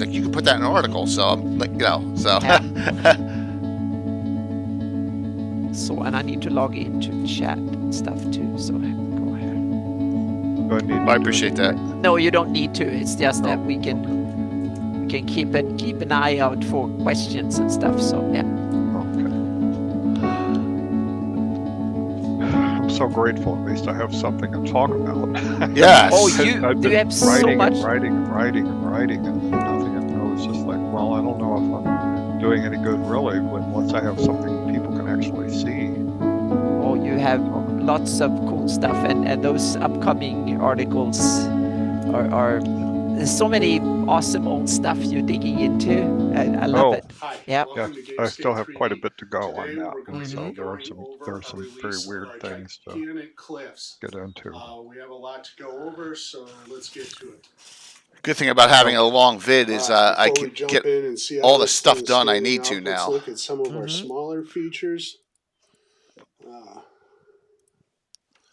like, you can put that in an article. So I'm like, so. Yeah. So, and I need to log into chat and stuff too. So go ahead. I appreciate that. No, you don't need to. It's just that we can keep an eye out for questions and stuff. So yeah. I'm so grateful. At least I have something to talk about. Yes. Oh, I've you been have so writing much. and writing and writing and writing, and nothing. And I was just like, well, I don't know if I'm doing any good really, once I have something people can actually see. Oh, you have lots of cool stuff, and those upcoming articles are there's so many awesome old stuff you're digging into. I love it. Yeah. Yeah, I still have quite a bit to go on that one, so Mhm. there are some very weird things to get into. We have a lot to go over, so let's get to it. Good thing about having a long vid is I can get all the stuff done I need to now. Let's look at some of our Mhm. smaller features.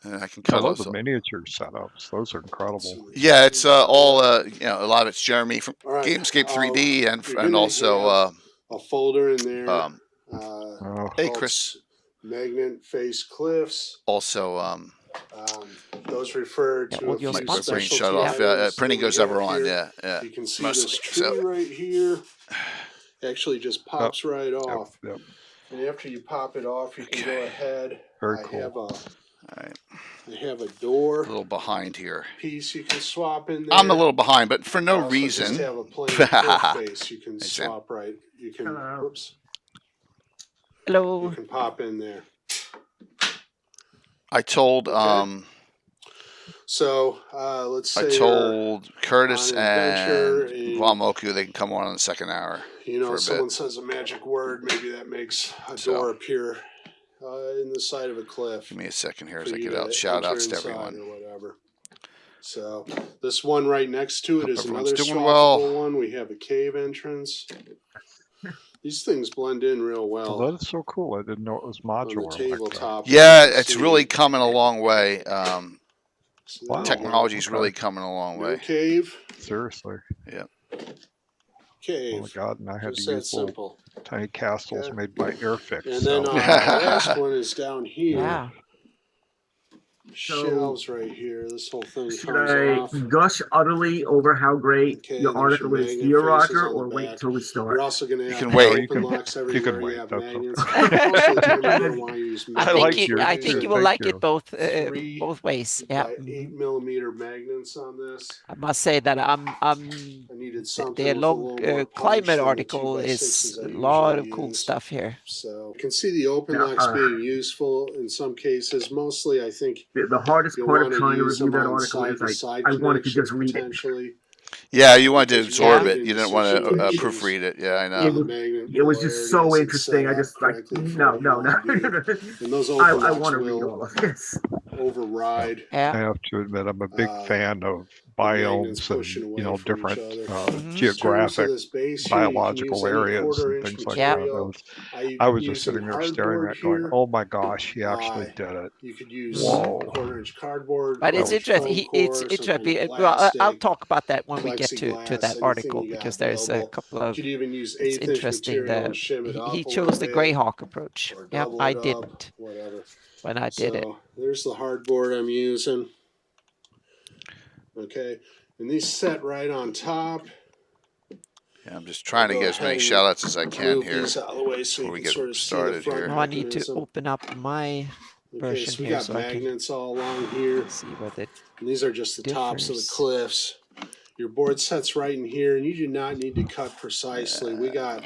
And I can I cut love those. the miniature setups; those are incredible. Yeah, it's all a lot of it's Jeremy from All right, Gamescape 3D you're and gonna also have a folder in there. hey called Chris, Magnet Face Cliffs. also Those refer Yeah, to all a your few my brain sponsors. shut specialty off. items Printing that we goes have ever on. here. Yeah. You can see Mostly, this tree right here. Actually, just pops right off. Yep. And after you pop it off, you can go ahead. Very cool. All right. I have a door A little behind here. piece you can swap in there. I'm a little behind, but for no Also reason. Just have a plain cliff face you can Hey, Sam. swap right. You can. Hello. Whoops. Hello. You can pop in there. I told So let's say I told Curtis on adventure and and- Wamoku they can come on in the second hour. you know for a someone bit. says a magic word, maybe that makes a So- door appear in the side of a cliff. Give me a second here as for I you get to out shout enter outs to inside everyone. or whatever. So this one right next to it Hope is everyone's another doing swappable well. one. We have a cave entrance. These things blend in real well Well, that is so cool. I didn't know it was on the modular like that. tabletop. Yeah, You can it's see- really coming a long way. see that Wow. Technology's Okay. really coming a long No way. cave. Seriously. Oh Cave. my God! And I had Just to that use little simple. tiny castles Okay. made by Airfix. And So. then the last one is down here. Yeah. Shelves right here. This whole thing Should comes I off. gush utterly over how great Okay, your there's article your is magnet here, faces Roger, on the or wait back. till we You're start? also going to You have can wait. open You can- locks you everywhere can you wait, have that's magnets. okay. Most of the time you're going to want to use I magnets. think like I yours think too. you will Thank like you. it both 3 ways. Yeah. by 8mm magnets on this. I must say that I needed something the with a long little more punch climate than the article 2x6s is I a lot of usually cool use. stuff here. So you can see the open Now, locks being useful in some cases. Mostly, I think The hardest you'll part want of to trying to use review them that on article side is to side I wanted to connection just read it. potentially. Yeah, you wanted to Because absorb you it. get You didn't into want to situations proofread it. Yeah, I It know. the was- magnet It was just so polarity isn't interesting. I set just up like correctly for no, what you no, want to do. no. And those I open locks want to read will all of this. override I Yeah. have to admit, I'm a big fan of magnets biomes pushing and away from each different other. Mhm. In terms geographic, of this base here, you can biological use any areas and quarter-inch things like material. that. I was just using sitting there staring hardboard at, going, here. "Oh my gosh, he actually did it!" You could use Whoa. quarter-inch cardboard. But it's That was interesting. foam It's core, some kind interesting. of Well, I'll plastic, talk about that when we get to plexiglass, that anything article you got because there's a available. couple You of. could even use It's 1/8 inch interesting material that and shim it up he a chose the little bit, GREYHAWK approach. or Yep, double I it up, didn't whatever. when I did it. So there's the hardboard I'm using. Okay, and these set right on top. Yeah, I'm just trying to Go get as many ahead and shout outs as I can move here. these out of the way so before you we can get sort of see the started front here. Now I need to mechanism. open up my Okay, version so we here got so I can magnets all along here. see what it. And these are just the tops of the differs. cliffs. Your board sets right in here, and you do not need to cut precisely. We got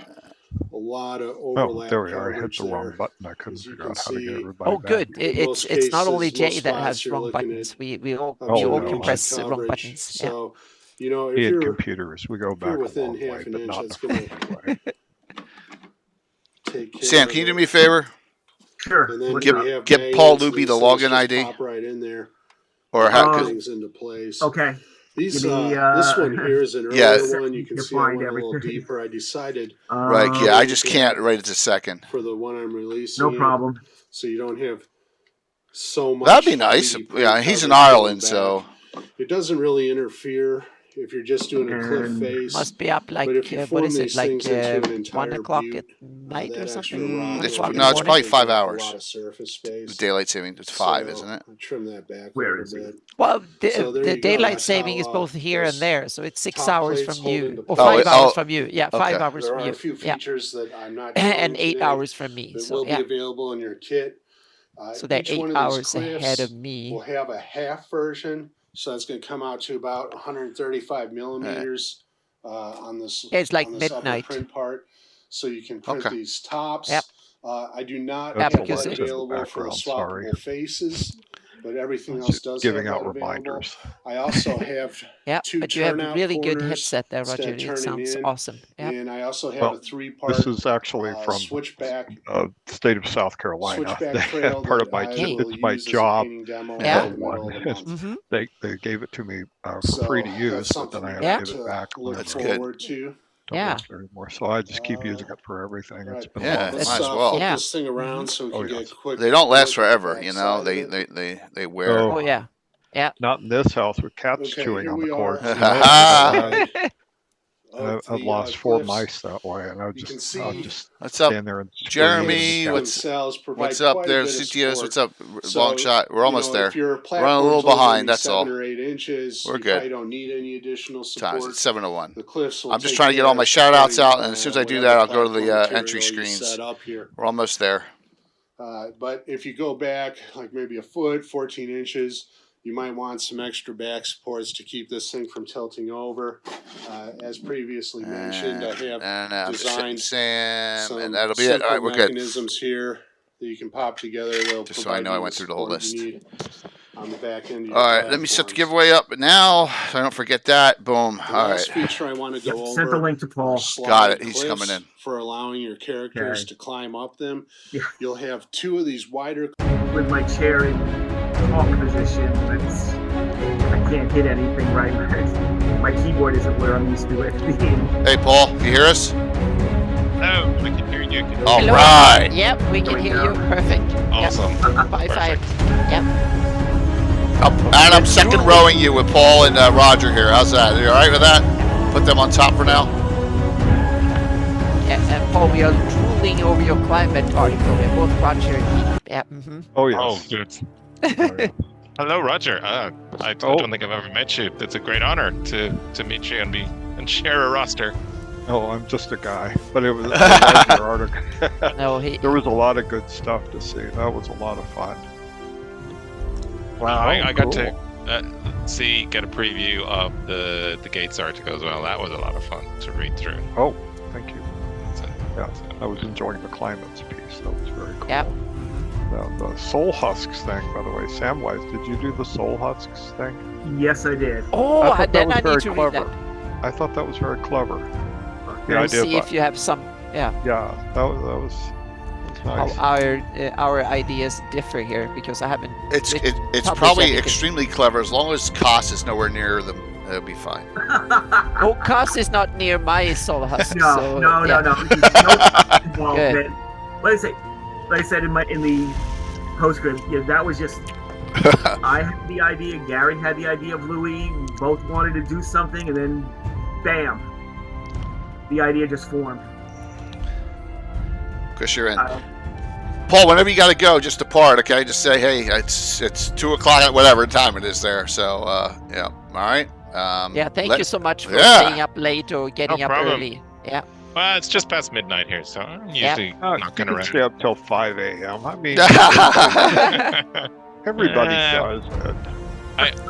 a lot of Oh, overlap there we are. I hit coverage the there. wrong button. I couldn't As you figure can out how to get see- everybody Oh, back. good. In most It's not only cases, most Jay that spots has you're wrong looking buttons. at We a all Oh, we all no. can press the wrong coverage. buttons. Yeah. So, you know, if He had you're computers. We go if you're back a within long half way, an but inch, not in that's a gonna friendly way. take care Sam, of can you do it. me a favor? Sure. And then What's Give- up? we have get Paul magnets, and Luby these the things login just ID. Pop right in there. Or how? Lock 'cause- things into place. Okay. These, Give me, this one here is an earlier Yeah. one. You can To see I find went a little everything. deeper. I decided right, yeah, I just yeah. can't right at the second. for the one I'm releasing. No it, problem. So you don't have so much. That'd be nice. 3D print Yeah, he's in coverage Ireland, going so. back. It doesn't really interfere if you're just doing a cliff And face. Must be up like But if you what form is it these like things into an 1 entire o'clock butte, at night that or extra something? rock 1 It's, o'clock in no, the it's morning? probably takes 5 up a hours. lot of surface space. Daylight saving, it's 5, So, isn't it? I trim that back Where a is little it? bit. Well, So there the you go. daylight That's saving how, is both here those and there, so it's 6 top hours plates from hold you, into or place. 5 hours Oh, from you. Yeah, okay. 5 hours There from are you. a few Yeah, features that I'm not showing and 8 today hours from me. that So will be yeah, available in your kit. so they're Each 8 one of these hours ahead of cliffs me. will have a half version, so that's going to come out to about 135 millimeters on this Yeah, it's like upper midnight. print part. So you can print Okay. these tops. Yep. I do not That's have because that it- Alexa in the available for the background, sorry. swappable faces, but everything It's else does have giving that out available. reminders. I also have Yeah, two but you have a turnout really good corners headset there, instead Roger. of It turning sounds in, awesome. Yeah. and I also have Well, a three-part This is actually from switchback state of South Carolina. switchback trail Part that of my I Hey. will it's my use as a job. painting demo Yeah. in the middle of the month. Mm-hmm. They gave it to me for So free to that's use, but something then I you have Yeah. to give got it to back look That's whenever good. forward to. don't Yeah. work anymore. So I just keep using it for everything. It's Right. been Yeah, a lot of might fun. as well. Flip Yeah. this thing around so we Oh, can get yes. a quick. They don't last look at the forever, you know. backside of it. They wear. Oh, Oh yeah. Yeah. not in this house with cats Okay, chewing here on we the are cords. on You the know, backside of I've the lost 4 cliffs. mice that way, and I'll You can just see What's up, stand there and scream Jeremy? at the What's cats. themselves provide what's up quite a there, bit of CTOs? What's support. up? So, Long shot. We're almost there. If your We're running a platform's little over behind. maybe That's 7 all. or 8 inches, We're you good. probably don't need any additional Times support. it's 7:01. The cliffs will I'm just take trying to get care all my of shout outs supporting, out, and as soon as I do whatever that, I'll go to platform the entry material you screens. set up here. We're almost there. But if you go back like maybe a foot, 14 inches, you might want some extra back supports to keep this thing from tilting over. As previously mentioned, I have And I'm just hitting designed Sam, some and that'll be it. All right, we're good. mechanisms here that you can pop together. They'll Just so I provide know I you went the through the whole support list. you need on the back end of your All right, let me set the platforms. giveaway up now, so I don't forget that. Boom. The All last right. feature I want to Yep, go sent the over link to are Paul. slide Got it. He's cliffs coming in. for allowing your characters Okay. to climb up them. Yeah. You'll have 2 of these wider. With my chair in talk position, I can't hit anything right. My keyboard isn't where I'm used to it being. Hey, Paul, you hear us? Oh, I can hear you. All Hello. right. Yep, we can hear you. Perfect. Awesome. Yep. 5-5. Yep. And I'm second rowing you with Paul and Roger here. How's that? Are you all right with that? Put them on top for now. Yeah, and Paul, we are drooling over your climate article. We're both Roger and me. Yeah. Mm-hmm. Oh yes. Oh, good. Oh, yeah. Hello, Roger. I Oh. don't think I've ever met you. It's a great honor to meet you and share a roster. Oh, I'm just a guy, but it was I read your article. No, There was a lot of good stuff to see. That was a lot of fun. Wow, Oh, I got cool. to get a preview of the Gates article as well. That was a lot of fun to read through. Oh, thank you. So, Yeah, I was enjoying the climates piece. That was very cool. Yep. The soul husks thing, by the way, Samwise, did you do the soul husks thing? Yes, I did. Oh, I thought then that I was need very to clever. read that. I thought that was very clever. The We'll idea see of if you have some. Yeah. yeah, that was nice. How our ideas differ here, because I haven't. It's published probably anything. extremely clever as long as cost is nowhere near them. It'll be fine. Oh, Cos is not near my soul husk. No, so, no, yeah. no, no. Involvement. Like I said in the postscript, yeah, that was just. I had the idea. Gary had the idea of Louis. Both wanted to do something, and then, bam, the idea just formed. Chris, you're in. Paul, whenever you got to go, just depart, okay? Just say, hey, it's 2 o'clock, whatever time it is there. So, yeah, all right. Yeah, thank you so much for Yeah. staying up late or getting No up problem. early. Yeah. Well, it's just past midnight here, so I'm usually You knocking can around. stay up till 5 a.m. I mean, everybody does it.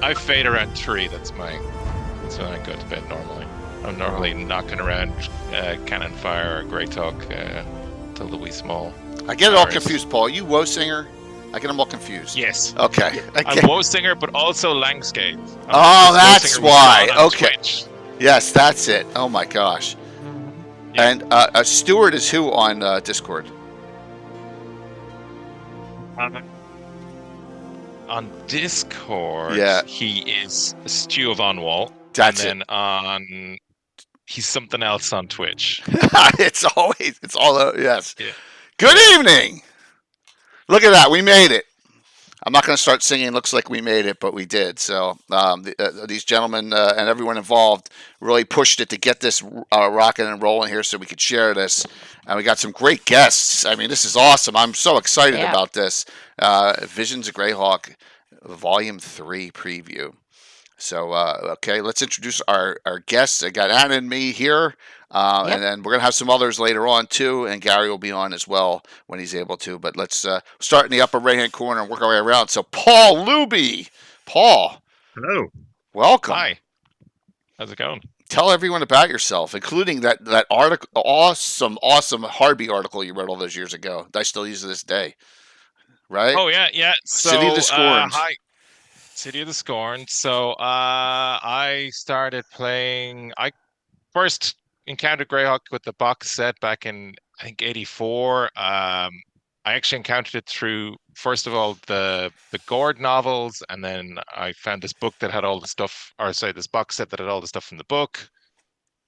I fade around 3. That's when I go to bed normally. I'm normally knocking around Cannon Fire or GREYHAWK till the wee small. I get it all hours. confused, Paul. You woe singer? I get them all confused. Yes. Okay. I'm Woe Singer, but also Langscape. Oh, that's Woe Singer why. on Okay. Twitch. Yes, that's it. Oh my gosh. Yeah. And Stuart is who on Discord? On Discord, Yeah. he is Stu of Onwall. That's and then he's something else on Twitch. It's all yes. Yeah. Good evening. Look at that. We made it. I'm not going to start singing "Looks Like We Made It," but we did. So these gentlemen and everyone involved really pushed it to get this rocking and rolling here, so we could share this. And we got some great guests. I mean, this is awesome. I'm so excited Yeah. about this. Visions of Greyhawk, Volume 3 preview. So, okay, let's introduce our guests. I got Anna and me here, Yep. and then we're going to have some others later on, too, and Gary will be on as well when he's able to. But let's start in the upper right-hand corner and work our way around. So, Paul Luby. Paul. Hello. Welcome. Hi. How's it going? Tell everyone about yourself, including that article, awesome Harvey article you wrote all those years ago that I still use to this day. Right? Oh, yeah. So, City of the Scorned. hi. City of the Scorned. So I started playing. I first encountered Greyhawk with the box set back in, I think, '84. I actually encountered it through, first of all, the Gord novels, and then I found this book that had all the stuff, or sorry, this box set that had all the stuff from the book.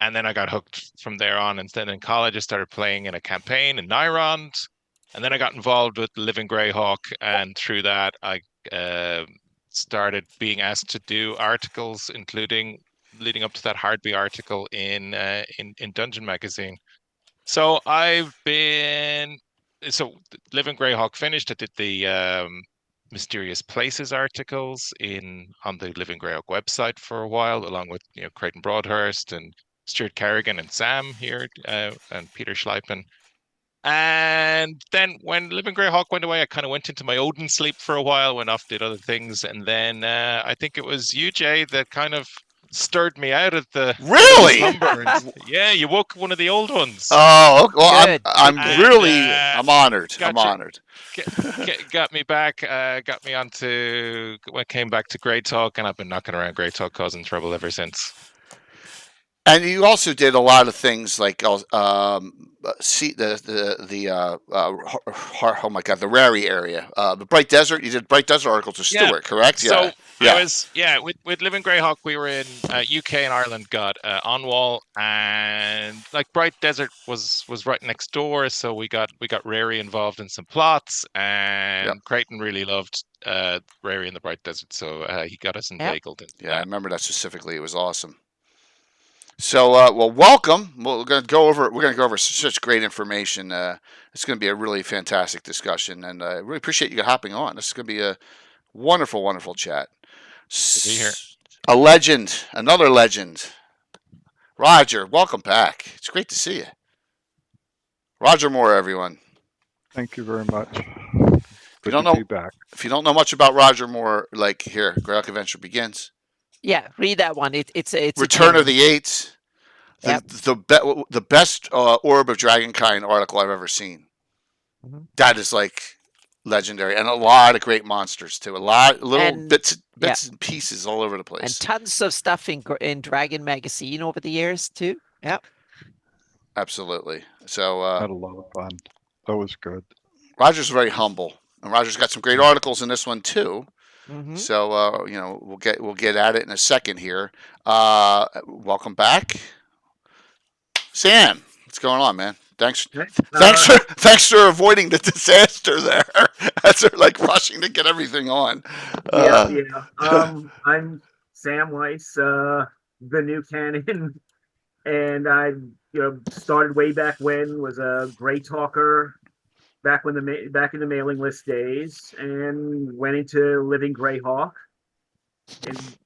And then I got hooked from there on. And then in college, I started playing in a campaign in Nyrond. And then I got involved with Living Greyhawk, and through that, I started being asked to do articles, including leading up to that Hardby article in Dungeon Magazine. So Living Greyhawk finished. I did the Mysterious Places articles on the Living Greyhawk website for a while, along with Creighton Broadhurst and Stuart Kerrigan and Sam here and Peter Schleipen. And then when Living Greyhawk went away, I kind of went into my Odin sleep for a while, went off, did other things. And then I think it was you, Jay, that kind of stirred me out of the Really? slumber. Yeah, you woke one of the old ones. Oh, well, Good. I'm honored. Gotcha. I'm honored. Got me back, got me onto, came back to Greyhawk, and I've been knocking around Greyhawk causing trouble ever since. And you also did a lot of things like oh my god, the Rary area, the Bright Desert. You did Bright Desert articles with Stuart, correct? So yeah. I was with Living Greyhawk. We were in UK and Ireland. Got Onwall, and like Bright Desert was right next door, so we got Rary involved in some plots, and Creighton really loved Rary in the Bright Desert, so he got us inveigled. I remember that specifically. It was awesome. So, well, welcome. We're going to go over such great information. It's going to be a really fantastic discussion, and I really appreciate you hopping on. This is going to be a wonderful, wonderful chat. Good to be here. A legend, another legend. Roger, welcome back. It's great to see you. Roger Moore, everyone. Thank you very much. Good to be back. If you don't know much about Roger Moore, like here, Greyhawk Adventure Begins. Yeah, read that one. It's Return of the Eights. The best Orb of Dragonkind article I've ever seen. Mm-hmm. That is like legendary, and a lot of great monsters too. A lot, little bits and pieces all over the place, and tons of stuff in Dragon Magazine over the years too. Yeah, absolutely. So had a lot of fun. That was good. Roger's very humble, and Roger's got some great articles in this one too. Mm-hmm. So we'll get at it in a second here. Welcome back, Sam. What's going on, man? Thanks for avoiding the disaster there. As they're like rushing to get everything on. I'm Sam Weiss, the new canon, and I started way back when, was a Greytalker. Back in the mailing list days, and went into Living Greyhawk and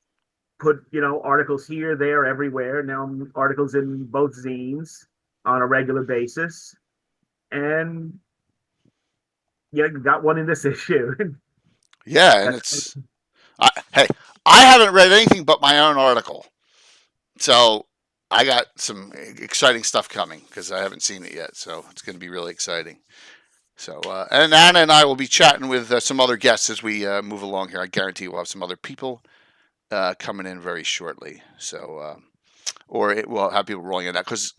put articles here, there, everywhere. Now I'm articles in both zines on a regular basis, and got one in this issue. Yeah, and it's I haven't read anything but my own article, so I got some exciting stuff coming because I haven't seen it yet. So it's going to be really exciting. So, and Anna and I will be chatting with some other guests as we move along here. I guarantee we'll have some other people coming in very shortly. So, we'll have people rolling in that because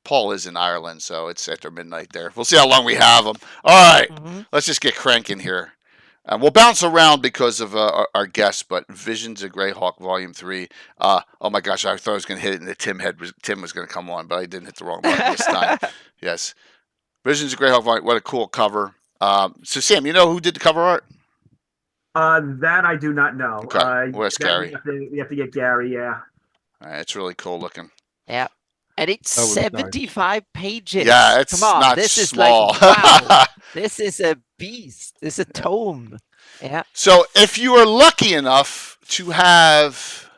Paul is in Ireland, so it's after midnight there. We'll see how long we have them. All right, Let's just get cranking here. We'll bounce around because of our guests, but Visions of Greyhawk Volume 3. Oh my gosh, I thought I was going to hit it and Tim was going to come on, but I didn't hit the wrong button this time. Yes. Visions of Greyhawk, what a cool cover. So, Sam, you know who did the cover art? That I do not know. Okay, where's That Gary? we have to get Gary. Yeah. All right, it's really cool looking. Yeah. And it's That was nice. 75 pages. Yeah, Come it's on, not this small. is like, wow, this is a beast. This is a tome. Yeah. So if you are lucky enough to have,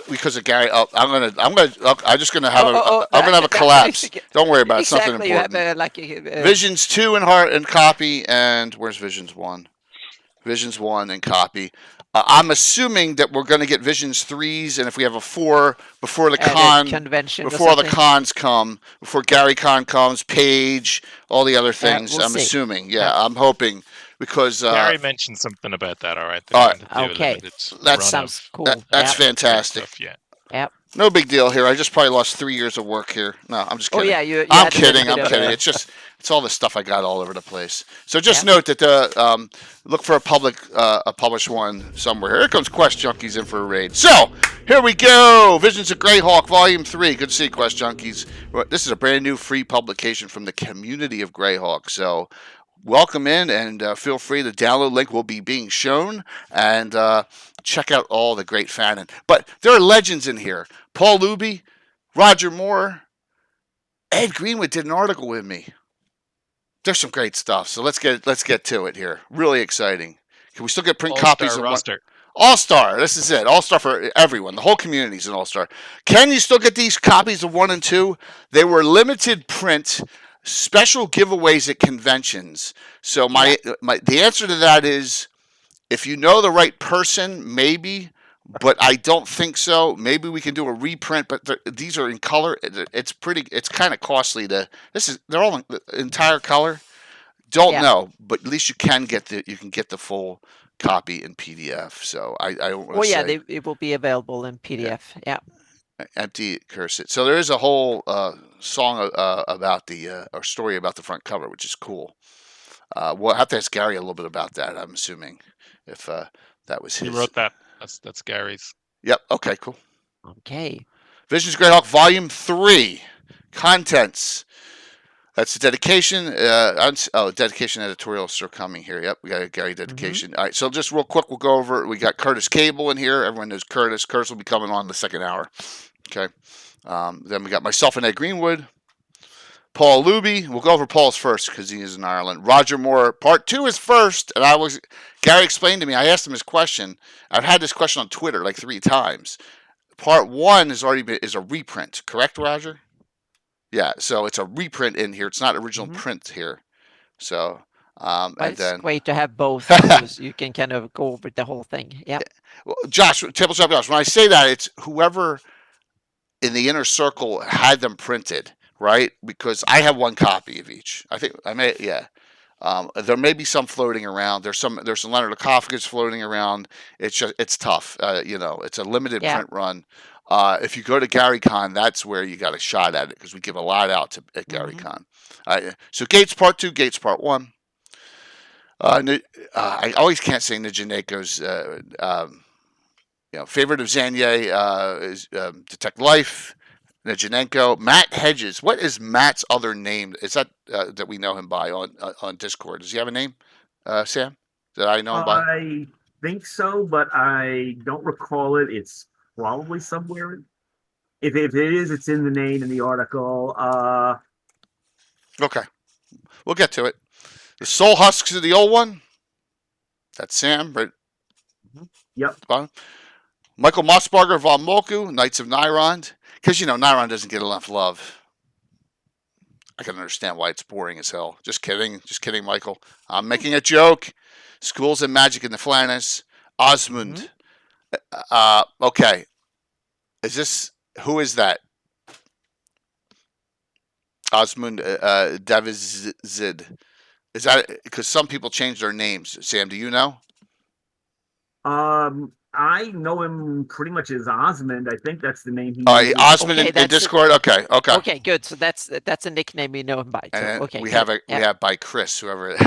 because of Gary, I'm just gonna have I'm gonna have a collapse. Don't worry about it. It's nothing Exactly. You have important. like Visions 2 in heart and copy, and where's Visions 1? Visions 1 and copy. I'm assuming that we're going to get Visions 3s, and if we have a 4 before the con, convention before the cons come, before Gary Con comes, Page, all the other things. we'll I'm see. assuming. Yeah, I'm hoping because Gary mentioned something about that. All right. All right. Okay. That sounds cool. That's fantastic. Stuff, yeah. Yep. No big deal here. I just probably lost 3 years of work here. No, I'm just Oh kidding. yeah, you I'm had a little kidding. bit I'm of kidding. a- It's just it's all the stuff I got all over the place. So just Yeah. note that look for a published one somewhere. Here comes Quest Junkies in for a raid. So here we go. Visions of GREYHAWK Volume 3. Good to see you, Quest Junkies. This is a brand new free publication from the community of GREYHAWK. So welcome in and feel free. The download link will be being shown and check out all the great fanon. But there are legends in here. Paul Luby, Roger Moore, Ed Greenwood did an article with me. There's some great stuff. So let's get to it here. Really exciting. Can we still get print copies of roster? All-Star. This is it. All-Star for everyone. The whole community is an All-Star. Can you still get these copies of 1 and 2? They were limited print, special giveaways at conventions. So the answer to that is, if you know the right person, maybe, but I don't think so. Maybe we can do a reprint, but these are in color. It's kind of costly they're all in entire color. Don't know, but at least you can get the full copy in PDF. So I don't want to say. it will be available in PDF. Yeah. Empty curse it. So there is a whole song about or story about the front cover, which is cool. We'll have to ask Gary a little bit about that. I'm assuming if that was his. He wrote that. That's Gary's. Yep. Okay. Cool. Okay. Visions of GREYHAWK Volume 3. Contents. That's the dedication. Dedication editorials are coming here. Yep, we got a Gary dedication. All right, so just real quick, we'll go over. We got Curtis Cable in here. Everyone knows Curtis. Curtis will be coming on the second hour. Okay. Then we got myself and Ed Greenwood. Paul Luby. We'll go over Paul's first because he is in Ireland. Roger Moore. Part 2 is first, and Gary explained to me. I asked him his question. I've had this question on Twitter like 3 times. Part 1 is a reprint, correct, Roger? Yeah, so it's a reprint in here. It's not original print here. So, But and it's then great to have both. Because you can kind of go over the whole thing. Yeah. well, Josh, Tabletop Josh. When I say that, it's whoever in the inner circle had them printed, right? Because I have 1 copy of each. I think I may, yeah. There may be some floating around. There's some Leonard Lukowskis floating around. It's tough. It's a limited print run. If you go to GaryCon, that's where you got a shot at it because we give a lot out at GaryCon. So Gates Part 2, Gates Part 1. I always can't say Nijaneko's favorite of Zanye is Detect Life. Nijanenko. Matt Hedges. What is Matt's other name? Is that that we know him by on Discord? Does he have a name, Sam? That I know him by? I think so, but I don't recall it. It's probably somewhere. If it is, it's in the name in the article. Okay, we'll get to it. The Soul Husks of the old one. That's Sam, right? Yep. Michael Mossbarger, Von Molku, Knights of Nyrond. Because, Nyrond doesn't get enough love. I can understand why it's boring as hell. Just kidding, Michael. I'm making a joke. Schools and Magic in the Flannis. Osmund. Okay. Who is that? Osmund Davizid. Is that, because some people change their names. Sam, do you know? I know him pretty much as Osmond. I think that's the name he uses. Osmond Okay, in Discord? Okay. Okay, good. So that's a nickname we know him by. So, And okay. we have by Chris, whoever.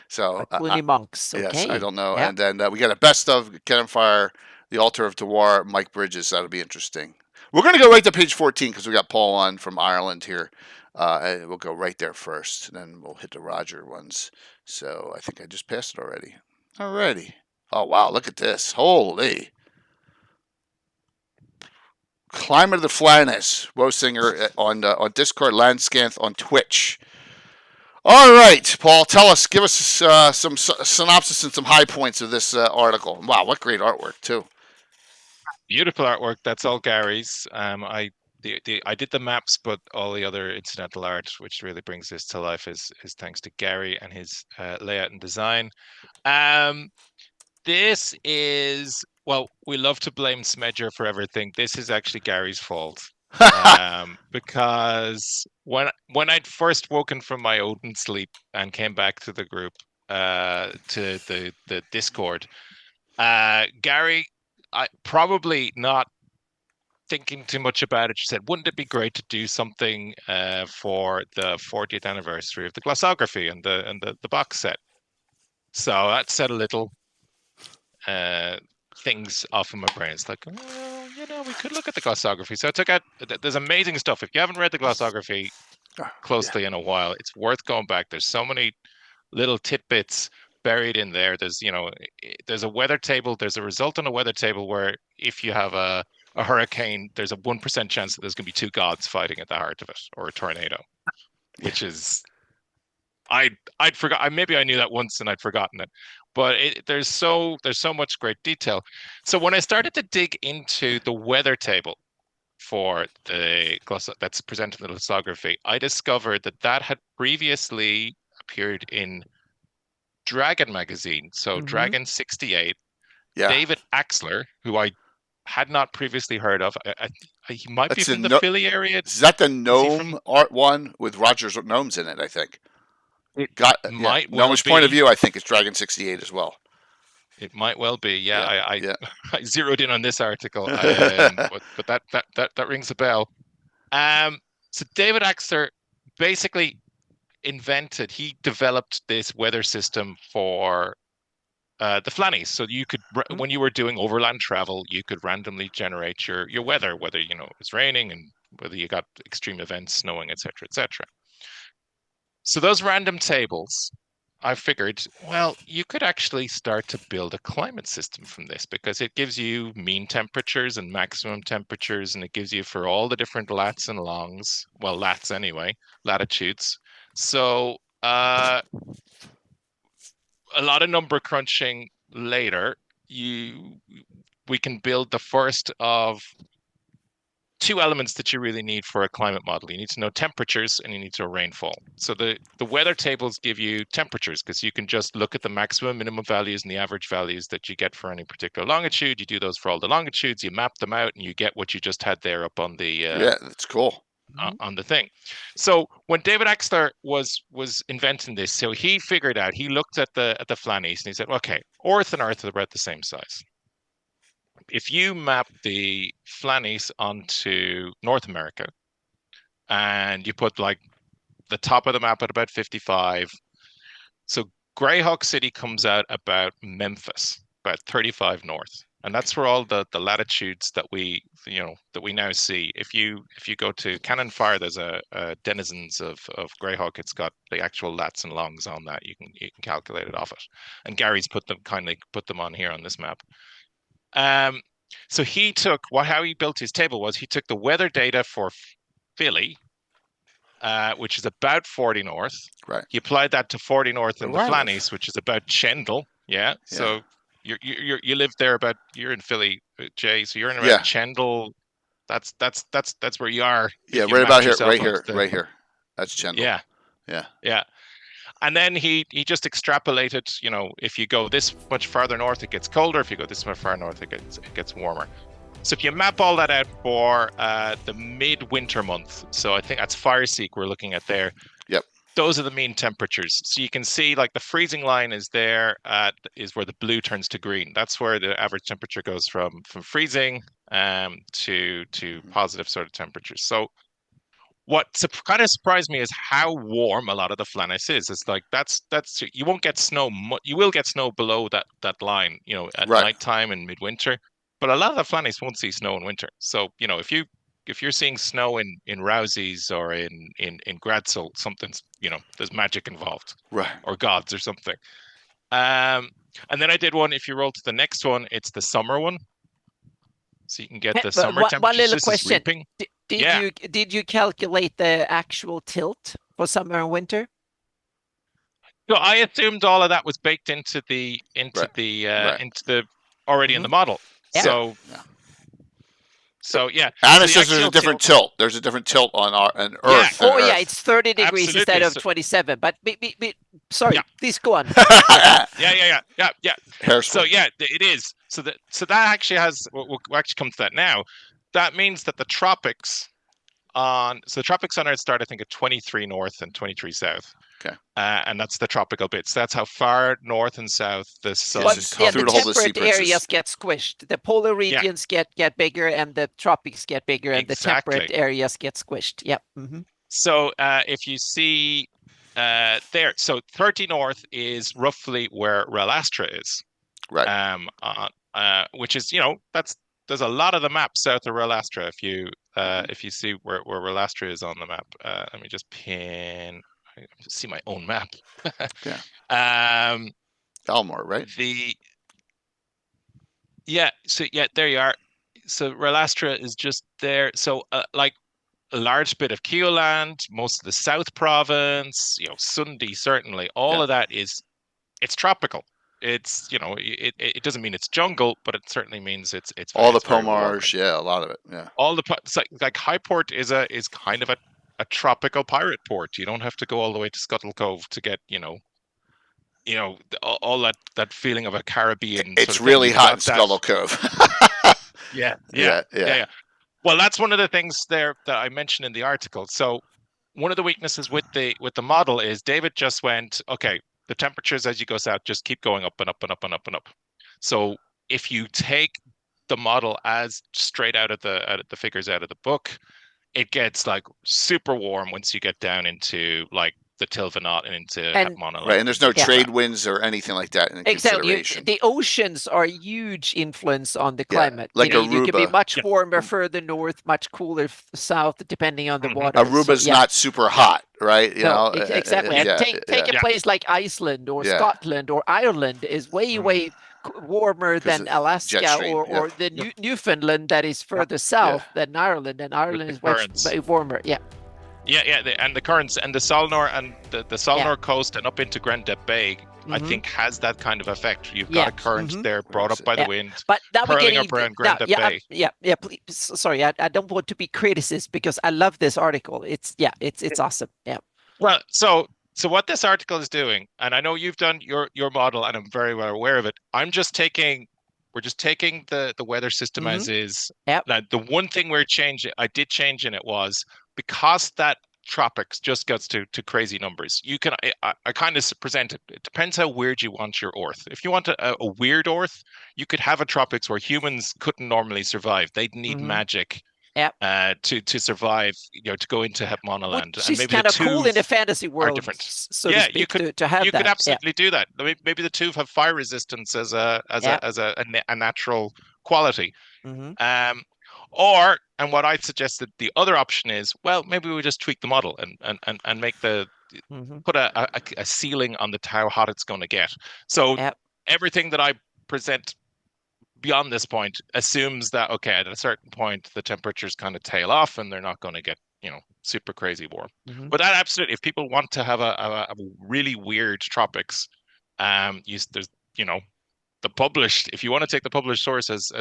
So Clooney Monks. Okay. Yes, I don't know. Yeah. And then we got a best of Cannon Fire, The Altar of Dewar, Mike Bridges. That'll be interesting. We're going to go right to page 14 because we got Paul on from Ireland here. And we'll go right there first, and then we'll hit the Roger ones. So I think I just passed it already. Alrighty. Oh wow, look at this. Holy. Climate of the Flannis, Wosinger on Discord, Landscanth on Twitch. All right, Paul, tell us, give us some synopsis and some high points of this article. Wow, what great artwork too. Beautiful artwork. That's all Gary's. I did the maps, but all the other incidental art, which really brings this to life, is thanks to Gary and his layout and design. This is, well, we love to blame Smedger for everything. This is actually Gary's fault. Because when I'd first woken from my Odin sleep and came back to the group, to the Discord, Gary, I probably not thinking too much about it, she said, wouldn't it be great to do something for the 40th anniversary of the glossography and the box set? So that set a little things off of my brain. It's like, well, we could look at the glossography. So I took out, there's amazing stuff. If you haven't read the glossography closely in a while, it's worth going back. There's so many little tidbits buried in there. There's a weather table. There's a result on a weather table where if you have a hurricane, there's a 1% chance that there's going to be two gods fighting at the heart of it, or a tornado, which is, I'd forgot. Maybe I knew that once and I'd forgotten it, but there's so much great detail. So when I started to dig into the weather table for the that's presented in the glossography, I discovered that had previously appeared in Dragon magazine. So Dragon 68. Yeah. David Axler, who I had not previously heard of. He might be from the Philly area. Is that the gnome art one with Roger's gnomes in it, I think? Might well Gnome's be. point of view, I think, is Dragon 68 as well. It might well be. Yeah. I zeroed in on this article, but that rings a bell. So David Axler basically he developed this weather system for the Flannies. So you could, when you were doing overland travel, you could randomly generate your weather, whether it was raining and whether you got extreme events, snowing, etc., etc. So those random tables, I figured, well, you could actually start to build a climate system from this, because it gives you mean temperatures and maximum temperatures, and it gives you for all the different lats and longs, well, lats anyway, latitudes. So a lot of number crunching later, we can build the first of two elements that you really need for a climate model. You need to know temperatures and you need to know rainfall. So the weather tables give you temperatures, because you can just look at the maximum, minimum values and the average values that you get for any particular longitude. You do those for all the longitudes, you map them out, and you get what you just had there up on the yeah, that's cool. On the thing. So when David Axler was inventing this, so he figured out, he looked at the Flannies and he said, okay, Earth and Earth are about the same size. If you map the Flannies onto North America and you put like the top of the map at about 55, so GREYHAWK City comes out about Memphis, about 35 north. And that's where all the latitudes that we now see. If you go to Cannon Fire, there's a Denizens of GREYHAWK. It's got the actual lats and longs on that. You can calculate it off it. And Gary's kindly put them on here on this map. So he took how he built his table was he took the weather data for Philly, which is about 40 north. Right. He applied that to 40 north in the Flannies, which is about Chendal. Yeah. So you live there you're in Philly, Jay. So you're in around Chendal. That's where you are. Yeah, right about here, right here. That's Chendal. Yeah. And then he just extrapolated, if you go this much farther north, it gets colder. If you go this much far north, it gets warmer. So if you map all that out for the midwinter month, so I think that's Fireseek we're looking at there. Yep. Those are the mean temperatures. So you can see like the freezing line is there, is where the blue turns to green. That's where the average temperature goes from freezing to positive sort of temperatures. So what kind of surprised me is how warm a lot of the Flannis is. It's like that's you won't get snow. You will get snow below that line, at nighttime and midwinter. But a lot of the Flannis won't see snow in winter. So if you if you're seeing snow in Rousey's or in Gratzel, something's, there's magic involved, Right. or gods or something. And then I did one. If you roll to the next one, it's the summer one, so you can get the summer temperatures. One little This question: is reaping. did you calculate the actual tilt for summer and winter? So I assumed all of that was baked into the already in the model. Yeah. So Yeah. So yeah, and so it says there's a different tilt. There's a different tilt on Earth. Oh Earth. yeah, it's 30 degrees Absolutely. instead of 27. But sorry, please go on. Yeah. Hair So split. yeah, it is. So that actually has. We'll actually come to that now. That means that the tropics on Earth start, I think, at 23 north and 23 south. Okay. And that's the tropical bits. That's how far north and south the sun the hold the sea temperate areas get squished. The polar regions get bigger, and the tropics get bigger, and the temperate areas get squished. Yep. Mm-hmm. So if you see there, so 30 north is roughly where Relastra is. Right. Which is, there's a lot of the map south of Relastra. If you see where Relastra is on the map, let me just pin. I see my own map. Yeah. Almor, right? There you are. So Relastra is just there. So like a large bit of Keoland, most of the South Province, Sundi certainly. All of that it's tropical. It's it doesn't mean it's jungle, but it certainly means it's all the Pomars. Yeah, a lot of it. Yeah. All the like Highport is kind of a tropical pirate port. You don't have to go all the way to Scuttle Cove to get all that feeling of a Caribbean. It's really hot in Scuttle Cove. Yeah. Well, that's one of the things there that I mentioned in the article. So one of the weaknesses with the model is David just went, okay, the temperatures as you go south just keep going up and up and up and up and up. So if you take the model as straight out of the figures out of the book, it gets like super warm once you get down into like the Tilvanot and into Hepmonaland. Right, and there's no trade winds or anything like that in consideration. The oceans are a huge influence on the climate. Like Aruba. You can be much warmer further north, much cooler south, depending on the water. Aruba's not super hot, right? Exactly. And take a place like Iceland or Scotland or Ireland is way warmer than Alaska or the Newfoundland that is further south than Ireland, and Ireland is much warmer. And the currents and the Solnor and the Solnor coast and up into Grand Dep Bay, I think has that kind of effect. You've got a current there brought up by the wind, but that we get around Grand Dep Bay. Please, sorry, I don't want to be criticist because I love this article. It's awesome. Yeah. Well, so what this article is doing, and I know you've done your model, and I'm very well aware of it. We're just taking the weather system as is. Yep. Now, the one thing I did change in it was because that tropics just gets to crazy numbers. I kind of present it. It depends how weird you want your Earth. If you want a weird Earth, you could have a tropics where humans couldn't normally survive. They'd need magic. To survive, to go into Hepmonaland. Which is kind of cool in a fantasy world, so to speak, to have that. You could absolutely do that. Maybe the Tuve have fire resistance as a natural quality. And what I suggested, the other option is, well, maybe we just tweak the model and make put a ceiling on how hot it's going to get. So everything that I present beyond this point assumes that, okay, at a certain point, the temperatures kind of tail off and they're not going to get, super crazy warm. But that absolutely, if people want to have a really weird tropics, there's, the published, if you want to take the published source as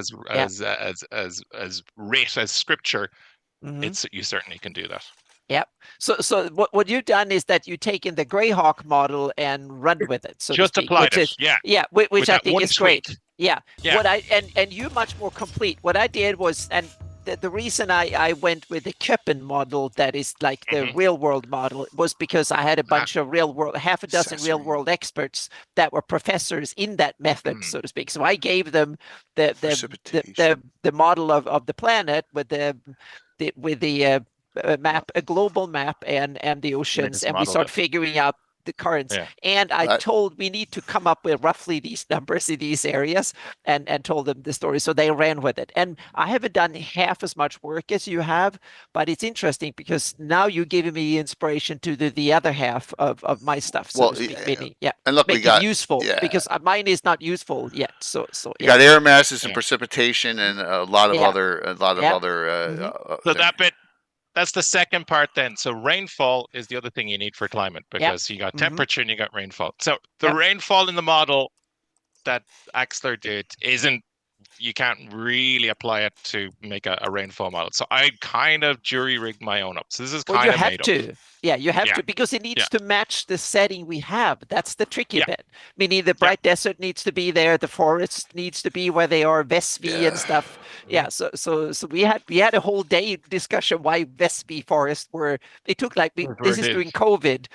writ as scripture, you certainly can do that. Yep. So what you've done is that you've taken the GREYHAWK model and run with it. So just applied it. Which I think is great. Yeah. What and you're much more complete. What I did was, and the reason I went with the Köppen model, that is like the real world model, was because I had a bunch of half a dozen real world experts that were professors in that method, so to speak. So I gave them the model of the planet with the map, a global map, and the oceans, and we start figuring out the currents. Yeah. And I told we need to come up with roughly these numbers in these areas, and told them the story. So they ran with it. And I haven't done half as much work as you have, but it's interesting because now you're giving me inspiration to the other half of my stuff, so to speak. Maybe, and look, we make got it useful, because mine is not useful yet. So you got air masses and precipitation and a lot of other So that bit, that's the second part then. So rainfall is the other thing you need for climate, because you got temperature and you got rainfall. So the rainfall in the model that Axler did you can't really apply it to make a rainfall model. So I kind of jury rigged my own up. So this is kind of made up. Yeah, you have to, because it needs to match the setting we have. That's the tricky bit. Meaning the bright desert needs to be there, the forest needs to be where they are, Vespi and stuff. Yeah, so we had a whole day discussion why Vespi forests were. It took this is during COVID.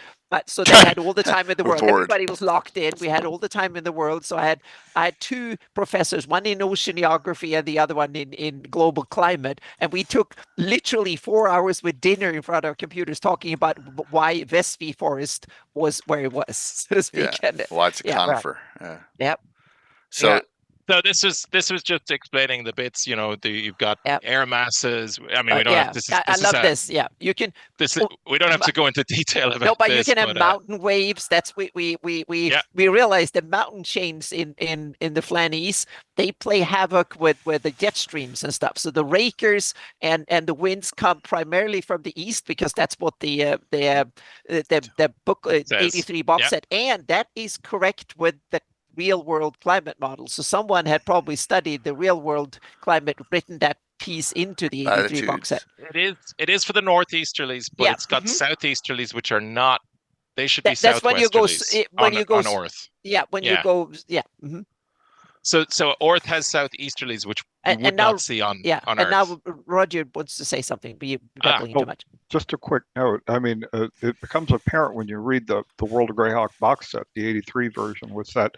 So they had all the time in the world. Everybody was locked in. We had all the time in the world. So I had two professors, one in oceanography and the other one in global climate. And we took literally 4 hours with dinner in front of our computers talking about why Vespi forest was where it was. So to speak. Why it's a conifer. Right. Yep. So this was just explaining the bits. You've got air masses. I mean, we don't have this. I love this. Yeah, you can. We don't have to go into detail about. No, but you can have mountain waves. That's we realized the mountain chains in the Flanies, they play havoc with the jet streams and stuff. So the rakers and the winds come primarily from the east, because that's what the book 83 box set, and that is correct with the real world climate model. So someone had probably studied the real world climate, written that piece into the 83 box set. It is for the northeasterlies, but it's got southeasterlies, which are not. They should be southwesterlies when you go north. Yeah, when you go. Yeah. So Earth has southeasterlies, which you would not see on Earth. And now Roger wants to say something, but you're doubling too much. Just a quick note. I mean, it becomes apparent when you read the World of GREYHAWK box set, the 83 version, was that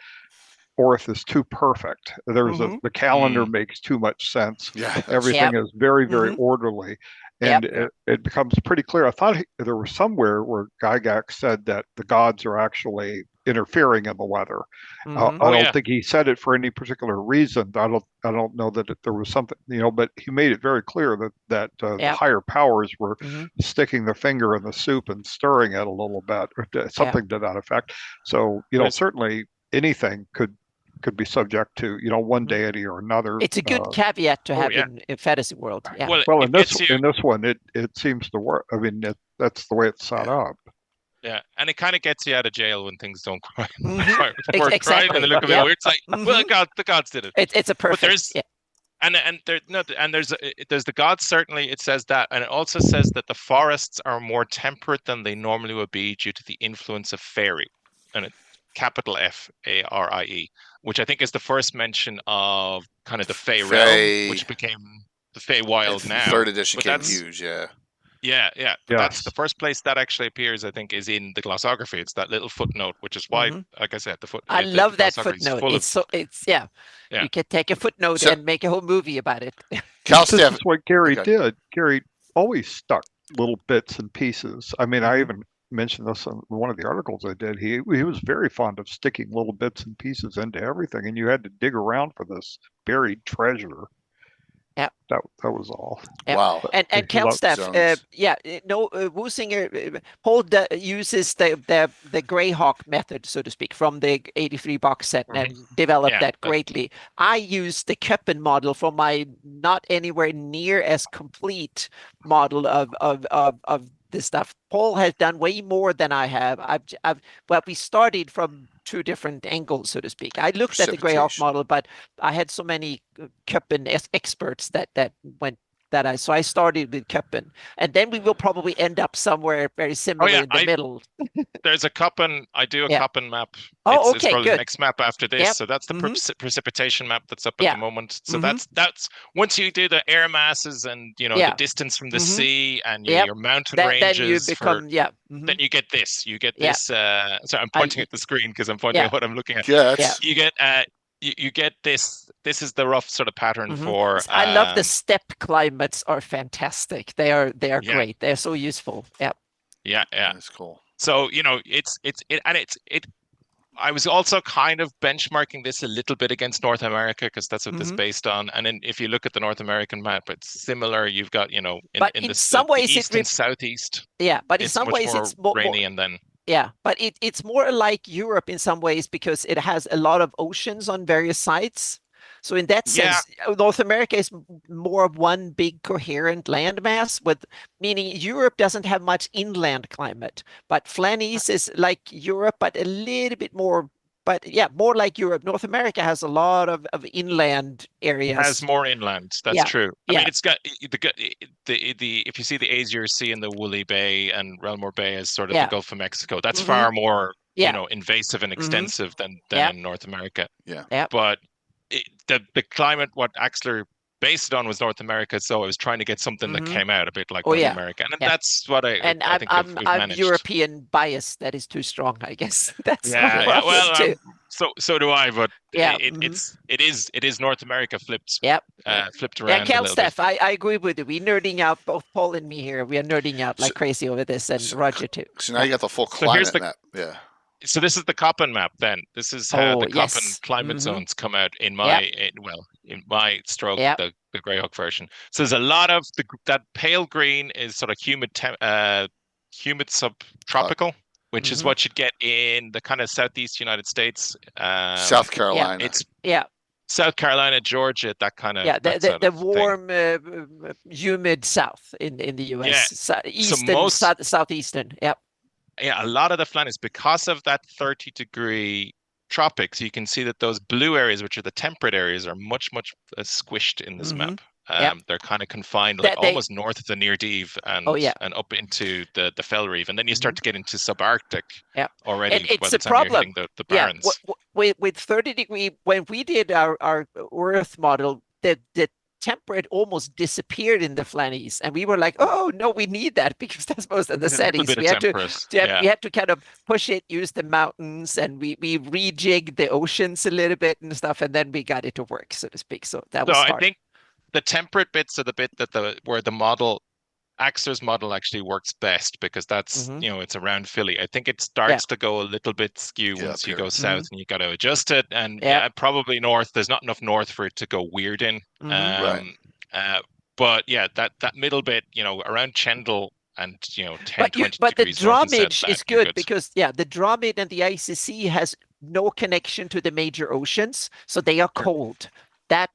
Earth is too perfect. The calendar makes too much sense. Yeah, everything is very, very orderly. And it becomes pretty clear. I thought there was somewhere where Gygax said that the gods are actually interfering in the weather. I don't think he said it for any particular reason. I don't know that there was something, but he made it very clear that the higher powers were sticking their finger in the soup and stirring it a little bit, or something to that effect. So, certainly anything could be subject to one deity or another. It's a good caveat to have in fantasy world. Yeah. Well, in this one, it seems to work. I mean, that's the way it's set up. Yeah, and it kind of gets you out of jail when things don't quite work right, and they look a bit weird. It's like, well, the gods did it. It's a perfect. But there's the gods, certainly it says that, and it also says that the forests are more temperate than they normally would be due to the influence of fairy, and it capital Farie, which I think is the first mention of kind of the Fey realm, which became the Fey Wild now. Third edition became huge, Yeah. That's the first place that actually appears, I think, is in the glossography. It's that little footnote, which is why, like I said, I love that footnote. You can take a footnote and make a whole movie about it. This is what Gary did. Gary always stuck little bits and pieces. I mean, I even mentioned this in one of the articles I did. He was very fond of sticking little bits and pieces into everything, and you had to dig around for this buried treasure. Yeah, that was all. Yep. Wow. And Countstaff, Wusinger, Paul uses the GREYHAWK method, so to speak, from the 83 box set and developed that greatly. I use the Köppen model for my not anywhere near as complete model of this stuff. Paul has done way more than I have. But we started from two different angles, so to speak. I looked at the GREYHAWK model, but I had so many Köppen experts that I started with Köppen, and then we will probably end up somewhere very similar in the middle. There's a Köppen. I do a Köppen map. Oh, it's probably good. the next map after this. Yep. So that's the precipitation map that's up at the moment. So that's once you do the air masses and the distance from the sea and your mountain ranges. Then you become Then you get this. You get this. Sorry, I'm pointing at the screen because I'm pointing at what I'm looking at. You get you get this. This is the rough sort of pattern for. I love the steppe climates are fantastic. They are great. They're so useful. Yeah. Yeah. That's cool. So, I was also kind of benchmarking this a little bit against North America because that's what this is based on. And then if you look at the North American map, it's similar. You've got, But in in the some ways east and southeast, yeah, but in it's some much ways more it's more rainy, and then yeah, but it's more like Europe in some ways because it has a lot of oceans on various sides. So in that yeah, sense, North America is more of one big coherent landmass, with meaning Europe doesn't have much inland climate, but Flanneys is like Europe, but a little bit more. But yeah, more like Europe. North America has a lot of inland areas. has more inland. That's Yeah, true. I yeah. mean, it's got the if you see the Azure Sea and the Woolly Bay and Relmore Bay as sort of the Yeah. Gulf of Mexico, that's far more Yeah. invasive and extensive than Yeah. in North America. Yeah. Yeah. But the climate, what Axler based it on was North America, so I was trying to get something that came out a bit like North America, and that's what I think we've I'm managed. European bias. That is too strong, I guess. That's Yeah, what well, too. so do I, but Yeah, it is North America flipped flipped Yeah, around a little bit. Steph, I agree with you. We're nerding out, both Paul and me here. We are nerding out like crazy over this, and Roger too. So now you got the full climate map. Yeah. So this is the Köppen map then. This is how the Köppen climate zones come out in my in my stroke, the GREYHAWK version. So there's a lot of that pale green is sort of humid subtropical, which is what you'd get in the kind of southeast United States. South Carolina. It's South Carolina, Georgia, that kind of the warm, humid south in the U.S. Eastern, southeastern. Yep. Yeah, a lot of the Flanneys, because of that 30-degree tropics, you can see that those blue areas, which are the temperate areas, are much squished in this map. They're kind of confined, like almost north of the Near Deave and up into the Fell Reef, and then you start to get into subarctic already. And it's by the a time problem. You're hitting the Barrens. With 30-degree, when we did our Earth model, the temperate almost disappeared in the Flanneys, and we were like, oh no, we need that because that's most of the settings. We had to kind of push it, use the mountains, and we rejigged the oceans a little bit and stuff, and then we got it to work, so to speak. So that was hard. I think the temperate bits are the bit that where the model Axler's model actually works best, because that's it's around Philly. I think it starts to go a little bit skew once you go south, and you got to adjust it. And probably north. There's not enough north for it to go weird in. But yeah, that middle bit, around Chendal and 10, 20 but the degrees drawmage is good because the drawmage and the ICC has no connection to the major oceans, so they are cold. That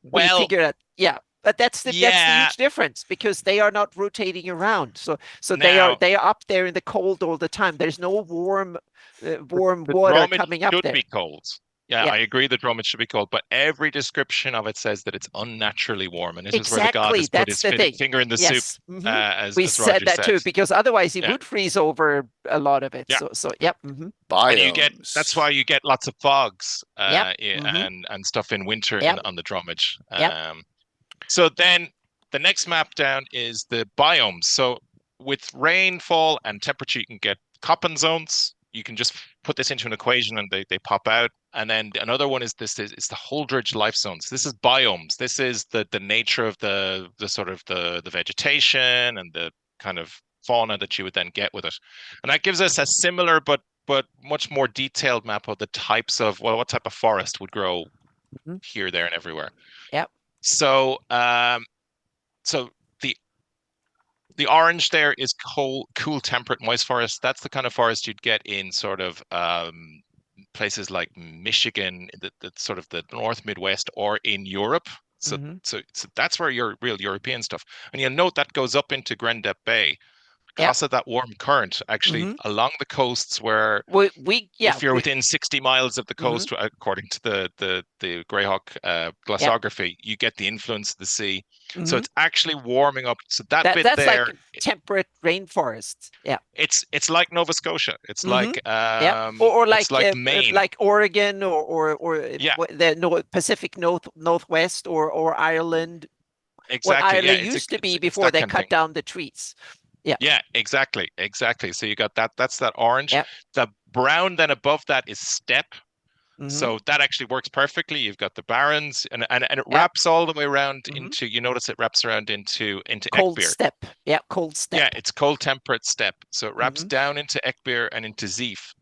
we figured out. Yeah. But that's the huge difference, because they are not rotating around. So they are up there in the cold all the time. There's no warm water coming up there. Should be cold. Yeah, I agree that drawmage should be cold, but every description of it says that it's unnaturally warm, and this is where the god has put his finger in the soup. We said that too, because otherwise it would freeze over a lot of it. Yeah. So yep. And that's why you get lots of fogs and stuff in winter on the drawmage. So then the next map down is the biomes. So with rainfall and temperature, you can get Köppen zones. You can just put this into an equation and they pop out. And then another one is the Holdridge life zones. This is biomes. This is the nature of the sort of the vegetation and the kind of fauna that you would then get with it. And that gives us a similar but much more detailed map of the types of, what type of forest would grow here, there, and everywhere. Yep. So the orange there is cool, temperate, moist forest. That's the kind of forest you'd get in sort of places like Michigan, the sort of the North Midwest, or in Europe. So that's where your real European stuff. And you'll note that goes up into Grand Depth Bay because of that warm current, actually, along the coasts where if you're within 60 miles of the coast, according to the GREYHAWK glaciography, you get the influence of the sea. So it's actually warming up. So that's there, like temperate rainforest. Yeah, it's like Nova Scotia. It's like or like it's like Maine, like Oregon, or the Pacific Northwest, or Ireland. Exactly. What Ireland used to be before they cut down the trees. Yeah, exactly. So you got that. That's that orange. The brown then above that is steppe. So that actually works perfectly. You've got the Barrens, and it wraps all the way around into. You notice it wraps around into cold Eckbeer. steppe. Yeah, cold steppe. Yeah, it's cold temperate steppe. So it wraps down into Eckbeer and into Zeef.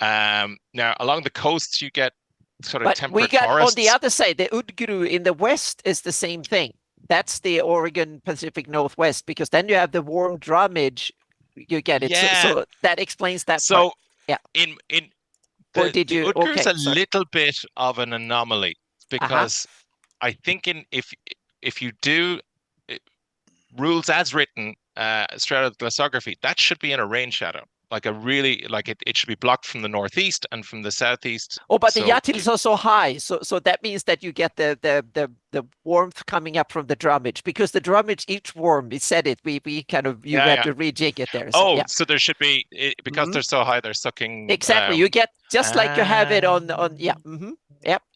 Now along the coast you get sort of temperate forests. On the other side, the Udgru in the west is the same thing. That's the Oregon Pacific Northwest, because then you have the warm drumage. You get it. Yeah. So that explains that. So part. Yeah. In or did you? Udgru is okay, a little bit of an anomaly, because I think if you do rules as written straight out of the glassography, that should be in a rain shadow. Like it should be blocked from the northeast and from the southeast. Oh, but the Yatils are so high, so that means that you get the warmth coming up from the drumage, because the drumage, each worm, we said it, we kind of had to rejig it there. So, so there should be, because they're so high, they're sucking. Exactly, you get just like you have it on Yep.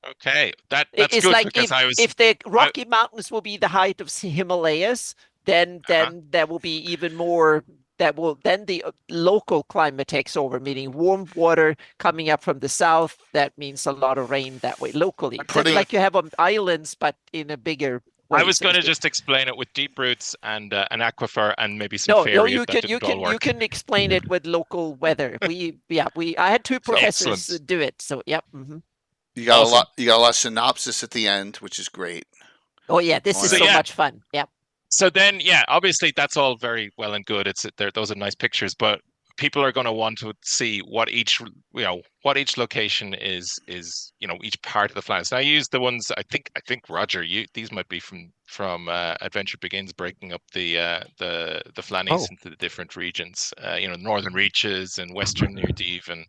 Okay, that's it's good, like because if the Rocky Mountains will be the height of Himalayas, then there will be even more. Then the local climate takes over, meaning warm water coming up from the south. That means a lot of rain that way locally. Like you have on islands, but in a bigger way. I was going to just explain it with deep roots and an aquifer and maybe some fairy. You can explain it with local weather. I had two professors do it. So You got awesome. You got a lot of synopsis at the end, which is great. Oh yeah, this is so much fun. Yeah. So then, obviously that's all very well and good. Those are nice pictures, but people are going to want to see what each location is, each part of the Flannery. So I use the ones I think Roger, these might be from Adventure Begins, breaking up the Flanneries into the different regions. Northern Reaches and Western Near Deave, and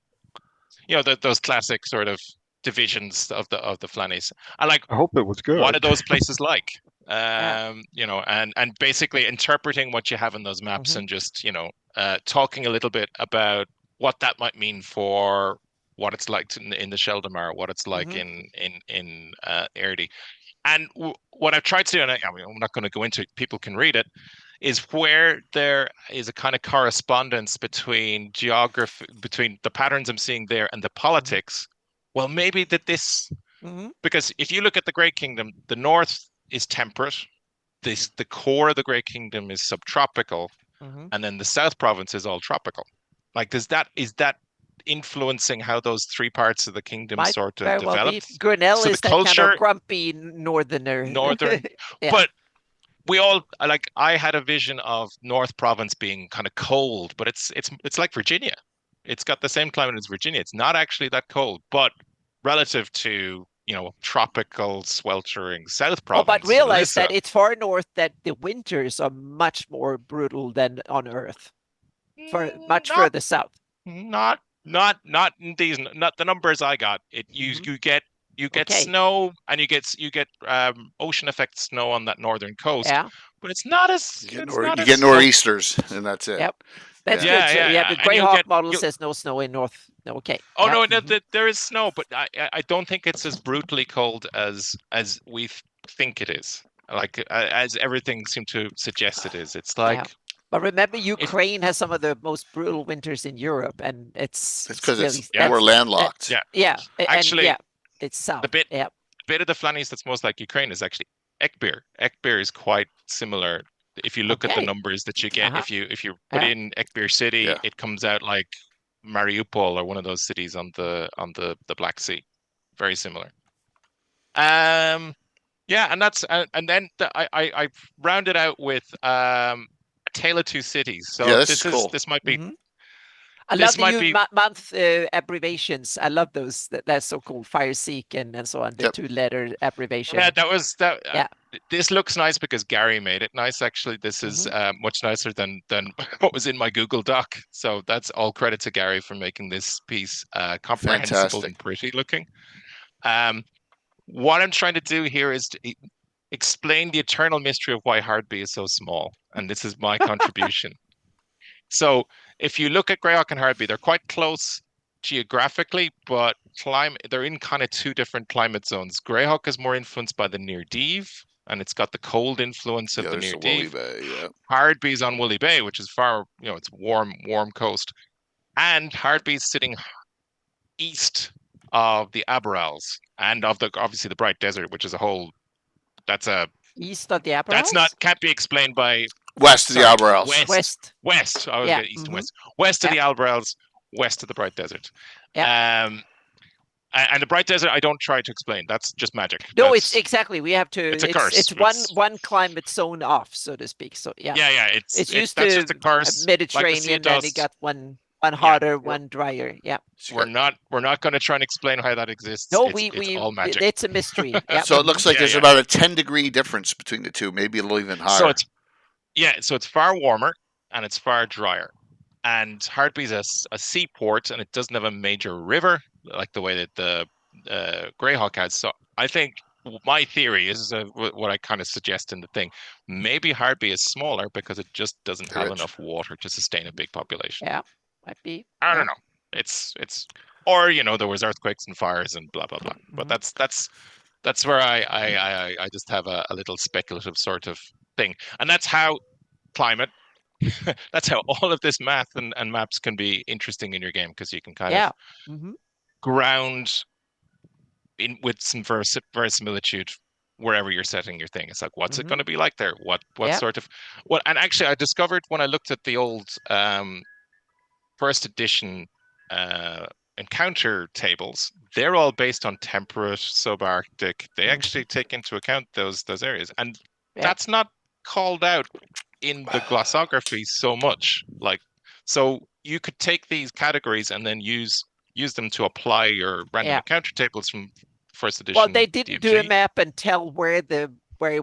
those classic sort of divisions of the Flanneries. I hope it was good. What are those places like? And basically interpreting what you have in those maps, and just talking a little bit about what that might mean for what it's like in the Sheldamar, what it's like in Erdie. And what I've tried to do, and I'm not going to go into it, people can read it, is where there is a kind of correspondence between geography, between the patterns I'm seeing there and the politics. Well, maybe that this, because if you look at the Great Kingdom, the north is temperate, the core of the Great Kingdom is subtropical, and then the South Province is all tropical. Is that influencing how those three parts of the kingdom sort of developed? Grinnell is that culture, kind of grumpy northern. But we all I had a vision of North Province being kind of cold, but it's like Virginia. It's got the same climate as Virginia. It's not actually that cold, but relative to tropical sweltering South Province. But realize that it's far north, that the winters are much more brutal than on Earth. Further south. Not these. Not the numbers I got. You get snow, and you get ocean effect snow on that northern coast. Yeah. But it's not as you get nor'easters, and that's it. Yep. That's good. The GREYHAWK model says no snow in north. Okay. Oh no, there is snow, but I don't think it's as brutally cold as we think it is. As everything seemed to suggest it is. It's like. Yeah. But remember, Ukraine has some of the most brutal winters in Europe, and it's because we're landlocked. Actually, it's south. The bit of the Flanneries that's most like Ukraine is actually Eckbeer. Eckbeer is quite similar. If you look at the numbers that you get, if you put in Eckbeer city, it comes out like Mariupol or one of those cities on the Black Sea. Very similar. And that's and then I rounded out with A Tale of Two Cities. So this might be. I love the month abbreviations. I love those. That's so cool. Fireseek and so on. The 2-letter abbreviation. Yeah, that was that. This looks nice because Gary made it nice. Actually, this is much nicer than what was in my Google Doc. So that's all credit to Gary for making this piece comprehensible and pretty looking. What I'm trying to do here is to explain the eternal mystery of why Hardby is so small, and this is my contribution. So if you look at GREYHAWK and Hardby, they're quite close geographically, but they're in kind of two different climate zones. GREYHAWK is more influenced by the Near Deave, and it's got the cold influence of the Near Deave. Hardby is on Woolly Bay, which is far, it's warm coast. And Hardby is sitting east of the Aberrals and of obviously the Bright Desert, which is a whole. That's east of the Aberrals. can't be explained by west of the Albarels. West. I was getting east and west. West of the Albarels, west of the Bright Desert. Yeah. And the Bright Desert, I don't try to explain. That's just magic. No, it's exactly. We have to. It's a curse. It's one climate zone off, so to speak. So yeah. Yeah. It's used that's to just a curse. Mediterranean, like and it got one hotter, one drier. Yeah. We're not going to try and explain how that exists. No, it's all magic. It's a mystery. Yeah. So it looks like there's about a 10-degree difference between the two, maybe a little even higher. So it's far warmer and it's far drier. And Hardby's a seaport, and it doesn't have a major river like the way that the GREYHAWK has. So I think my theory is what I kind of suggest in the thing. Maybe Hardby is smaller because it just doesn't have enough water to sustain a big population. Yeah, might be. I don't know. It's or there was earthquakes and fires and blah blah blah. But that's where I just have a little speculative sort of thing, and that's how climate. That's how all of this math and maps can be interesting in your game, because you can kind of ground in with some verisimilitude wherever you're setting your thing. It's like, what's it going to be like there? What sort of and actually I discovered when I looked at the old first edition encounter tables, they're all based on temperate, subarctic. They actually take into account those areas, and that's not called out in the glossography so much. Like, so you could take these categories and then use them to apply your random encounter tables from first edition. Well, they didn't do a DMG. map and tell where it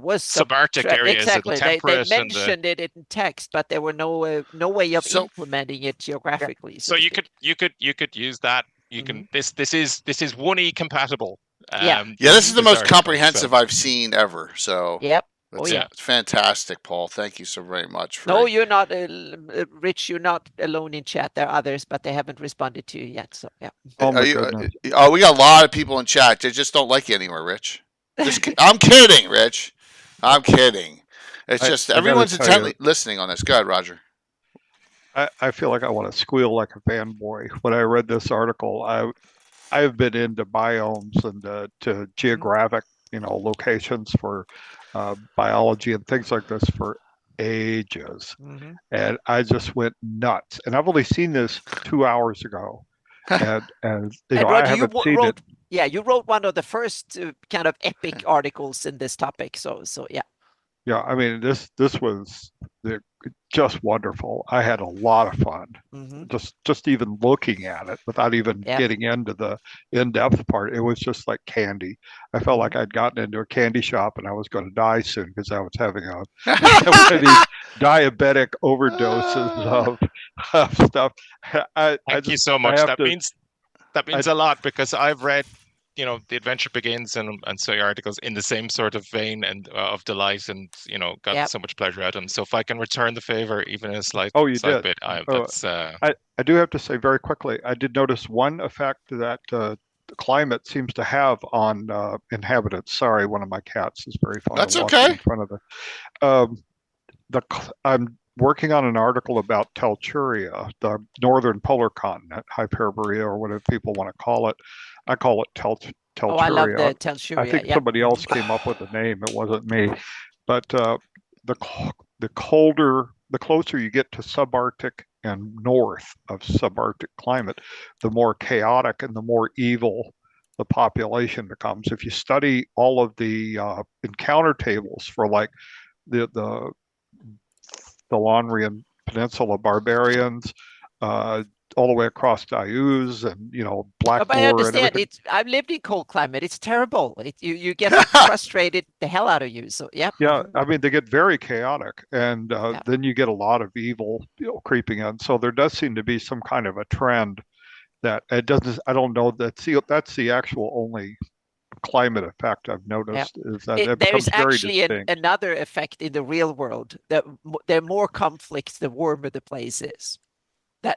was Subarctic areas. Exactly. They mentioned it in text, but there were no way of implementing it geographically. So you could use that. You can this is 1E compatible. This is the most comprehensive I've seen ever. So it's fantastic, Paul. Thank you so very much. No, you're not, Rich. You're not alone in chat. There are others, but they haven't responded to you yet. So we got a lot of people in chat. They just don't like you anymore, Rich. I'm kidding, Rich. I'm kidding. It's just everyone's intently listening on this. Go ahead, Roger. I feel like I want to squeal like a fanboy when I read this article. I've been into biomes and to geographic, locations for biology and things like this for ages, and I just went nuts. And I've only seen this 2 hours ago, and Roger, I haven't seen it. Yeah, you wrote one of the first kind of epic articles in this topic. So yeah. Yeah, I mean, this was just wonderful. I had a lot of fun just even looking at it without even getting into the in-depth part. It was just like candy. I felt like I'd gotten into a candy shop and I was going to die soon because I was having one of these diabetic overdoses of stuff. Thank you so much. That means a lot, because I've read The Adventure Begins and so your articles in the same sort of vein and of delight, and got so much pleasure out of them. So if I can return the favor even a slight bit, I do have to say very quickly, I did notice one effect that the climate seems to have on inhabitants. Sorry, one of my cats is very fond of walking in front of I'm working on an article about Telchuria, the northern polar continent, Hyperborea, or whatever people want to call it. I call it Telchuria. Oh, I love the Telchuria. I think somebody else came up with the name. It wasn't me. But the closer you get to subarctic and north of subarctic climate, the more chaotic and the more evil the population becomes. If you study all of the encounter tables for like the Lanrian Peninsula barbarians, all the way across Diuz and Black But I understand. I've lived in cold climate. It's terrible. You get frustrated the hell out of you. So yeah. I mean, they get very chaotic, and then you get a lot of evil creeping in. So there does seem to be some kind of a trend that it doesn't. I don't know. That's the actual only climate effect I've noticed is that it there is actually distinct. another effect in the real world. That there are more conflicts the warmer the place is.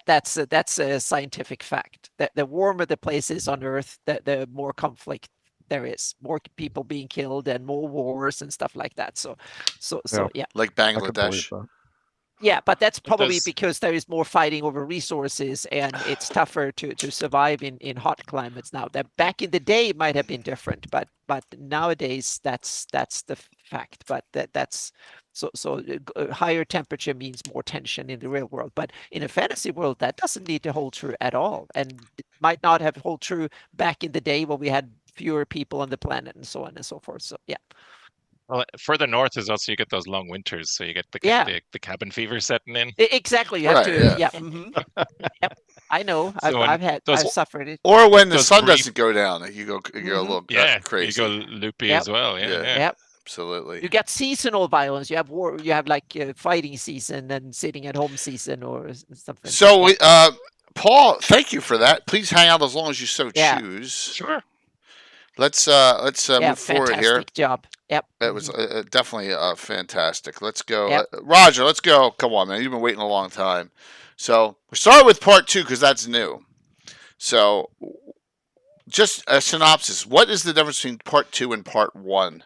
That's a scientific fact. That the warmer the place is on Earth, the more conflict there is, more people being killed and more wars and stuff like that. So yeah. Like Bangladesh. Yeah, but that's probably because there is more fighting over resources, and it's tougher to survive in hot climates now. That back in the day it might have been different, but nowadays that's the fact. But that's so higher temperature means more tension in the real world. But in a fantasy world, that doesn't need to hold true at all, and it might not have hold true back in the day when we had fewer people on the planet and so on and so forth. So yeah. Well, further north is also you get those long winters, so you get the cabin fever setting in. Exactly, you have to. Yeah. Yep. I know. So I've suffered it. Or when the sun doesn't go down, you go a little crazy. You go loopy as well. Yeah. Yep. Absolutely. You get seasonal violence. You have war. You have like fighting season and sitting at home season or something. So Paul, thank you for that. Please hang out as long as you so choose. Sure. Let's move forward here. Fantastic job. Yep. It was definitely fantastic. Let's go, Roger. Let's go. Come on, man. You've been waiting a long time. So we started with part 2 because that's new. So just a synopsis. What is the difference between part 2 and part 1?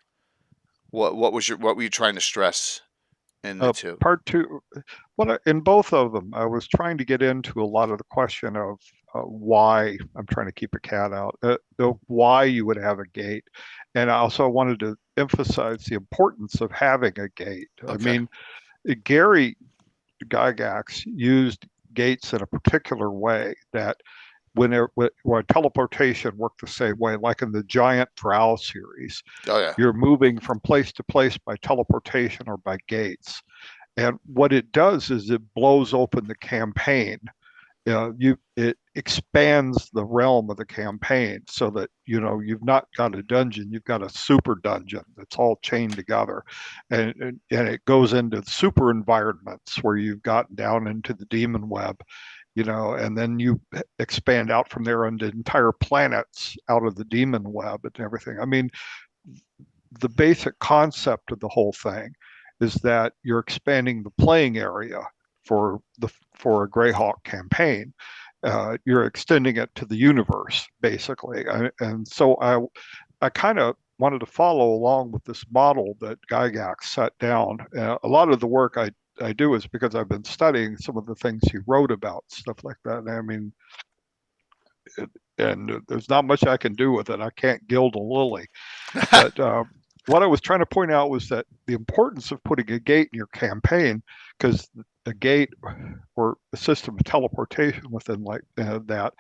What were you trying to stress in the two? Part 2. In both of them, I was trying to get into a lot of the question of why. I'm trying to keep a cat out. Why you would have a gate, and I also wanted to emphasize the importance of having a gate. Okay. I mean, Gary Gygax used gates in a particular way that when teleportation worked the same way, like in the Giant Drow series. You're moving from place to place by teleportation or by gates. And what it does is it blows open the campaign. It expands the realm of the campaign so that, you've not got a dungeon, you've got a super dungeon that's all chained together. And it goes into super environments where you've gotten down into the demon web, and then you expand out from there into entire planets out of the demon web and everything. I mean, the basic concept of the whole thing is that you're expanding the playing area for a GREYHAWK campaign. You're extending it to the universe, basically. And so I kind of wanted to follow along with this model that Gygax set down. A lot of the work I do is because I've been studying some of the things he wrote about, stuff like that. And I mean, and there's not much I can do with it. I can't gild a lily. But what I was trying to point out was that the importance of putting a gate in your campaign, because a gate or a system of teleportation within that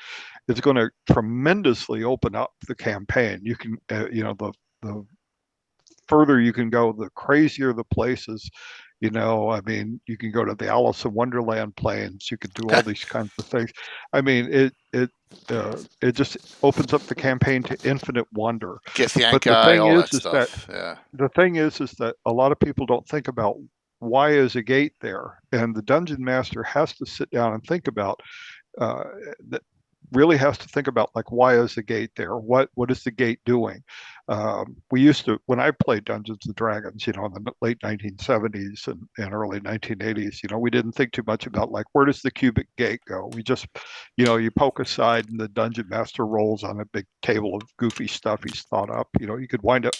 is going to tremendously open up the campaign. You can, the further you can go, the crazier the places. I mean, you can go to the Alice in Wonderland plains. You can do all these kinds of things. I mean, it just opens up the campaign to infinite wonder. But the thing the thing is that a lot of people don't think about why is a gate there, and the dungeon master has to sit down and think about that. Really has to think about, like, why is the gate there? What is the gate doing? We used to, when I played Dungeons and Dragons, in the late 1970s and early 1980s, we didn't think too much about, like, where does the cubic gate go? We just, you poke a side and the dungeon master rolls on a big table of goofy stuff he's thought up. You could wind up.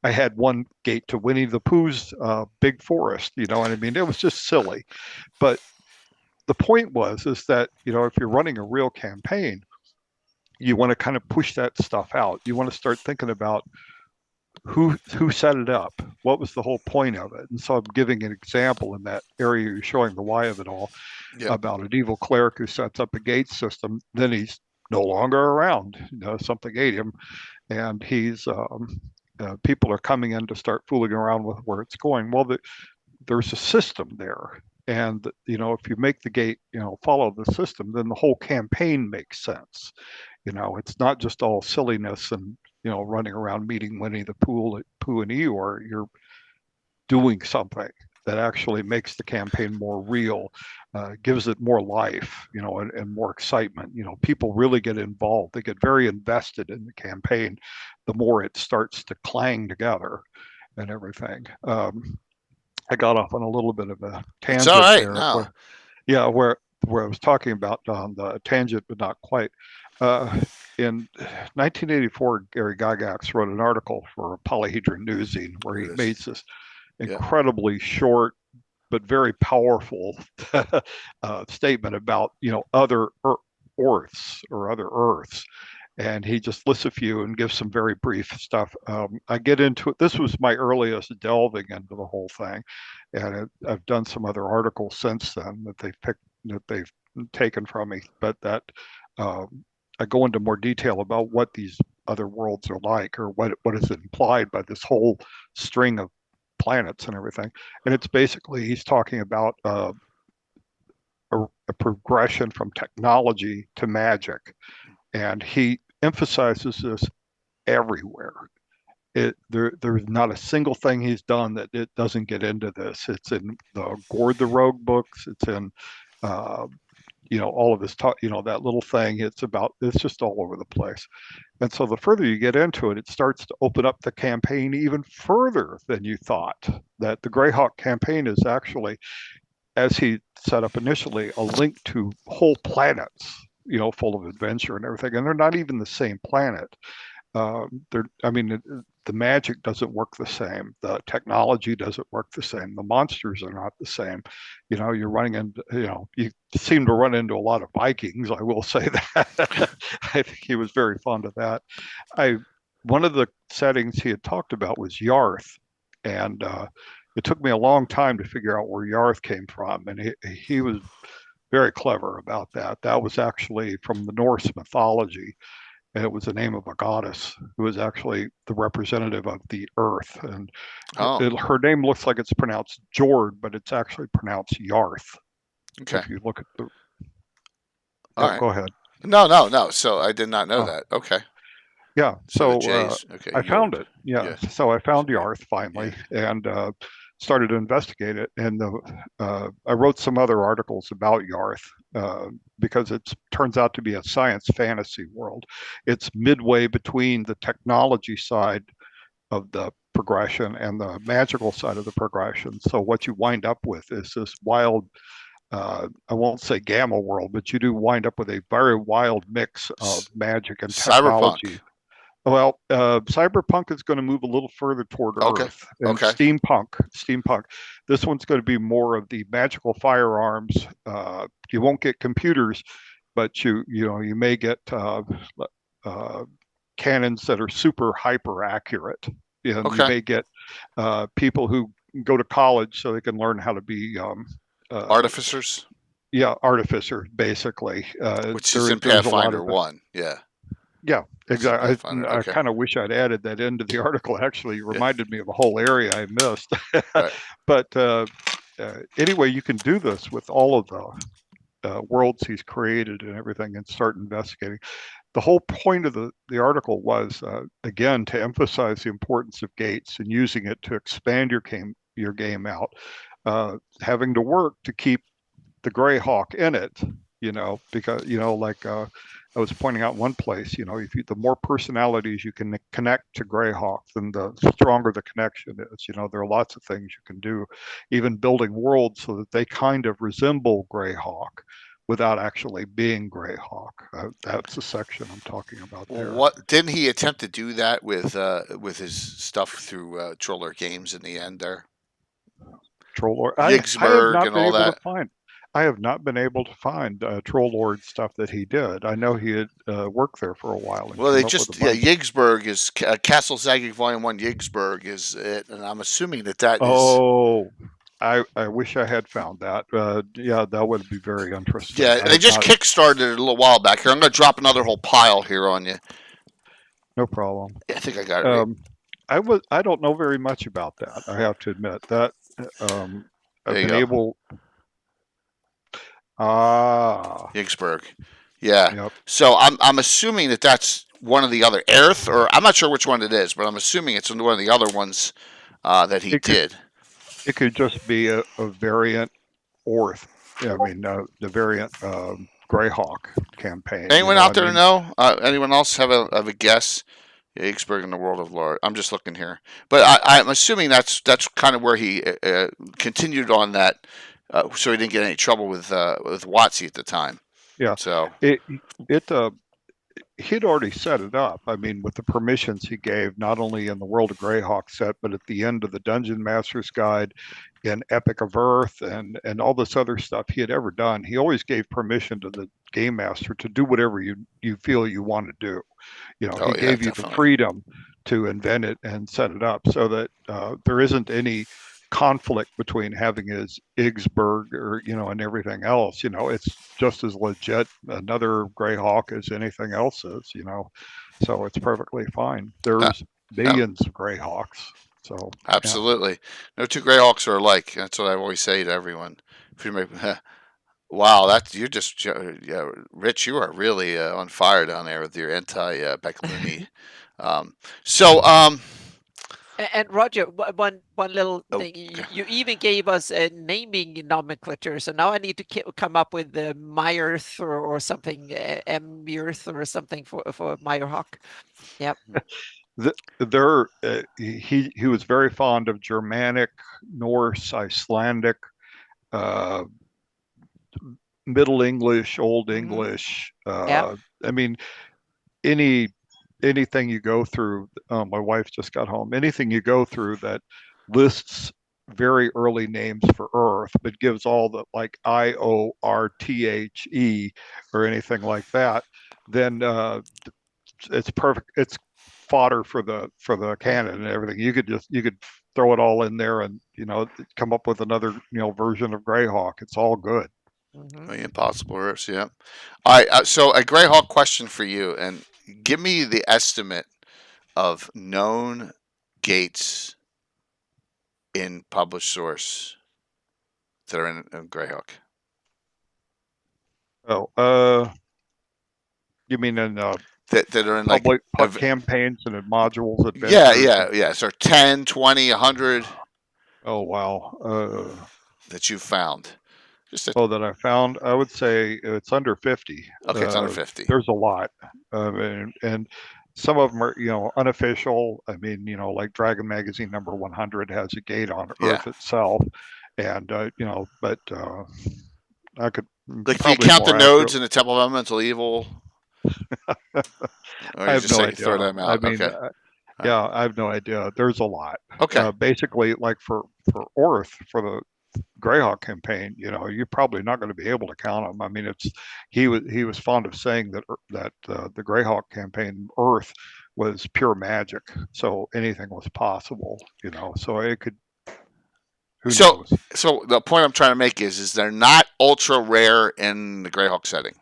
I had one gate to Winnie the Pooh's Big Forest. You know what I mean? It was just silly, but the point is that, if you're running a real campaign, you want to kind of push that stuff out. You want to start thinking about who set it up, what was the whole point of it. And so I'm giving an example in that area you're showing the why of it all, about an evil cleric who sets up a gate system. Then he's no longer around. Something ate him, and he's people are coming in to start fooling around with where it's going. Well, there's a system there. And, if you make the gate, follow the system, then the whole campaign makes sense. It's not just all silliness and, running around meeting Winnie the Pooh and Eeyore. You're doing something that actually makes the campaign more real, gives it more life, and more excitement. People really get involved. They get very invested in the campaign the more it starts to clang together and everything. I got off on a little bit of a tangent there. Where I was talking about the tangent, but not quite. In 1984, Gary Gygax wrote an article for Polyhedron Newsine where he made this incredibly short but very powerful statement about other Earths or other Earths. And he just lists a few and gives some very brief stuff. I get into it. This was my earliest delving into the whole thing, and I've done some other articles since then that they've taken from me. But that I go into more detail about what these other worlds are like, or what is implied by this whole string of planets and everything. And it's basically he's talking about a progression from technology to magic, and he emphasizes this everywhere. There's not a single thing he's done that it doesn't get into this. It's in the Gord the Rogue books. It's in all of this talk, that little thing. It's just all over the place. And so the further you get into it, it starts to open up the campaign even further than you thought. That the GREYHAWK campaign is actually, as he set up initially, a link to whole planets, full of adventure and everything. And they're not even the same planet. The magic doesn't work the same. The technology doesn't work the same. The monsters are not the same. You're running into, you seem to run into a lot of Vikings. I will say that. I think he was very fond of that. One of the settings he had talked about was Yarth, and it took me a long time to figure out where Yarth came from, and he was very clever about that. That was actually from the Norse mythology, and it was the name of a goddess who was actually the representative of the earth. And her name looks like it's pronounced Jord, but it's actually pronounced Yarth. Okay. If you look at the... All right. Go ahead. No. So I did not know that. Okay. Yeah. So okay, I found it. Yeah. So I found Yarth finally, and started to investigate it. And I wrote some other articles about Yarth because it turns out to be a science fantasy world. It's midway between the technology side of the progression and the magical side of the progression. So what you wind up with is this wild, I won't say gamma world, but you do wind up with a very wild mix of magic and technology. Cyberpunk. Well, cyberpunk is going to move a little further toward Earth, and steampunk. This one's going to be more of the magical firearms. You won't get computers, but you may get cannons that are super hyper accurate. You may get people who go to college so they can learn how to be artificers. Yeah, artificers basically. Which is in Pathfinder 1. Yeah. Yeah, exactly. I kind of wish I'd added that into the article. Actually, it reminded me of a whole area I missed. Right. But anyway, you can do this with all of the worlds he's created and everything, and start investigating. The whole point of the article was, again, to emphasize the importance of gates and using it to expand your game out, having to work to keep the GREYHAWK in it, because, like I was pointing out one place, the more personalities you can connect to GREYHAWK, then the stronger the connection is. There are lots of things you can do, even building worlds so that they kind of resemble GREYHAWK without actually being GREYHAWK. That's the section I'm talking about there. What didn't he attempt to do that with his stuff through Troller Games in the end there? Troller, Yigsburg and all that. I have not been able to find Troll Lord stuff that he did. I know he had worked there for a while. Well, Yigsburg is Castle Zagic Volume 1. Yigsburg is it, and I'm assuming that is. Oh, I wish I had found that. Yeah, that would be very interesting. Yeah, they just kickstarted it a little while back here. I'm going to drop another whole pile here on you. No problem. Yeah, I think I got it. Right. I don't know very much about that. I have to admit that. I've been able. Yigsburg. Yeah. Yep. So I'm assuming that's one of the other Earth, or I'm not sure which one it is, but I'm assuming it's one of the other ones that he did. It could just be a variant Orth. I mean, the variant GREYHAWK campaign. Anyone out there know? Anyone else have a guess? Yigsburg in the World of Lore. I'm just looking here, but I'm assuming that's kind of where he continued on that. So he didn't get any trouble with WotC at the time. Yeah. So he'd already set it up. I mean, with the permissions he gave, not only in the World of GREYHAWK set, but at the end of the Dungeon Master's Guide, in Epic of Earth, and all this other stuff he had ever done. He always gave permission to the game master to do whatever you feel you want to do. Oh, He yeah, gave you the definitely. freedom to invent it and set it up so that there isn't any conflict between having his Igsberg or and everything else. It's just as legit another GREYHAWK as anything else is. So it's perfectly fine. Uh, There's uh, millions of GREYHAWks. So yeah. absolutely. No two GREYHAWKs are alike. That's what I always say to everyone. If you make, wow, that's you're just yeah, Rich. You are really on fire down there with your anti Beckluni. Um, so And Roger, one little oh, thing, you even gave us a naming nomenclature. So now I need to come up with the Meyerth or something, Myrth or something for Meyerhawk. Yep. He was very fond of Germanic, Norse, Icelandic, uh, Middle English, Old English. Yep. I mean, any anything you go through. My wife just got home. Anything you go through that lists very early names for Earth, but gives all the like IORTHE or anything like that, then it's perfect. It's fodder for the cannon and everything. You could throw it all in there and come up with another version of GREYHAWK. It's all good. impossible Earths. Yeah. All right. So a GREYHAWK question for you, and give me the estimate of known gates in published source that are in GREYHAWK. Oh, you mean in That are in public like campaigns and in modules, yeah, adventures? yeah. So 10, 20, 100 Oh wow. that you found. Just That I found, I would say it's under 50. okay, it's under 50. There's a lot, and some of them are unofficial. I mean, like Dragon Magazine number 100 has a gate on Yeah. Earth itself, and but I could Like, do you probably count the more nodes accurate. in the Temple of Elemental Evil? Or I you have just no say idea. throw them I out? mean, Okay. yeah, I have no idea. There's a lot. Okay. Basically, like for Earth, for the GREYHAWK campaign, you're probably not going to be able to count them. I mean, he was fond of saying that the GREYHAWK campaign Earth was pure magic, so anything was possible. So it could. Who knows? So the point I'm trying to make is they're not ultra rare in the GREYHAWK setting.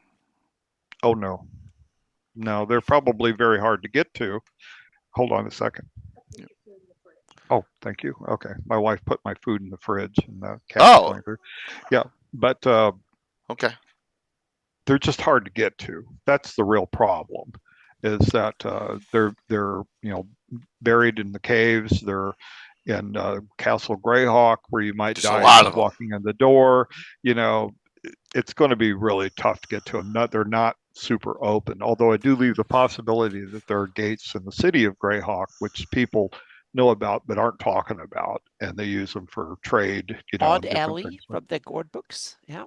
Oh no, they're probably very hard to get to. Hold on a second. Oh, thank you. Okay, my wife put my food in the fridge, and the cat's going through. Yeah, but okay, they're just hard to get to. That's the real problem. Is that they're buried in the caves. They're in Castle GREYHAWK, where you might die just walking in the door. It's going to be really tough to get to them. They're not super open. Although I do leave the possibility that there are gates in the city of GREYHAWK, which people know about but aren't talking about, and they use them for trade. Odd Alley from the Gord books. Yeah.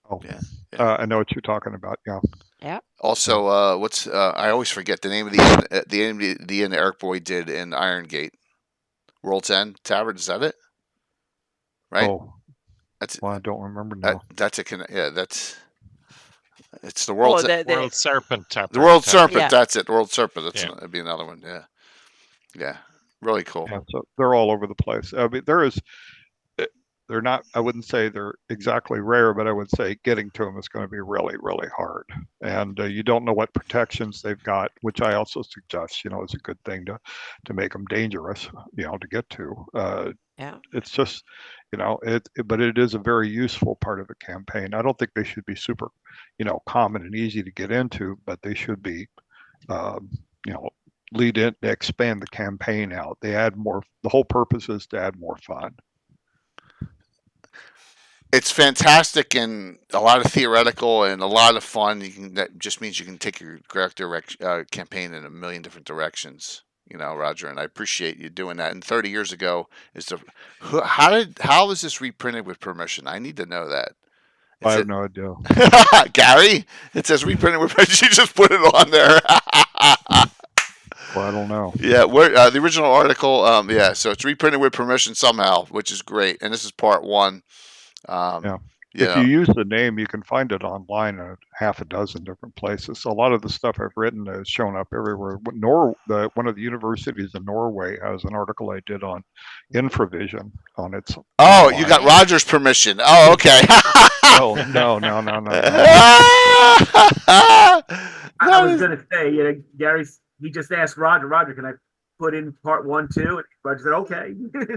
Oh, yeah. I know what you're talking about. Yeah. Yeah. Also, what's I always forget the name of the inn Eric Boyd did in Iron Gate, World's End Tavern. Is that it? Right. Oh, I don't remember now. That's it's the World's World Serpent Tavern. The World Serpent. Yeah. That's it. The World Serpent. That'd be another one. Yeah. Yeah. Really cool. Yeah, so they're all over the place. I mean, they're not, I wouldn't say they're exactly rare, but I would say getting to them is going to be really, really hard. And you don't know what protections they've got, which I also suggest, is a good thing to make them dangerous, to get to. Yeah. It's just, but it is a very useful part of the campaign. I don't think they should be super, common and easy to get into, but they should be, lead in, expand the campaign out. They add more, the whole purpose is to add more fun. It's fantastic and a lot of theoretical and a lot of fun. That just means you can take your campaign in a million different directions. Roger, and I appreciate you doing that. And 30 years ago how was this reprinted with permission? I need to know that. I have no idea. Gary, it says reprinted with permission. You just put it on there. Well, I don't know. Yeah, the original article. Yeah, so it's reprinted with permission somehow, which is great. And this is part 1. Yeah. You If know. you use the name, you can find it online at half a dozen different places. So a lot of the stuff I've written has shown up everywhere. One of the universities in Norway has an article I did on infravision on its. Oh, online. you got Roger's permission. Oh, okay. Oh, no. I was going to say, he just asked Roger, can I put in part 1 too? And Roger said, okay.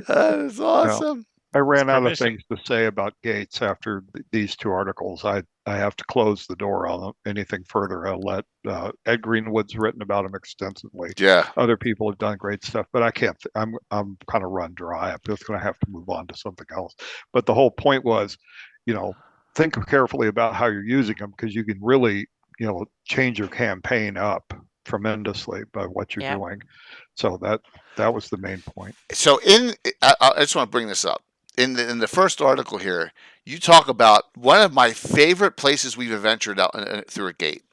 That is awesome. I ran out of things to say about Gates after these 2 articles. I have to close the door on anything further. I'll let Ed Greenwood's written about him extensively. Yeah. Other people have done great stuff, but I can't. I'm kind of run dry. I'm just going to have to move on to something else. But the whole point was, think carefully about how you're using them, because you can really, change your campaign up tremendously by what you're doing. So that was the main point. So I just want to bring this up. In the first article here, you talk about one of my favorite places we've adventured out through a gate.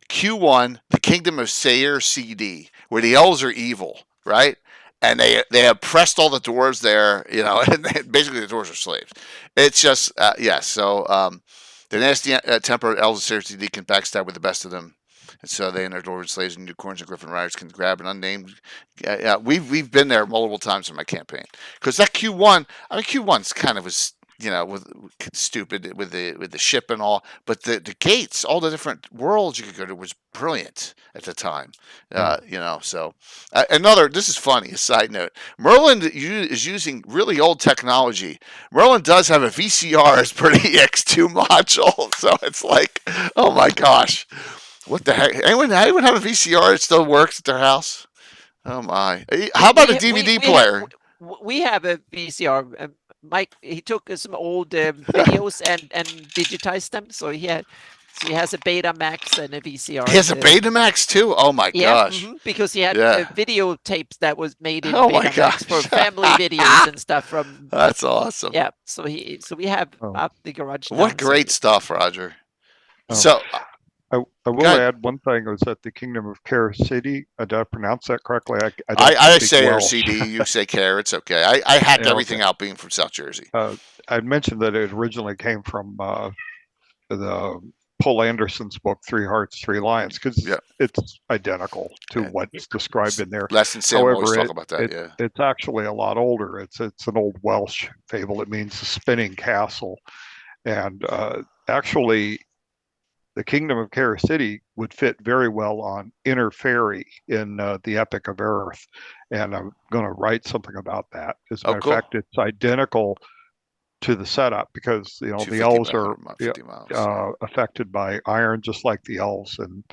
Q1, the Kingdom of Sayre CD, where the elves are evil, right? And they have pressed all the dwarves there, and basically the dwarves are slaves. It's just, so the nasty tempered elves of Sayre CD can backstab with the best of them. And so they and their dwarven slaves and unicorns and griffin riders can grab an unnamed. We've been there multiple times in my campaign, because that Q1. I mean, Q1's kind of was with stupid with the ship and all, but the gates, all the different worlds you could go to, was brilliant at the time. So this is funny. A side note: Merlin is using really old technology. Merlin does have a VCR as per the EX2 module, so it's like, oh my gosh. What the heck? Anyone have a VCR that still works at their house? Oh my! How about a DVD player? We have a VCR. Mike, he took some old videos and digitized them. So he has a Betamax and a VCR. He has a Betamax too. Oh my gosh! Because he had video tapes that was made in Betamax for family videos and stuff from. That's awesome. Yeah. So we have up the garage. What great stuff, Roger. So. I will add one thing. Was that the Kingdom of Care City? Did I pronounce that correctly? I say RCD. You say Care. It's okay. I hacked everything out being from South Jersey. I mentioned that it originally came from the Paul Anderson's book, 3 Hearts, 3 Lions, because it's identical to what's described in there. Les and Sam always talk about that. It's actually a lot older. It's an old Welsh fable. It means the spinning castle, and actually. The Kingdom of Care City would fit very well on Inner Fairy in the Epic of Earth, and I'm going to write something about that. As a matter of fact, it's identical to the setup, because the elves are affected by iron, just like the elves and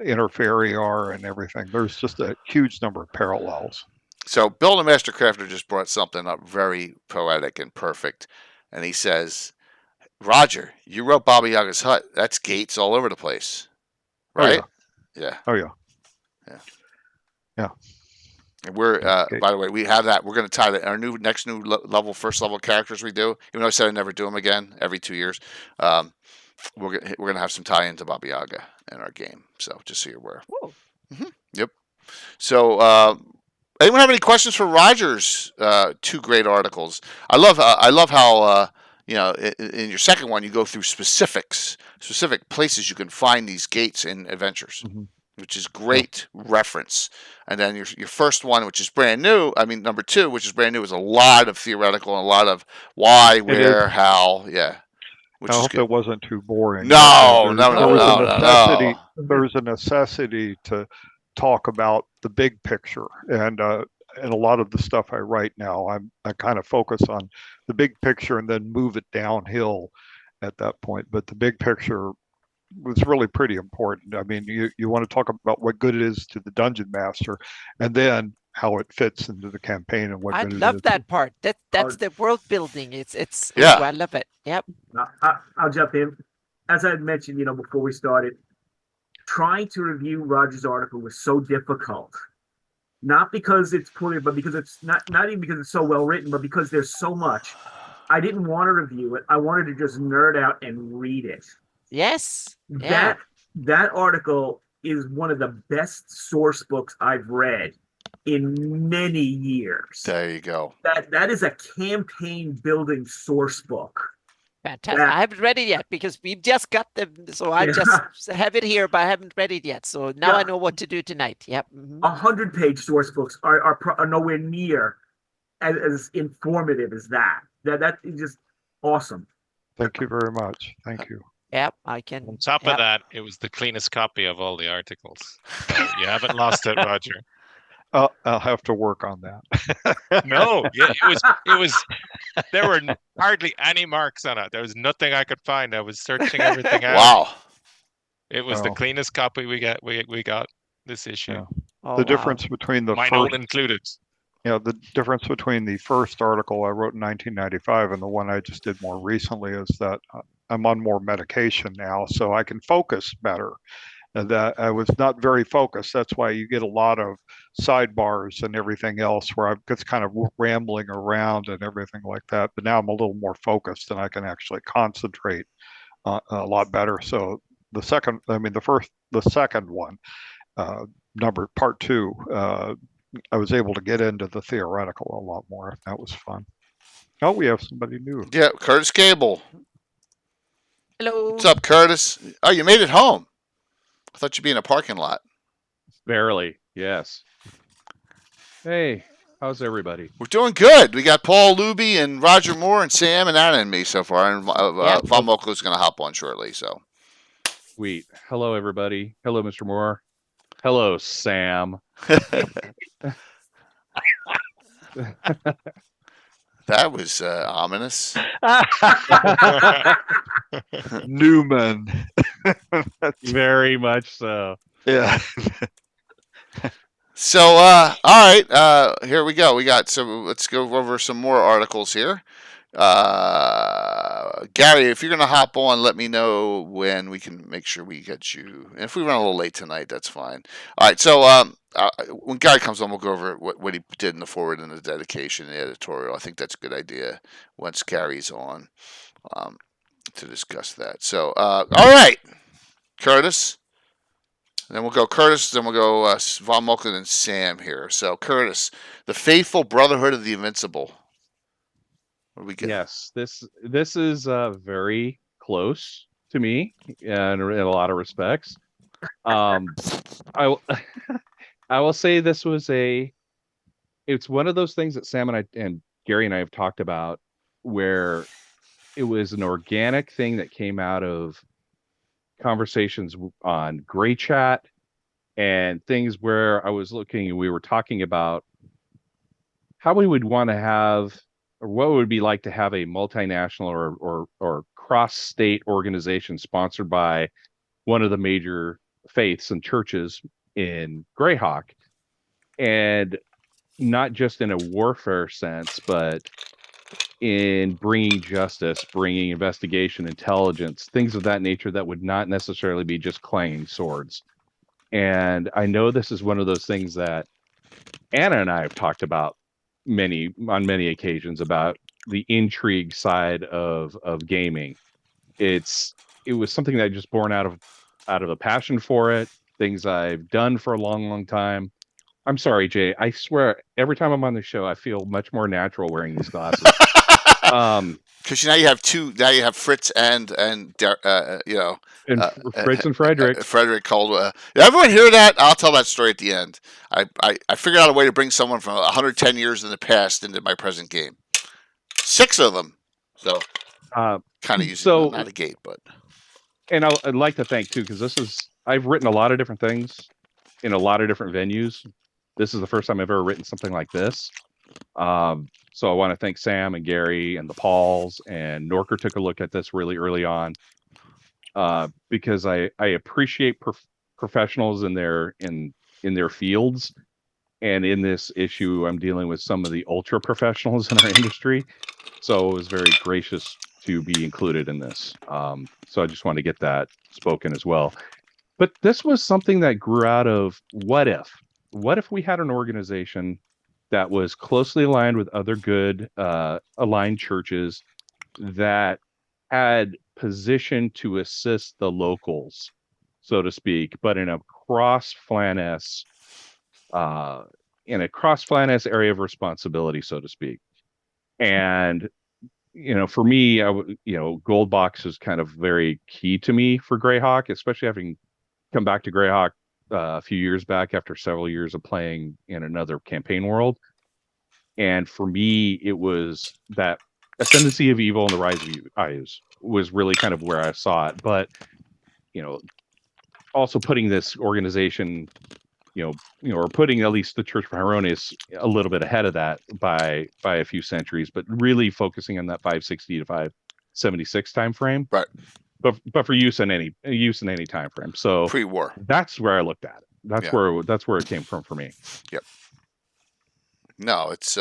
Inner Fairy are, and everything. There's just a huge number of parallels. So Bill the Master Crafter just brought something up very poetic and perfect, and he says, Roger, you wrote Baba Yaga's hut. That's gates all over the place, right? Oh yeah. And we're, by the way, we have that. We're going to tie that our next new level, first level characters we do. Even though I said I'd never do them again every 2 years, we're going to have some tie into Baba Yaga in our game. So just so you're aware. Yep. So, anyone have any questions for Roger's 2 great articles? I love how. In your second one, you go through specific places you can find these gates in adventures, which is great reference. And then your first one, which is brand new, number 2, which is brand new, is a lot of theoretical and a lot of why, where, how, I hope it wasn't too boring. No. There's a necessity to talk about the big picture, and a lot of the stuff I write now, I kind of focus on the big picture and then move it downhill at that point. But the big picture was really pretty important. I mean, you want to talk about what good it is to the dungeon master, and then how it fits into the campaign and what. I love that part. That's the world building. It's I love it. Yep. I'll jump in. As I had mentioned, before we started, trying to review Roger's article was so difficult. Not because it's poorly, but because it's not even because it's so well written, but because there's so much. I didn't want to review it. I wanted to just nerd out and read it. Yes. Yeah. That article is one of the best source books I've read in many years. There you go. That is a campaign building source book. Fantastic. I haven't read it yet because we've just got them. So I just have it here, but I haven't read it yet. So now I know what to do tonight. Yep. 100-page source books are nowhere near as informative as that. That is just awesome. Thank you very much. Thank you. Yep, I can. On top of that, it was the cleanest copy of all the articles. So you haven't lost it, Roger. I'll have to work on that. No, yeah, it was. There were hardly any marks on it. There was nothing I could find. I was searching everything out. Wow. It was the cleanest copy we got this issue. Yeah. The difference between the mine own included. The difference between the first article I wrote in 1995 and the one I just did more recently is that I'm on more medication now, so I can focus better. And that I was not very focused. That's why you get a lot of sidebars and everything else where I'm just kind of rambling around and everything like that. But now I'm a little more focused and I can actually concentrate a lot better. So the second one, part 2, I was able to get into the theoretical a lot more. That was fun. Oh, we have somebody new. Yeah, Curtis Cable. Hello. What's up, Curtis? Oh, you made it home. I thought you'd be in a parking lot. Barely, yes. Hey, how's everybody? We're doing good. We got Paul Luby and Roger Moore and Sam and Anna and me so far. And Von Moklo's going to hop on shortly. So, sweet. Hello, everybody. Hello, Mr. Moore. Hello, Sam. That was ominous. Newman. Very much so. Yeah. So, all right, here we go. Let's go over some more articles here. Gary, if you're going to hop on, let me know when we can make sure we get you. And if we run a little late tonight, that's fine. All right, so when Gary comes on, we'll go over what he did in the forward and the dedication and the editorial. I think that's a good idea once Gary's on to discuss that. So, all right, Curtis. And then we'll go Curtis, then we'll go Von Molken and Sam here. So, Curtis, the Faithful Brotherhood of the Invincible. What do we get? Yes, this is very close to me in a lot of respects. I will say this was it's one of those things that Sam and Gary and I have talked about where it was an organic thing that came out of conversations on Grey Chat and things where I was looking and we were talking about how we would want to have, or what it would be like to have a multinational or cross-state organization sponsored by one of the major faiths and churches in GREYHAWK, and not just in a warfare sense, but in bringing justice, bringing investigation, intelligence, things of that nature that would not necessarily be just clanging swords. And I know this is one of those things that Anna and I have talked about on many occasions about the intrigue side of gaming. It was something that just born out of a passion for it, things I've done for a long time. I'm sorry, Jay. I swear, every time I'm on the show, I feel much more natural wearing these glasses. Because now you have two. Now you have Fritz and Fritz and Frederick. Frederick Caldwell. Did everyone hear that? I'll tell that story at the end. I figured out a way to bring someone from 110 years in the past into my present game. 6 of them. So kind of using not a gate, but. And I'd like to thank too, because I've written a lot of different things in a lot of different venues. This is the first time I've ever written something like this. So I want to thank Sam and Gary and the Pauls, and Norker took a look at this really early on, because I appreciate professionals in their fields, and in this issue I'm dealing with some of the ultra professionals in our industry, so it was very gracious to be included in this. So I just want to get that spoken as well. But this was something that grew out of what if we had an organization that was closely aligned with other good aligned churches that had position to assist the locals, so to speak, but in a cross-Flaness area of responsibility, so to speak. And for me, Gold Box is kind of very key to me for Greyhawk, especially having come back to Greyhawk a few years back after several years of playing in another campaign world. And for me, it was that Ascendancy of Evil and the Rise of Ayus was really kind of where I saw it. But, also putting this organization, or putting at least the Church of Hieronymus a little bit ahead of that by a few centuries, but really focusing on that 560 to 576 time frame. Right. But for use in any time frame. So pre-war. That's where I looked at it. That's where it came from for me. Yep. No, it's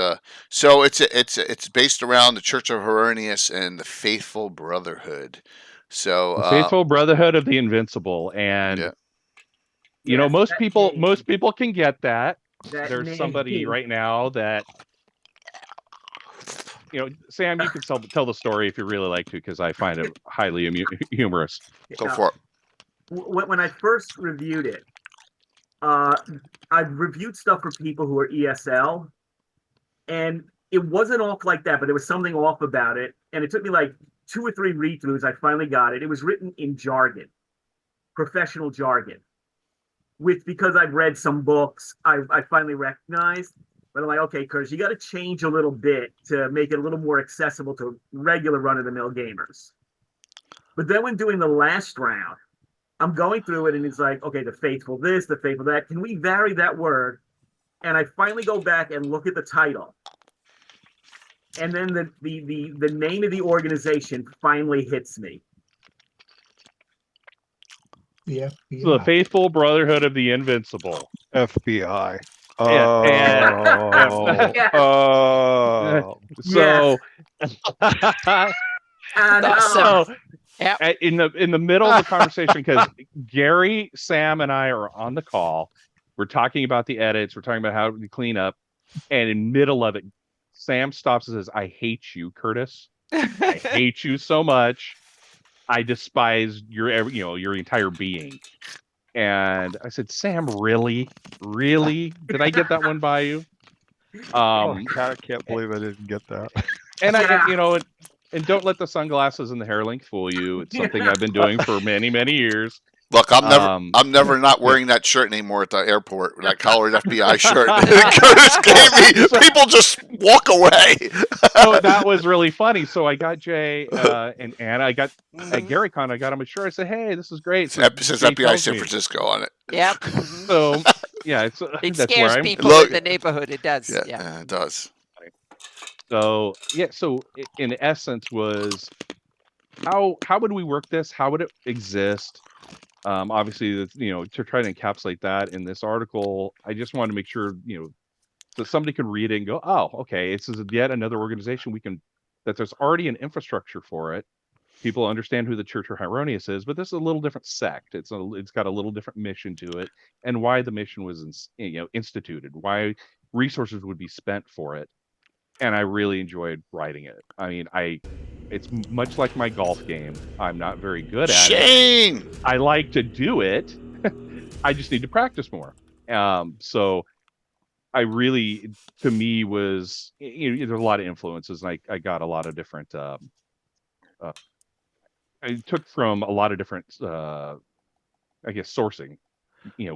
so it's based around the Church of Hieronymus and the Faithful Brotherhood. So the Faithful Brotherhood of the Invincible, and most people can get that. There's name. Somebody right now that Sam, you can tell the story if you really like to, because I find it highly humorous. Go for it. When I first reviewed it, I've reviewed stuff for people who are ESL, and it wasn't off like that, but there was something off about it. And it took me like 2 or 3 read-throughs. I finally got it. It was written in jargon, professional jargon, which, because I've read some books, I finally recognized. But I'm like, okay, Curtis, you got to change a little bit to make it a little more accessible to regular run-of-the-mill gamers. But then when doing the last round, I'm going through it, and it's like, okay, the faithful this, the faithful that. Can we vary that word? And I finally go back and look at the title. And then the name of the organization finally hits me. The FBI. So the Faithful Brotherhood of the Invincible. FBI. Oh. So. Awesome. Yep. In the middle of the conversation, because Gary, Sam, and I are on the call. We're talking about the edits. We're talking about how we clean up. And in the middle of it, Sam stops and says, "I hate you, Curtis. I hate you so much. I despise your entire being." And I said, "Sam, really? Did I get that one by you?" I can't believe I didn't get that. And and don't let the sunglasses and the hair length fool you. It's something I've been doing for many, many years. Look, I'm never not wearing that shirt anymore at the airport. That collared FBI shirt. Curtis gave me. People just walk away. So that was really funny. So I got Jay and Anna. I got at GaryCon. I got him a shirt. I said, "Hey, this is great." So it says FBI San Francisco on it. Yep. So yeah, it that's scares where people in the neighborhood. It does. Yeah, it does. So so in essence was how would we work this? How would it exist? Obviously, to try to encapsulate that in this article, I just wanted to make sure, that somebody could read it and go, "Oh, okay, this is yet another organization that there's already an infrastructure for it. People understand who the Church of Hieronymus is, but this is a little different sect. It's got a little different mission to it, and why the mission was, instituted, why resources would be spent for it." And I really enjoyed writing it. I mean, it's much like my golf game. I'm not very good at it. I like to do it. I just need to practice more. So I really, to me, was, there's a lot of influences, and I got a lot of different, I took from a lot of different, sourcing,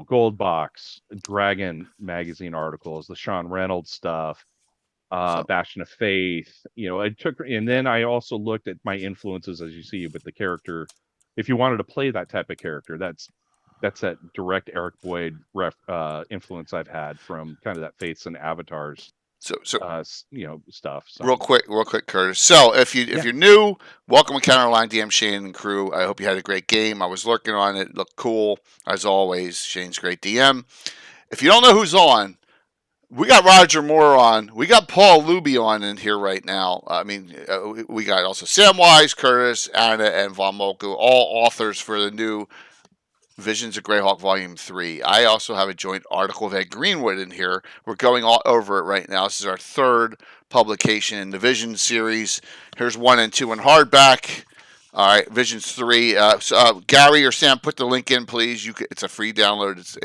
Gold Box, Dragon magazine articles, the Sean Reynolds stuff, Bastion of Faith, and then I also looked at my influences, as you see, with the character. If you wanted to play that type of character, that's that direct Eric Boyd influence I've had from kind of that Faiths and Avatars. So stuff. So. Real quick, Curtis. So if you're new, welcome to Counterline DM Shane and crew. I hope you had a great game. I was lurking on it. It looked cool as always. Shane's great DM. If you don't know who's on, we got Roger Moore on. We got Paul Luby on in here right now. I mean, we got also Sam Wise, Curtis, Anna, and Von Moku, all authors for the new Visions of Greyhawk Volume 3. I also have a joint article with Ed Greenwood in here. We're going all over it right now. This is our third publication in the Visions series. Here's 1 and 2 in hardback. All right, Visions 3. Gary or Sam, put the link in, please. It's a free download.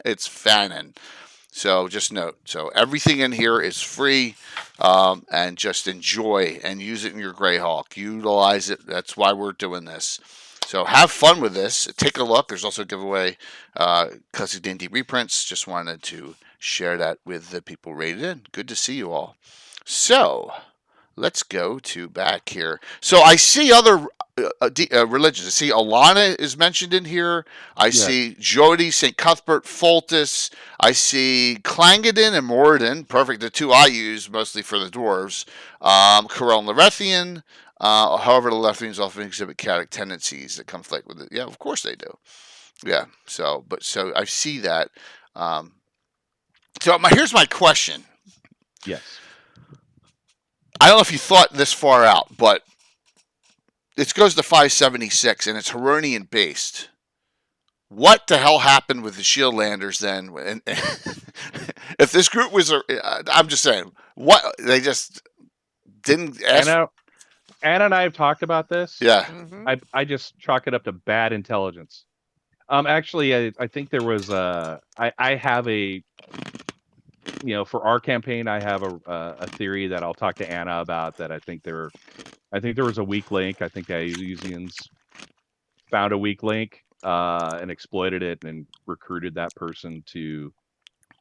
It's fannin'. So just note. So everything in here is free, and just enjoy and use it in your Greyhawk. Utilize it. That's why we're doing this. So have fun with this. Take a look. There's also a giveaway, classic D&D reprints. Just wanted to share that with the people rated in. Good to see you all. So let's go to back here. So I see other religions. I see Alana is mentioned in here. I see Jody, St. Cuthbert, Foltis. I see Clangeddon and Moradin. Perfect. The two I use mostly for the dwarves. Corel and Larethian. However, the Larethians often exhibit chaotic tendencies that conflict with it. Yeah, of course they do. Yeah. So I see that. Here's my question. Yes. I don't know if you thought this far out, but it goes to 576 and it's Heronian based. What the hell happened with the Shieldlanders then? And if this group was, I'm just saying, what they just didn't ask. Anna and I have talked about this. Yeah. Mm-hmm. I just chalk it up to bad intelligence. Actually, I think there was I have a, for our campaign, I have a theory that I'll talk to Anna about. That I think there was a weak link. I think the Iusians found a weak link and exploited it and recruited that person to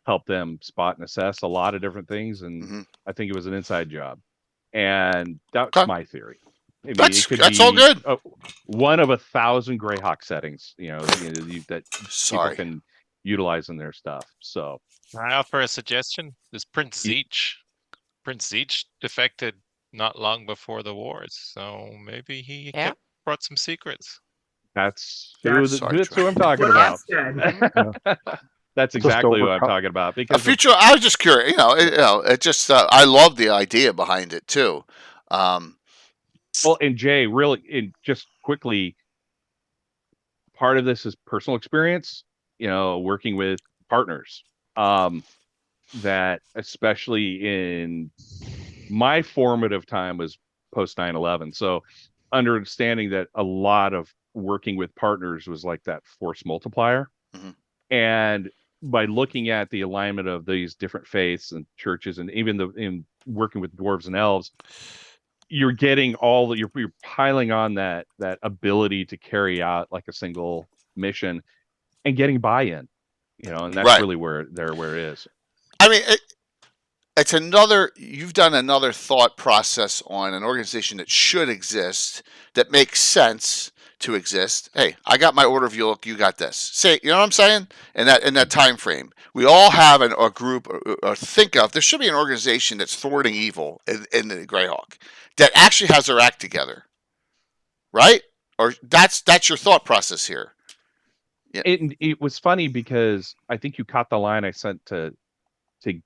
help them spot and assess a lot of different things. And I think it was an inside job. And that's my theory. Maybe that's all good. One of 1,000 Greyhawk settings, that people can utilize in their stuff. So, can I offer a suggestion? This Prince Zeech. Prince Zeech defected not long before the wars, so maybe he brought some secrets. That's who I'm talking about. That's exactly what I'm talking about. Because future, I was just curious. It just I love the idea behind it too. Well, and Jay, really, just quickly, part of this is personal experience. Working with partners. That especially in my formative time was post 9/11. So understanding that a lot of working with partners was like that force multiplier. Mm-hmm. And by looking at the alignment of these different faiths and churches, and even in working with dwarves and elves, you're getting you're piling on that ability to carry out like a single mission and getting buy-in, and that's really where it is. I mean, you've done another thought process on an organization that should exist, that makes sense to exist. Hey, I got my order of you, look, you got this. Say, you know what I'm saying? In that time frame, we all have a group, or think of, there should be an organization that's thwarting evil in the Greyhawk that actually has their act together, right? Or that's your thought process here. Yeah. It was funny because I think you caught the line I sent to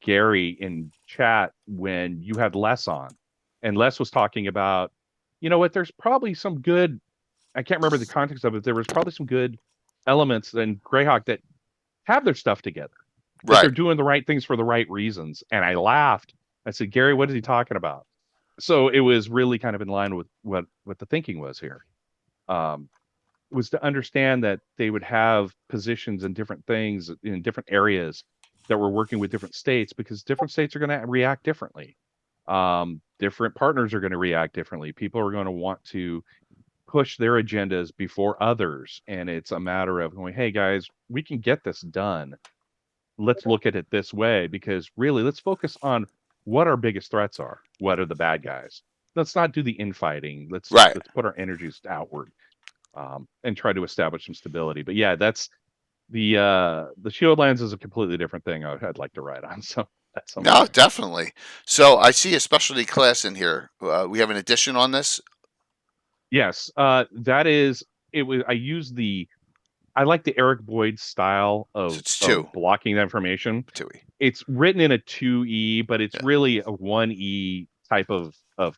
Gary in chat when you had Les on, and Les was talking about, there's probably some good, I can't remember the context of it. There was probably some good elements in Greyhawk that have their stuff together. Right. They're doing the right things for the right reasons. And I laughed. I said, Gary, what is he talking about? So it was really kind of in line with what the thinking was here. Was to understand that they would have positions in different things in different areas that were working with different states, because different states are going to react differently. Different partners are going to react differently. People are going to want to push their agendas before others. And it's a matter of going, hey guys, we can get this done. Let's look at it this way, because really let's focus on what our biggest threats are. What are the bad guys? Let's not do the infighting. Let's put our energies outward, and try to establish some stability. But yeah, that's the Shieldlands is a completely different thing I'd like to ride on. So that's no, definitely. So I see a specialty class in here. We have an addition on this. Yes, that is. It was. I like the Eric Boyd style of blocking the information. 2E. It's written in a 2E, but it's really a 1E type of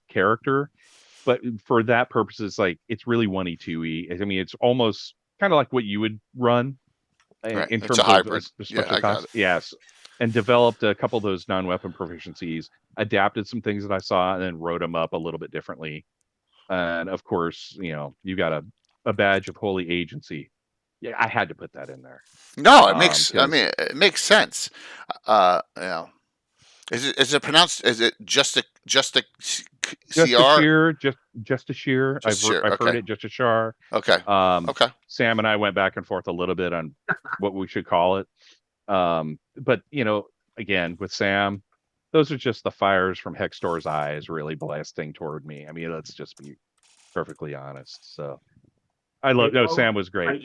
character. But for that purpose, it's really 1E, 2E. I mean, it's almost kind of like what you would run Right. in It's terms a of hybrid. special I got class. Yes, and developed a couple of those non-weapon proficiencies, adapted some things that I saw, and then wrote them up a little bit differently. And of course, you got a badge of holy agency. Yeah, I had to put that in there. No, it makes. I mean, it makes sense. Is it pronounced? Is it just a CR? Just a sheer. I've Okay. heard it just a char. Okay. Okay. Sam and I went back and forth a little bit on what we should call it. But again, with Sam, those are just the fires from Hextor's eyes really blasting toward me. I mean, let's just be perfectly honest. So Sam was great.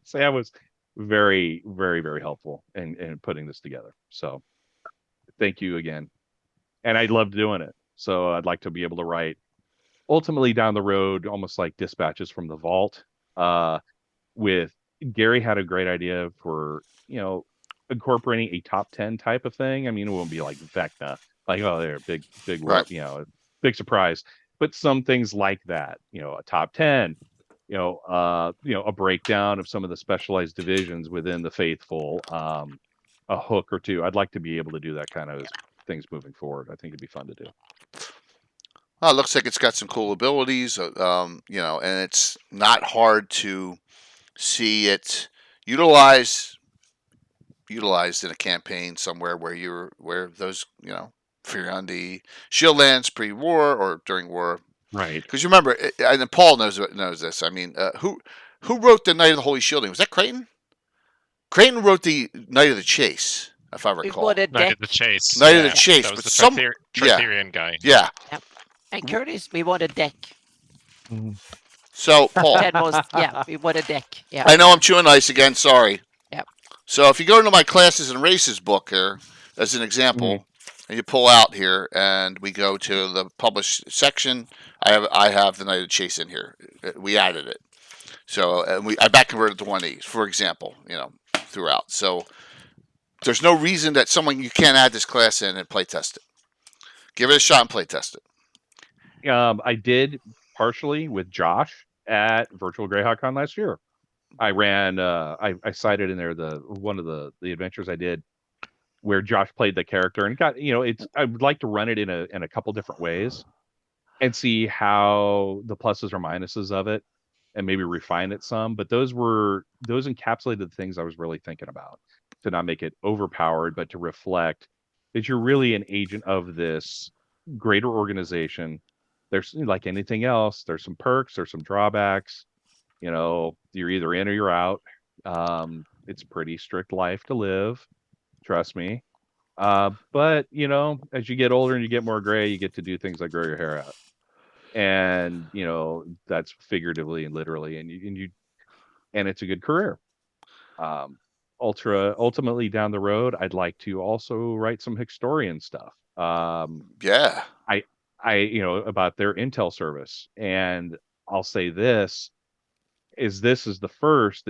Sam was very, very, very helpful in putting this together. So thank you again. And I loved doing it. So I'd like to be able to write ultimately down the road, almost like dispatches from the vault. With Gary had a great idea for, incorporating a top 10 type of thing. I mean, it won't be like Vecna, like, oh, they're big, Right. big surprise. But some things like that, a top 10, a breakdown of some of the specialized divisions within the Faithful, a hook or two. I'd like to be able to do that kind of things moving forward. I think it'd be fun to do. Well, it looks like it's got some cool abilities, and it's not hard to see it utilized in a campaign somewhere where those, if you're on the Shield Lands pre-war or during war. Right. Because you remember, and Paul knows this. I mean, who wrote the Night of the Holy Shielding? Was that Creighton? Creighton wrote the Night of the Chase, if I recall. Night of the Chase. Night of the Chase. That was but the Tritherian guy. Yeah. Yep. And Curtis, we want a deck. So, Paul. We want a deck. Yeah. I know I'm chewing ice again. Sorry. Yep. So if you go into my Classes and Races book here, as an example, and you pull out here, and we go to the published section, I have the Night of the Chase in here. We added it. So I back converted to one of these, for example, throughout. So there's no reason that you can't add this class in and play test it. Give it a shot and play test it. I did partially with Josh at Virtual GREYHAWK Con last year. I ran. I cited in there one of the adventures I did where Josh played the character and got I would like to run it in a couple different ways and see how the pluses or minuses of it and maybe refine it some. But those encapsulated the things I was really thinking about, to not make it overpowered, but to reflect that you're really an agent of this greater organization. There's, like anything else, there's some perks, there's some drawbacks. You're either in or you're out. It's a pretty strict life to live, trust me. But as you get older and you get more gray, you get to do things like grow your hair out, and that's figuratively and literally, and it's a good career. Ultimately down the road, I'd like to also write some historian stuff. About their intel service, and I'll say this is the first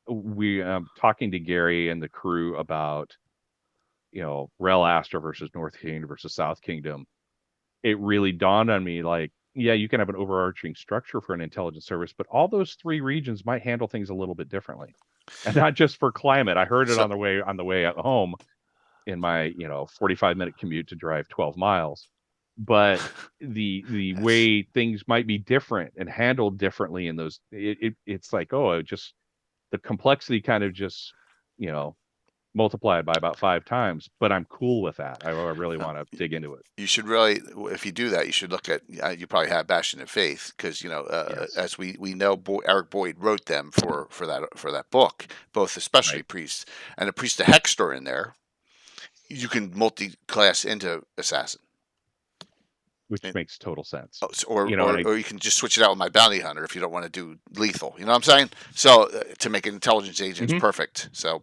we talking to Gary and the crew about Rel Astra versus North Kingdom versus South Kingdom. It really dawned on me, like, yeah, you can have an overarching structure for an intelligence service, but all those three regions might handle things a little bit differently, and not just for climate. I heard it on the way at home in my 45-minute commute to drive 12 miles. But the way things might be different and handled differently in those, it's like, just the complexity kind of just multiplied by about 5 times. But I'm cool with that. I really want to dig into it. You should really, if you do that, you should look at. You probably have Bastion of Faith, because Yes. as we know, Eric Boyd wrote them for that book, both especially Right. priests and a priest of Hextor in there. You can multi-class into assassin, Which makes total sense. or you can just switch it out with my bounty hunter if you don't want to do lethal. You know what I'm saying? So to make an intelligence agent is perfect. So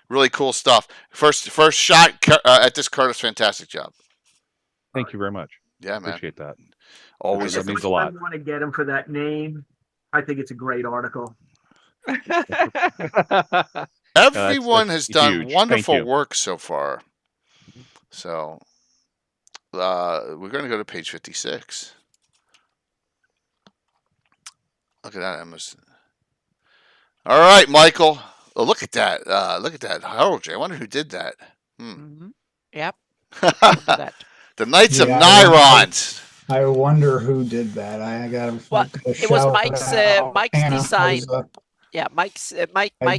really cool stuff. First shot at this, Curtis. Fantastic job. Thank you very much. Yeah, man. Appreciate that. Always. That means a lot. I want to get him for that name. I think it's a great article. Everyone has done huge. wonderful work so far. So we're going to go to page 56. Look at that. All right, Michael. Oh, look at that. Look at that heraldry. I wonder who did that. Yep. Remember that. The Knights of Yeah, Nyrons. I wonder who did that. I got Well, to it was shout Mike's out Mike's Anna, design. 'cause, Yeah, Mike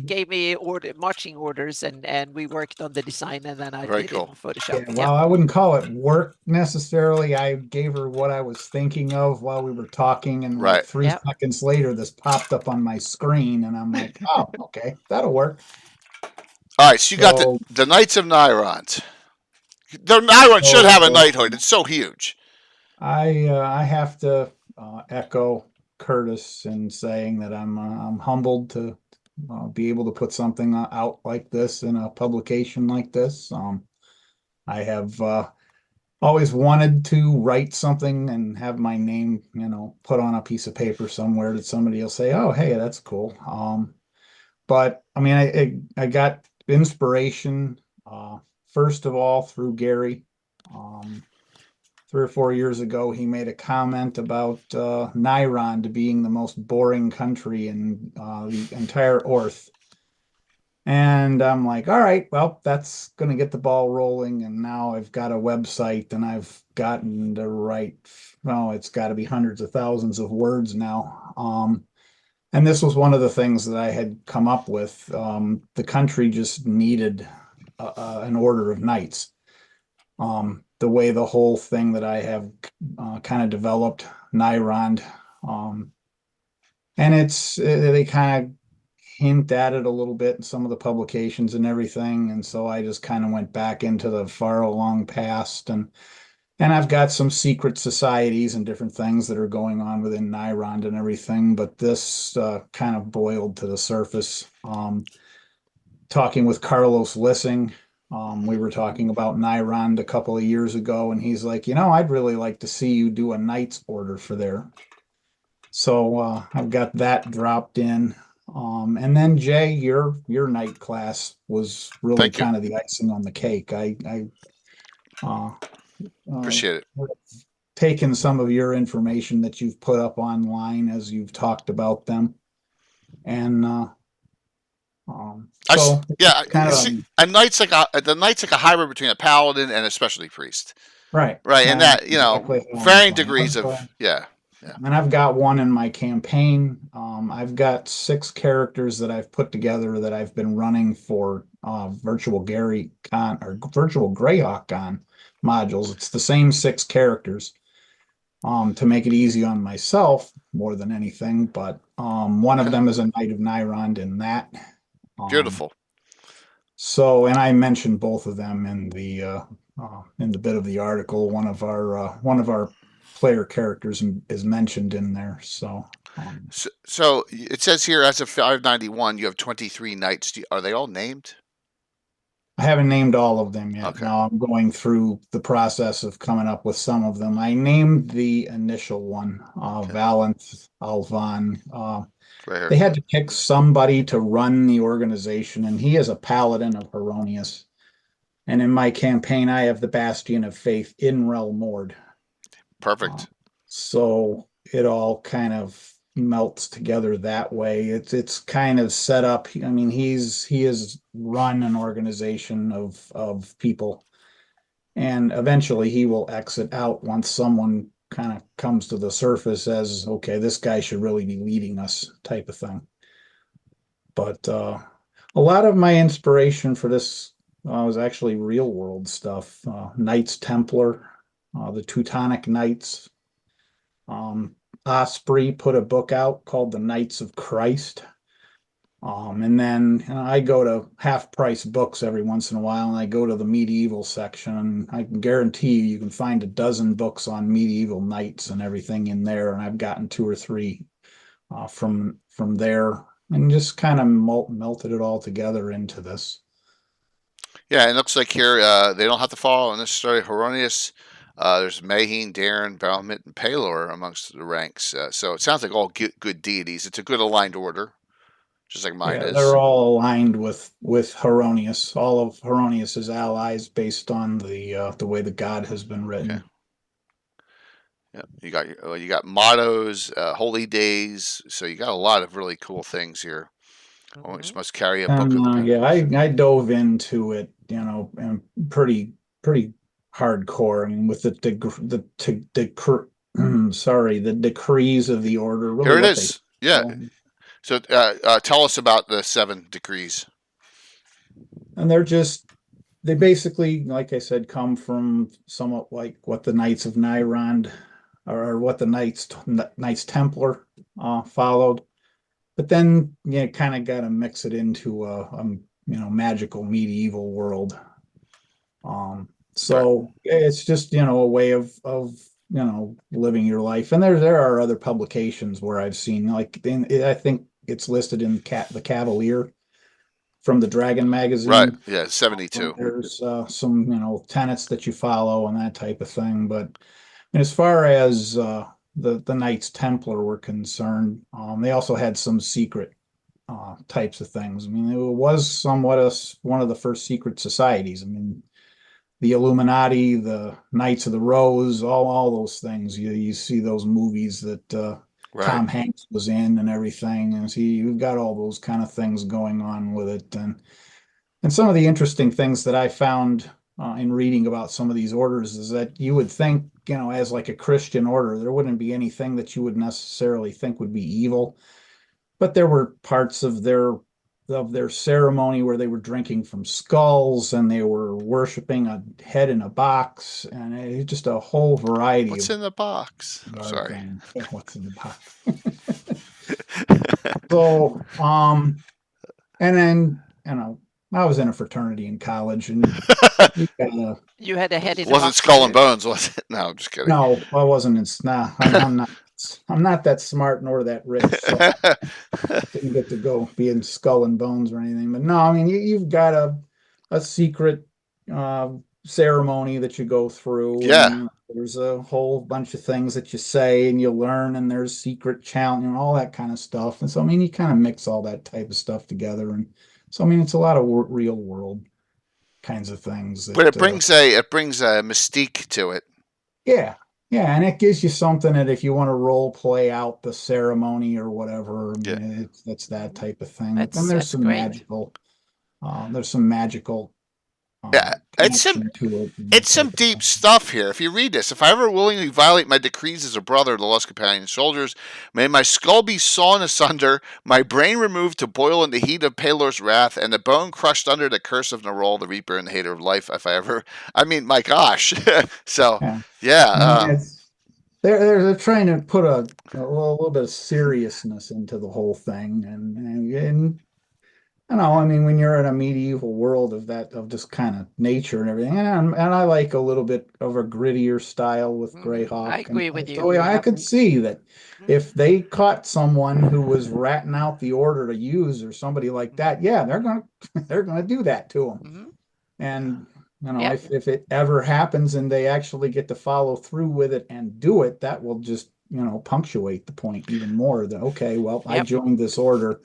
gave me marching orders, and we worked on the design, and then I Very did cool. it in Photoshop. yeah, well, I wouldn't call it work necessarily. I gave her what I was thinking of while we were talking, and like Right. 3 seconds later, this popped up on my screen, and I'm like, oh, okay, that'll work. All right, so you got So- the Knights of Nyrons. The Nyrons should have a knighthood. It's so huge. I have to echo Curtis in saying that I'm humbled to be able to put something out like this in a publication like this. I have always wanted to write something and have my name, put on a piece of paper somewhere that somebody will say, "Oh, hey, that's cool." But I mean, I got inspiration first of all through Gary. 3 or 4 years ago, he made a comment about Niron being the most boring country in the entire Earth. And I'm like, all right, well, that's going to get the ball rolling. And now I've got a website and I've gotten to write, well, it's got to be hundreds of thousands of words now. And this was one of the things that I had come up with. The country just needed an order of knights. The way the whole thing that I have kind of developed, Nyrond, and they kind of hint at it a little bit in some of the publications and everything, and so I just kind of went back into the far long past, and I've got some secret societies and different things that are going on within Nyrond and everything, but this kind of boiled to the surface. Talking with Carlos Lissing. We were talking about Nyrond a couple of years ago, and he's like, I'd really like to see you do a knight's order for there. So I've got that dropped in. And then Jay, your night class was really kind of the icing on the cake. I appreciate it. Taken some of your information that you've put up online as you've talked about them, and so a knight's like a hybrid between a paladin and a specialty priest. Right. And that, varying degrees of yeah. And I've got one in my campaign. I've got 6 characters that I've put together that I've been running for virtual GREYHAWK Con modules. It's the same 6 characters to make it easy on myself more than anything. But one of them is a Knight of Nyrond in that. Beautiful. So, and I mentioned both of them in the bit of the article. One of our player characters is mentioned in there. So it says here as of 591, you have 23 knights. Are they all named? I haven't named all of them yet. Okay. Now I'm going through the process of coming up with some of them. I named the initial one, Valenth Alvan. They had to pick somebody to run the organization, and he is a paladin of Heronius. And in my campaign, I have the Bastion of Faith in Relmord. Perfect. So it all kind of melts together that way. It's kind of set up. I mean, he has run an organization of people, and eventually he will exit out once someone kind of comes to the surface as, okay, this guy should really be leading us, type of thing. But a lot of my inspiration for this was actually real world stuff. Knights Templar, the Teutonic Knights. Osprey put a book out called The Knights of Christ. And then I go to half price books every once in a while, and I go to the medieval section, and I can guarantee you can find a dozen books on medieval knights and everything in there. And I've gotten 2 or 3 from there, and just kind of melted it all together into this. Yeah, it looks like here they don't have to follow necessarily Heronius. There's Maheen, Darren, Balmit, and Palor amongst the ranks. So it sounds like all good deities. It's a good aligned order, just like mine is. They're all aligned with Heronius. All of Heronius's allies, based on the way the god has been written. Okay. Yeah, you got mottos, holy days. So you got a lot of really cool things here. Oh, you must carry a book of the And yeah, I dove into it, and pretty hardcore. I mean, with sorry, the decrees of the order, really Here it what they is. Yeah. call. So tell us about the 7 decrees. And they basically, like I said, come from somewhat like what the Knights of Nyrond or what the Knights Templar followed. But then you kind of got to mix it into a magical medieval world. So it's just a way of living your life. And there are other publications where I've seen I think it's listed in the Cavalier from the Dragon Right. magazine. Yeah. 72. There's some tenets that you follow and that type of thing. But as far as the Knights Templar were concerned, they also had some secret types of things. I mean, it was somewhat one of the first secret societies. I mean, the Illuminati, the Knights of the Rose, all those things. You see those movies that Tom Hanks was in and everything, and see you've got all those kind of things going on with it, and some of the interesting things that I found in reading about some of these orders is that you would think, as like a Christian order, there wouldn't be anything that you would necessarily think would be evil, but there were parts of their ceremony where they were drinking from skulls and they were worshiping a head in a box, and it's just a whole variety. What's in the box? Sorry. What's in the box? So, and then I was in a fraternity in college, and you had a head in. Wasn't Skull and Bones, was it? No, I'm just kidding. No, I wasn't. I'm not. I'm not that smart nor that rich, so didn't get to go be in Skull and Bones or anything. But no, I mean you've got a secret ceremony that you go through. Yeah. And there's a whole bunch of things that you say and you learn, and there's secret challenge and all that kind of stuff. And so I mean you kind of mix all that type of stuff together, and so I mean it's a lot of real world kinds of things. But it brings a mystique to it. Yeah. Yeah, and it gives you something that if you want to role play out the ceremony or whatever, it's that type of thing. And there's some magical, it's some deep stuff here. If you read this, if I ever willingly violate my decrees as a brother of the lost companion soldiers, may my skull be sawn asunder, my brain removed to boil in the heat of Pelor's wrath, and the bone crushed under the curse of Nerol, the reaper and the hater of life. I mean, my gosh. So, they're trying to put a little bit of seriousness into the whole thing, and I mean, when you're in a medieval world of this kind of nature and everything, and I like a little bit of a grittier style with GREYHAWK. I agree with you. So I could see that if they caught someone who was ratting out the order to use or somebody like that, they're gonna do that to them. And if it ever happens and they actually get to follow through with it and do it, that will just punctuate the point even more. That okay, well, I joined this order.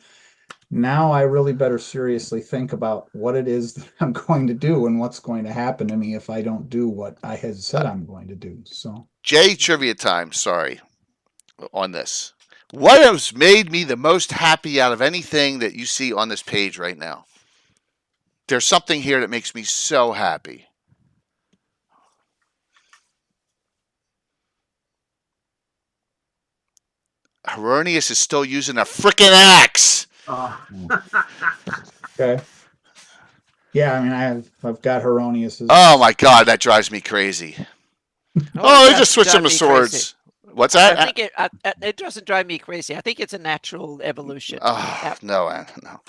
Now I really better seriously think about what it is that I'm going to do and what's going to happen to me if I don't do what I had said I'm going to do. So, Jay, trivia time. Sorry on this. What has made me the most happy out of anything that you see on this page right now? There's something here that makes me so happy. Heronius is still using a freaking axe. Okay. Yeah, I mean, I've got Heronius. Oh my God, that drives me crazy. They just switched them to swords. Crazy. What's that? I think it doesn't drive me crazy. I think it's a natural evolution. No.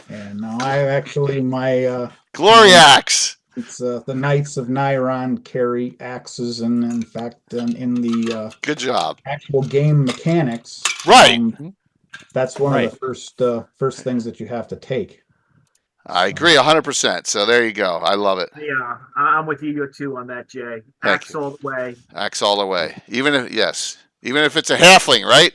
Yeah, no, I actually my glory axe. It's the Knights of Nyrond carry axes, and in fact, in the good job actual game mechanics, right? That's one of the first things that you have to take. I agree 100%. So there you go. I love it. Yeah, I'm with you too on that, Jay. Axe all the way. Axe all the way. Even if it's a halfling, right?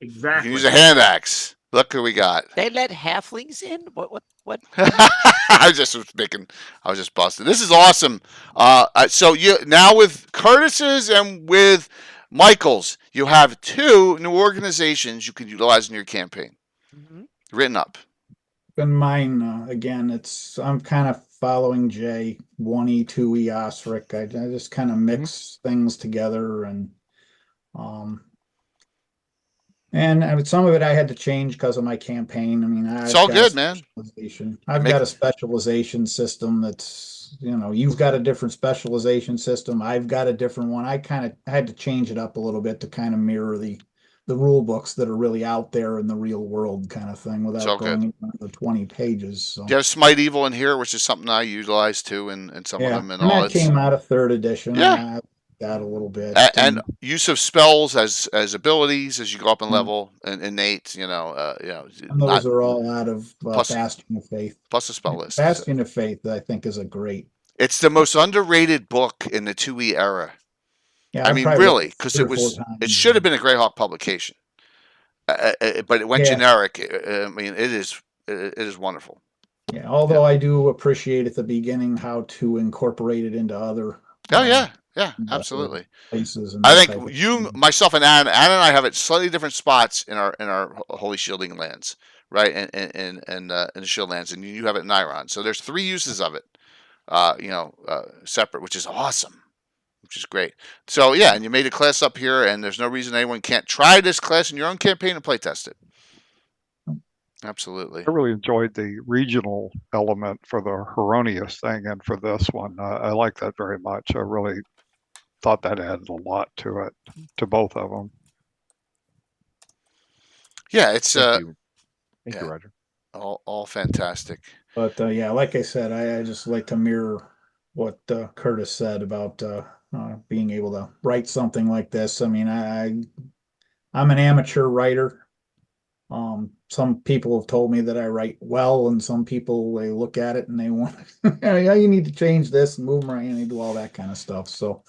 Exactly. You can use a hand axe. Look who we got. They let halflings in? What? I was just busting. This is awesome. So you now with Curtis's and with Michaels, you have 2 new organizations you can utilize in your campaign. Written up. And mine, again, I'm kind of following Jay, 1E, 2E, Osric. I just kind of mix things together, and some of it I had to change because of my campaign. I mean, It's all good, man. I've got a specialization system that's, you've got a different specialization system. I've got a different one. I had to change it up a little bit to kind of mirror the rule books that are really out there in the real world kind of thing without going into the 20 pages. So. Do you have Smite Evil in here, which is something I utilize too in some of them. And that came out of 3rd edition. Yeah. That a little bit. And use of spells as abilities as you go up in level and innate, and those are all out of Bastion of Faith. Plus a spell list. Bastion of Faith, I think, is a great. It's the most underrated book in the 2E era. Yeah, I mean, really, because it should have been a GREYHAWK publication, but it went generic. I mean, it is wonderful. Yeah, although I do appreciate at the beginning how to incorporate it into other. Yeah, absolutely. Places. I think you, myself, and Anna and I have at slightly different spots in our Holy Shielding lands, right? And the Shield lands, and you have it in Niron. So there's 3 uses of it, separate, which is awesome. Which is great. So yeah, and you made a class up here, and there's no reason anyone can't try this class in your own campaign and play test it. Absolutely. I really enjoyed the regional element for the Heronius thing, and for this one, I like that very much. I really thought that added a lot to it, to both of them. Yeah, it's Thank you, Roger. All fantastic. But like I said, I just like to mirror what Curtis said about being able to write something like this. I mean, I'm an amateur writer. Some people have told me that I write well, and some people, they look at it and they want, you need to change this and move them around and do all that kind of stuff. So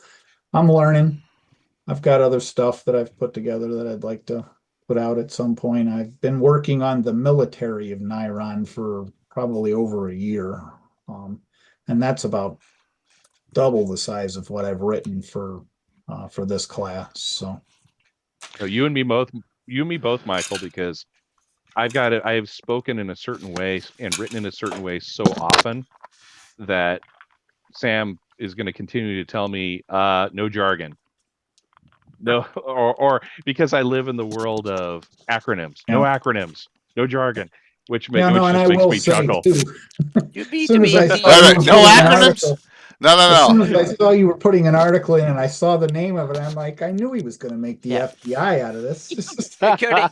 I'm learning. I've got other stuff that I've put together that I'd like to put out at some point. I've been working on the military of Niron for probably over a year. And that's about double the size of what I've written for this class. So you and me both, Michael, because I have spoken in a certain way and written in a certain way so often that Sam is going to continue to tell me no jargon. No, or because I live in the world of acronyms. No acronyms, no jargon, which makes me chuckle. You need to be no acronyms. No. As soon as I saw you were putting an article in and I saw the name of it, I'm like, I knew he was going to make the FBI out of this.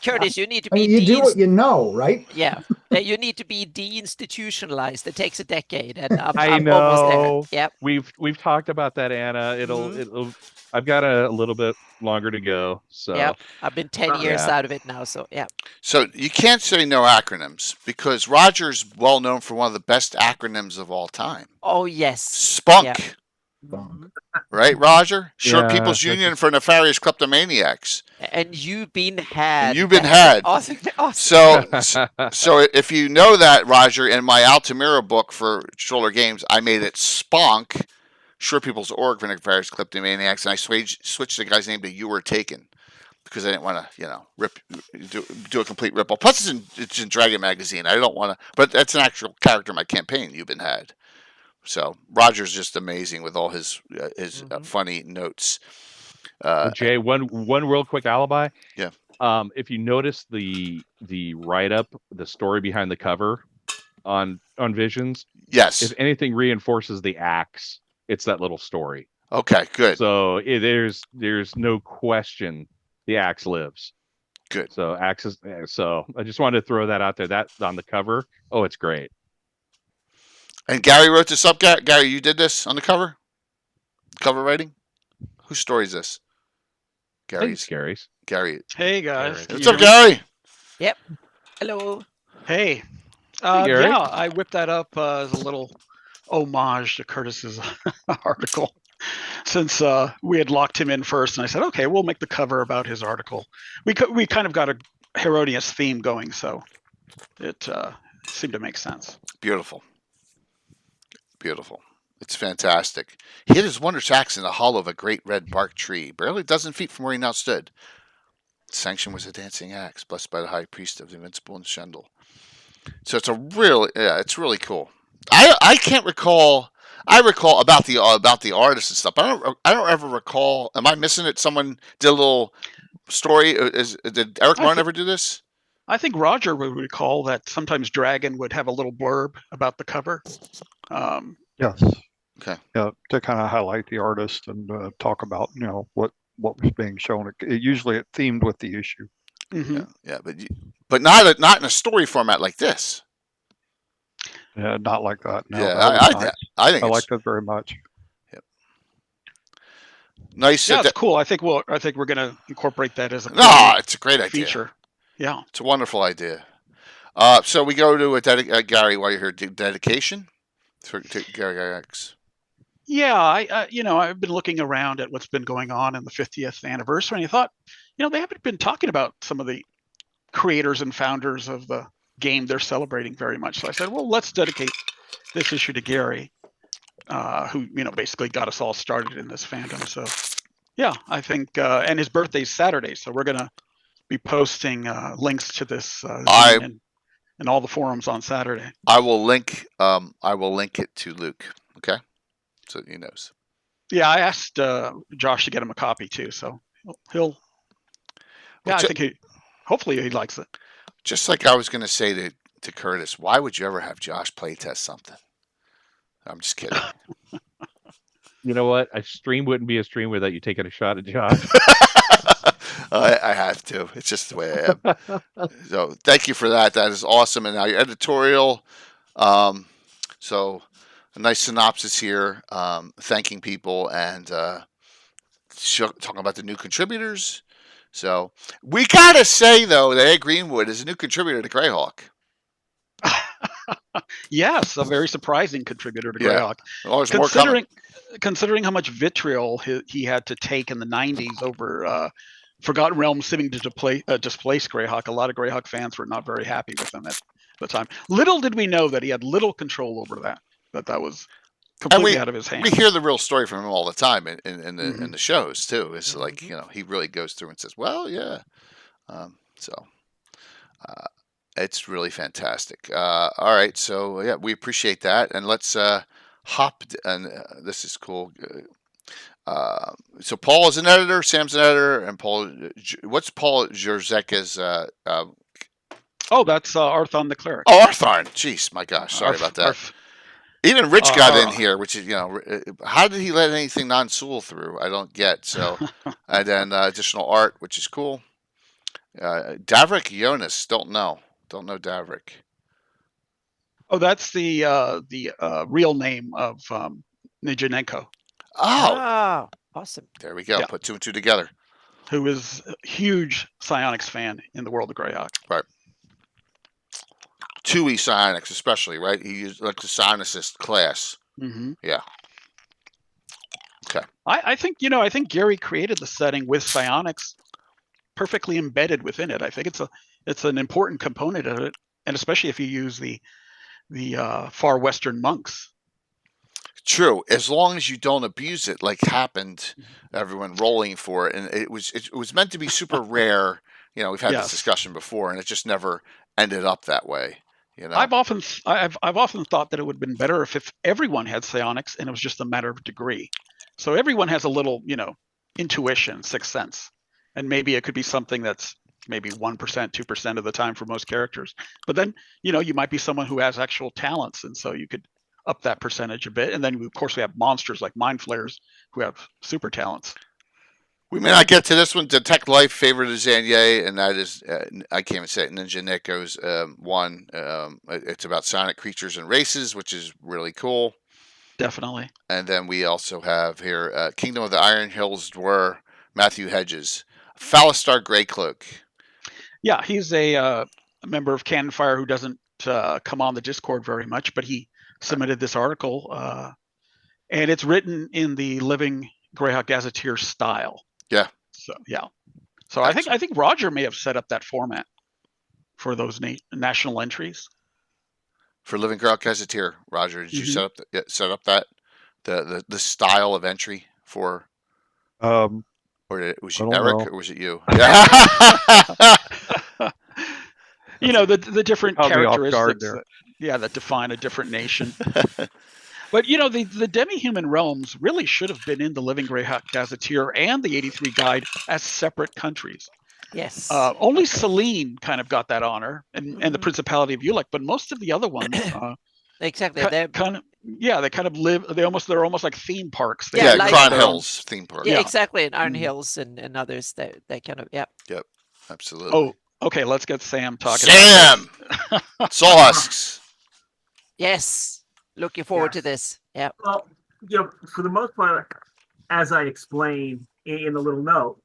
Curtis, you need to be. You do what you know, right? Yeah, you need to be deinstitutionalized. It takes a decade, and I know. Almost there. Yep. We've talked about that, Anna. It'll. I've got a little bit longer to go. So yeah, I've been 10 years out of it now. So yeah. So you can't say no acronyms because Roger's well known for one of the best acronyms of all time. Oh yes, Spunk. Yeah. Right, Roger? Short People's Union for Nefarious Kleptomaniacs. And you've been had. Awesome. So if you know that, Roger, in my Altamira book for Stroller Games, I made it Spunk. Sure People's Org for Nefarious Kleptomaniacs, and I switched the guy's name to You Were Taken because I didn't want to, do a complete rip-off. Plus, it's in Dragon Magazine. I don't want to, but that's an actual character in my campaign. You've been had. So Roger's just amazing with all his funny notes. Jay, one real quick alibi. Yeah. If you notice the write-up, the story behind the cover on Visions. Yes. If anything reinforces the axe, it's that little story. Okay, good. So there's no question the axe lives. Good. So axes. So I just wanted to throw that out there. That's on the cover. Oh, it's great. And Gary wrote this up. Gary, you did this on the cover? Cover writing? Whose story is this? Gary's. Gary. Hey guys. What's up, Gary? Yep. Hello. Hey. Gary. Yeah, I whipped that up as a little homage to Curtis's article, since we had locked him in first, and I said, okay, we'll make the cover about his article. We kind of got a Herodias theme going, so it seemed to make sense. Beautiful. It's fantastic. He hit his wondrous axe in the hollow of a great red bark tree, barely a dozen feet from where he now stood. Its sanction was a dancing axe, blessed by the high priest of the invincible and Shendel. So it's it's really cool. I can't recall. I recall about the artist and stuff. I don't ever recall. Am I missing it? Someone did a little story. Did Eric Martin ever do this? I think Roger would recall that sometimes Dragon would have a little blurb about the cover. Yes. Okay. Yeah, to kind of highlight the artist and talk about what was being shown. Usually it themed with the issue. Mm-hmm. Yeah, but not in a story format like this. Yeah, not like that. No, Yeah, nice. I think I like that very much. Yep. Nice. Yeah, it's cool. I think we're going to incorporate that as a it's a great feature. Idea. Yeah, it's a wonderful idea. So we go to Gary while you're here. Dedication to Gary X. Yeah, I've been looking around at what's been going on in the 50th anniversary, and I thought, they haven't been talking about some of the creators and founders of the game they're celebrating very much. So I said, well, let's dedicate this issue to Gary, who basically got us all started in this fandom. So yeah, I think, and his birthday's Saturday, so we're gonna be posting links to this in all the forums on Saturday. I will link it to Luke. Okay, so he knows. Yeah, I asked Josh to get him a copy too, so he'll. Yeah, I think hopefully he likes it. Just like I was going to say to Curtis, why would you ever have Josh playtest something? I'm just kidding. You know what? A stream wouldn't be a stream without you taking a shot at Josh. I have to. It's just the way I am. So thank you for that. That is awesome. And now your editorial. So a nice synopsis here, thanking people and talking about the new contributors. So we gotta say though that Ed Greenwood is a new contributor to GREYHAWK. Yes, a very surprising contributor to GREYHAWK. Well, there's more coming. Considering how much vitriol he had to take in the 90s over Forgotten Realms seeming to displace GREYHAWK, a lot of GREYHAWK fans were not very happy with him at the time. Little did we know that he had little control over that was completely out of his hands. We hear the real story from him all the time in the shows too. It's like he really goes through and says, "Well, yeah." It's really fantastic. All right, so yeah, we appreciate that, and let's hop. And this is cool. So Paul is an editor, Sam's an editor, and what's Paul Jerzeka's? That's Arthon the Cleric. Oh, Arthon. Jeez, my gosh, sorry about that. Even Rich got in here, which is, how did he let anything non-Sewell through? I don't get. So, and then additional art, which is cool. Davrik Jonas, don't know Davrik. Oh, that's the real name of Nijanenko. Oh, awesome. There we go. Yeah. Put two and two together. Who is a huge psionics fan in the world of GREYHAWK. Right. 2E psionics, especially, right? He used like the psionicist class. Mm-hmm. Yeah. Okay. I think Gary created the setting with psionics perfectly embedded within it. I think it's an important component of it, and especially if you use the far western monks. True, as long as you don't abuse it, like happened, everyone rolling for it, and it was meant to be super rare. We've had this discussion before, and it just never ended up that way. I've often thought that it would have been better if everyone had psionics and it was just a matter of degree. So everyone has a little, intuition, sixth sense, and maybe it could be something that's maybe 1%, 2% of the time for most characters. But then, you might be someone who has actual talents, and so you could up that percentage a bit. And then, of course, we have monsters like Mind Flayers who have super talents. We may not get to this one. Detect Life favorite is Zanye, and that is, I can't even say it, Ninja Neko's one. It's about sonic creatures and races, which is really cool. Definitely. And then we also have here Kingdom of the Iron Hills Dwur, Matthew Hedges. Phalistar Greycloak. Yeah, he's a member of Cannon Fire who doesn't come on the Discord very much, but he submitted this article, and it's written in the Living GREYHAWK Gazetteer style. Yeah. So yeah. So I think Roger may have set up that format for those national entries. For Living GREYHAWK Gazetteer, Roger, did you set up that? the style of entry for? Or was it Eric, or was it you? You know, the different Caught me off guard characteristics there. that define a different nation. But you know, the demi-human realms really should have been in the Living Greyhawk Gazetteer and the 83 Guide as separate countries. Yes. Only Selene kind of got that honor, and the Principality of Ulek, but most of the other ones, exactly, they kind of live. They're almost like theme parks. They Yeah, like- Cron Hills theme park. Yeah, exactly, and Iron Hills and others that kind of Yep, absolutely. Oh, okay. Let's get Sam talking. Sam, Soul Husks. Yes, looking forward to this. Yeah. Well, you know, for the most part, as I explained in the little note,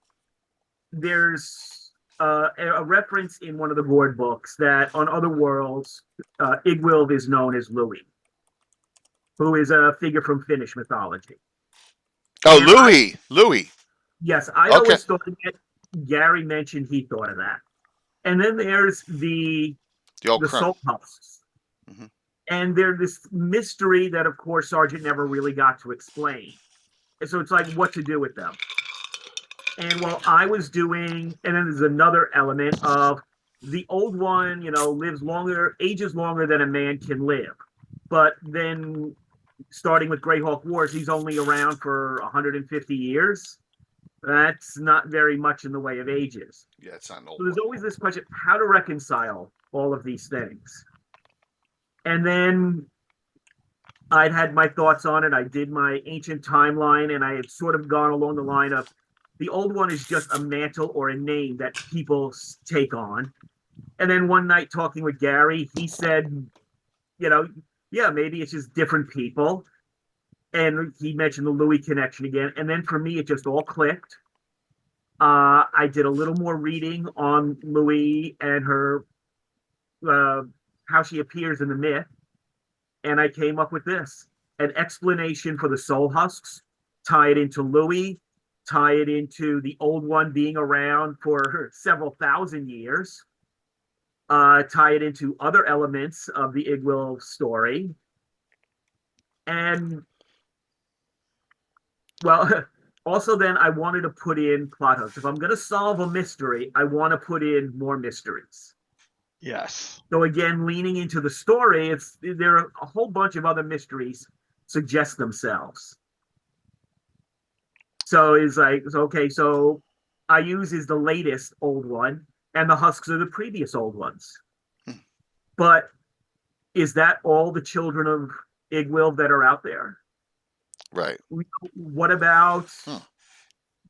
there's a reference in one of the board books that on other worlds, Igwilv is known as Louis, who is a figure from Finnish mythology. Oh, And Louis. Yes, I always thought that Gary mentioned he thought of that. And then there's the Soul Husks. Mm-hmm. And there's this mystery that, of course, Sargent never really got to explain. And so it's like what to do with them. And while I was doing, and then there's another element of the old one, you know, ages longer than a man can live. But then starting with GREYHAWK Wars, he's only around for 150 years. That's not very much in the way of ages. Yeah, it's not an old So there's one. always this question, how to reconcile all of these things. And then I'd had my thoughts on it. I did my ancient timeline, and I had sort of gone along the line of the old one is just a mantle or a name that people take on. And then one night talking with Gary, he said, you know, yeah, maybe it's just different people. And he mentioned the Louis connection again. And then for me, it just all clicked. I did a little more reading on Louis and her, how she appears in the myth. And I came up with this, an explanation for the Soul Husks, tie it into Louis, tie it into the old one being around for several thousand years, tie it into other elements of the Igwilv story. And, well, also then I wanted to put in plot hooks. If I'm going to solve a mystery, I want to put in more mysteries. Yes. So again, leaning into the story, there are a whole bunch of other mysteries suggest themselves. So it's like, okay, so Ayuz is the latest old one, and the Husks are the previous old ones. But is that all the children of Igwilv that are out there? Right. What about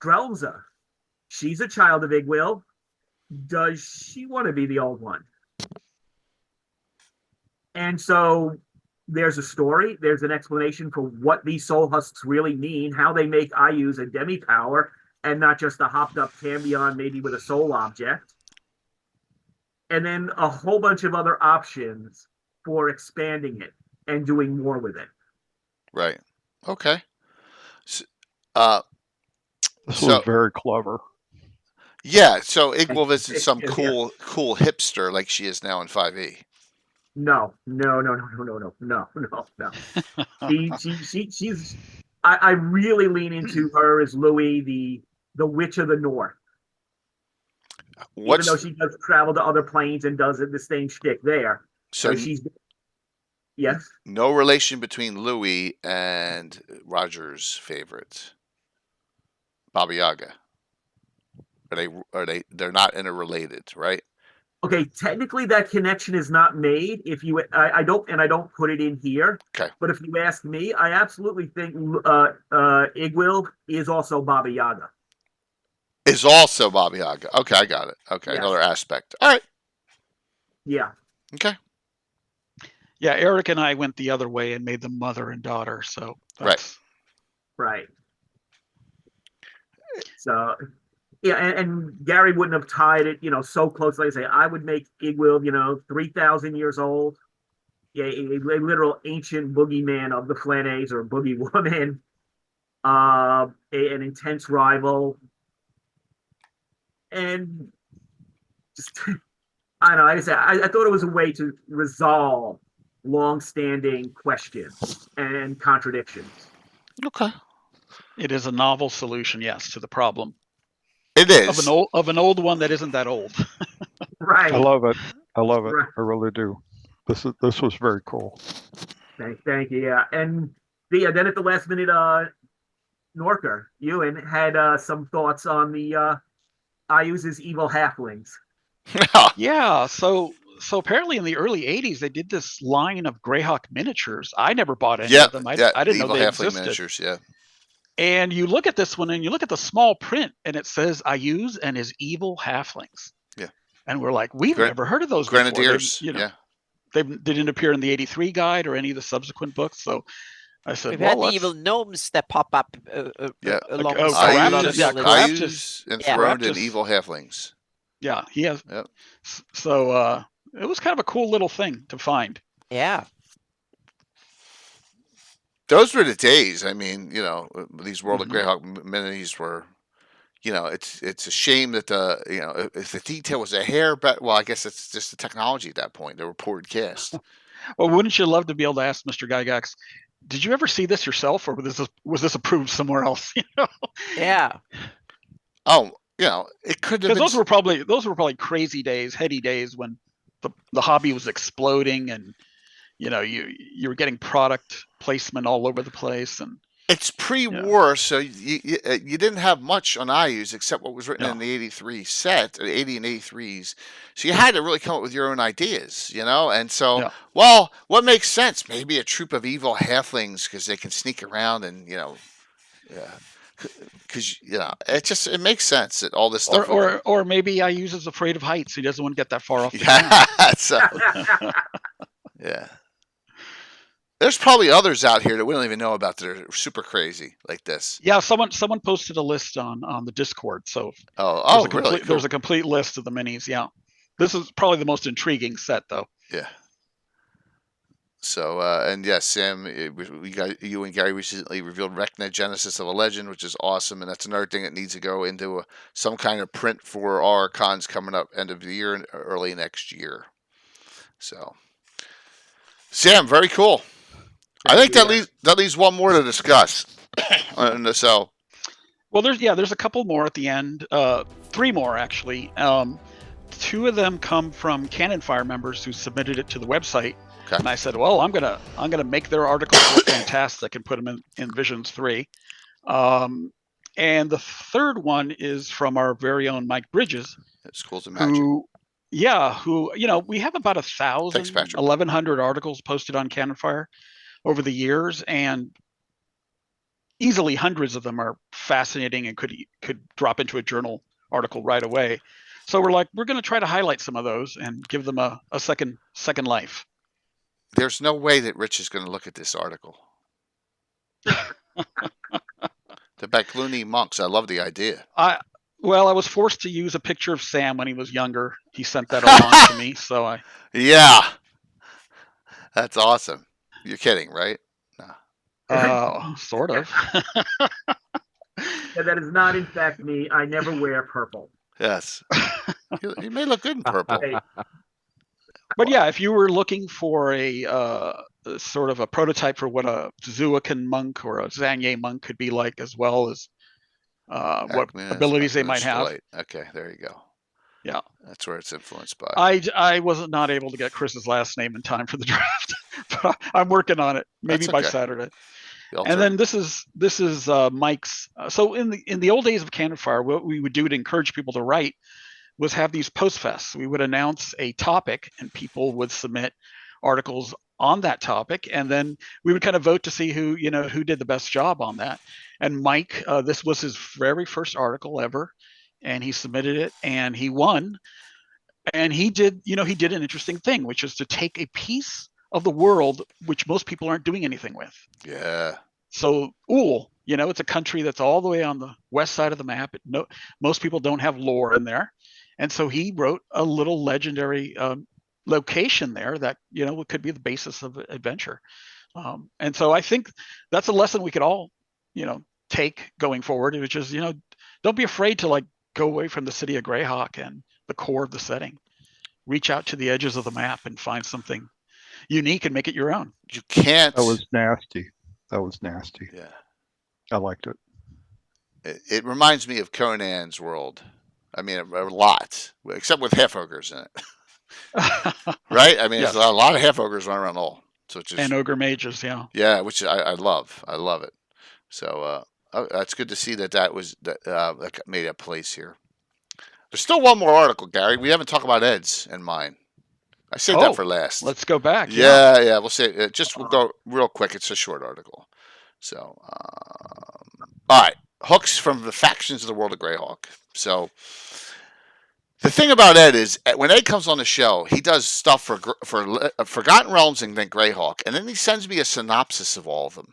Drelza? She's a child of Igwilv. Does she want to be the old one? And so there's a story, there's an explanation for what these Soul Husks really mean, how they make Ayuz a demi-power and not just a hopped-up Cambion maybe with a soul object. And then a whole bunch of other options for expanding it and doing more with it. Right. Okay. This was very clever. Yeah, so Igwilv isn't some cool hipster like she is now in 5e. No. She's. I really lean into her as Louis, the Witch of the North. Even though she does travel to other planes and does the same shtick there. So she's. Yes. No relation between Louis and Roger's favorite, Baba Yaga. They're not interrelated, right? Okay, technically that connection is not made. If you, I don't put it in here. Okay. But if you ask me, I absolutely think Igwilv is also Baba Yaga. Is also Baba Yaga. Okay, I got it. Okay, yes. Another aspect. All right. Yeah. Okay. Yeah, Eric and I went the other way and made them mother and daughter. So right. So. Yeah, and Gary wouldn't have tied it, so closely. Like I say, I would make Igwilv, 3,000 years old. Yeah, a literal ancient boogeyman of the Flanays or boogie woman. An intense rival. And just, I don't know, like I said, I thought it was a way to resolve long-standing questions and contradictions. Okay. It is a novel solution, yes, to the problem. It is. Of an old one that isn't that old. Right. I love it. I love it. Right. I really do. This was very cool. Thank you. Yeah, and then at the last minute, Norker Ewan had some thoughts on the IUS's evil halflings. Yeah, so apparently in the early '80s they did this line of GREYHAWK miniatures. I never bought any of them. I didn't know they existed. Miniatures, yeah. And you look at this one and you look at the small print and it says IUs and his evil halflings. Yeah. And we're like, we've never heard of those Grenadiers. Before. Yeah. They didn't appear in the '83 guide or any of the subsequent books. So I said, we've had the evil gnomes that pop up along the side of the village. IUs enthroned and evil halflings. Yeah, he has. Yep. So it was kind of a cool little thing to find. Yeah. Those were the days. I mean, these World of GREYHAWK minis were, it's a shame that if the detail was a hair, but well, I guess it's just the technology at that point. They were poured cast. Well, wouldn't you love to be able to ask Mr. Gygax, did you ever see this yourself, or was this approved somewhere else? Yeah. Oh, it could have. Because those were probably crazy days, heady days when the hobby was exploding, and you were getting product placement all over the place, and it's pre-war, so you didn't have much on IUs except what was written in the '83 set, the '80 and '83s. So you had to really come up with your own ideas, And so, well, what makes sense? Maybe a troop of evil halflings because they can sneak around and because it makes sense that all this stuff. Or maybe IUs is afraid of heights. He doesn't want to get that far off. Yeah. There's probably others out here that we don't even know about that are super crazy like this. Yeah, someone posted a list on the Discord. So really? There's a complete list of the minis. Yeah, this is probably the most intriguing set, though. Yeah. So and yes, Sam, you and Gary recently revealed Rekna Genesis of a Legend, which is awesome, and that's another thing that needs to go into some kind of print for our cons coming up end of the year and early next year. So, Sam, very cool. I think that leaves one more to discuss. So, well, there's a couple more at the end. 3 more actually. 2 of them come from Cannon Fire members who submitted it to the website, and I said, well, I'm gonna make their articles look fantastic and put them in Visions 3. And the third one is from our very own Mike Bridges, Schools of Magic. who we have about 1,100 articles posted on Cannon Fire over the years, and easily hundreds of them are fascinating and could drop into a journal article right away. So we're going to try to highlight some of those and give them a second life. There's no way that Rich is going to look at this article. The Bacluni monks. I love the idea. I was forced to use a picture of Sam when he was younger. He sent that along to me, so I. Yeah, that's awesome. You're kidding, right? No. Sort of. Yeah, that is not, in fact, me. I never wear purple. Yes. You may look good in purple. But yeah, if you were looking for a sort of a prototype for what a Zuakan monk or a Zanye monk could be like, as well as what abilities they might have. Okay, there you go. Yeah, that's where it's influenced by. I was not able to get Chris's last name in time for the draft, but I'm working on it. Maybe by Saturday. And then this is Mike's. So in the old days of Cannon Fire, what we would do to encourage people to write was have these post fests. We would announce a topic, and people would submit articles on that topic, and then we would kind of vote to see who did the best job on that. And Mike, this was his very first article ever, and he submitted it, and he won. And he did an interesting thing, which is to take a piece of the world which most people aren't doing anything with. Yeah. So Ul, it's a country that's all the way on the west side of the map. Most people don't have lore in there. And so he wrote a little legendary location there that, could be the basis of adventure. And so I think that's a lesson we could all, take going forward, which is, don't be afraid to go away from the city of GREYHAWK and the core of the setting. Reach out to the edges of the map and find something unique and make it your own. You can't. That was nasty. Yeah. I liked it. It reminds me of Conan's World. I mean, a lot, except with half ogres in it. Right? I mean, Yes. there's a lot of half ogres running around all. So it's just, And ogre mages, yeah. yeah, which I love. I love it. So that's good to see that made a place here. There's still one more article, Gary. We haven't talked about Ed's and mine. I saved that for last. Let's go back. Yeah. We'll say we'll go real quick. It's a short article. So, all right, hooks from the factions of the world of Greyhawk. So, the thing about Ed is when Ed comes on the show, he does stuff for Forgotten Realms and then Greyhawk, and then he sends me a synopsis of all of them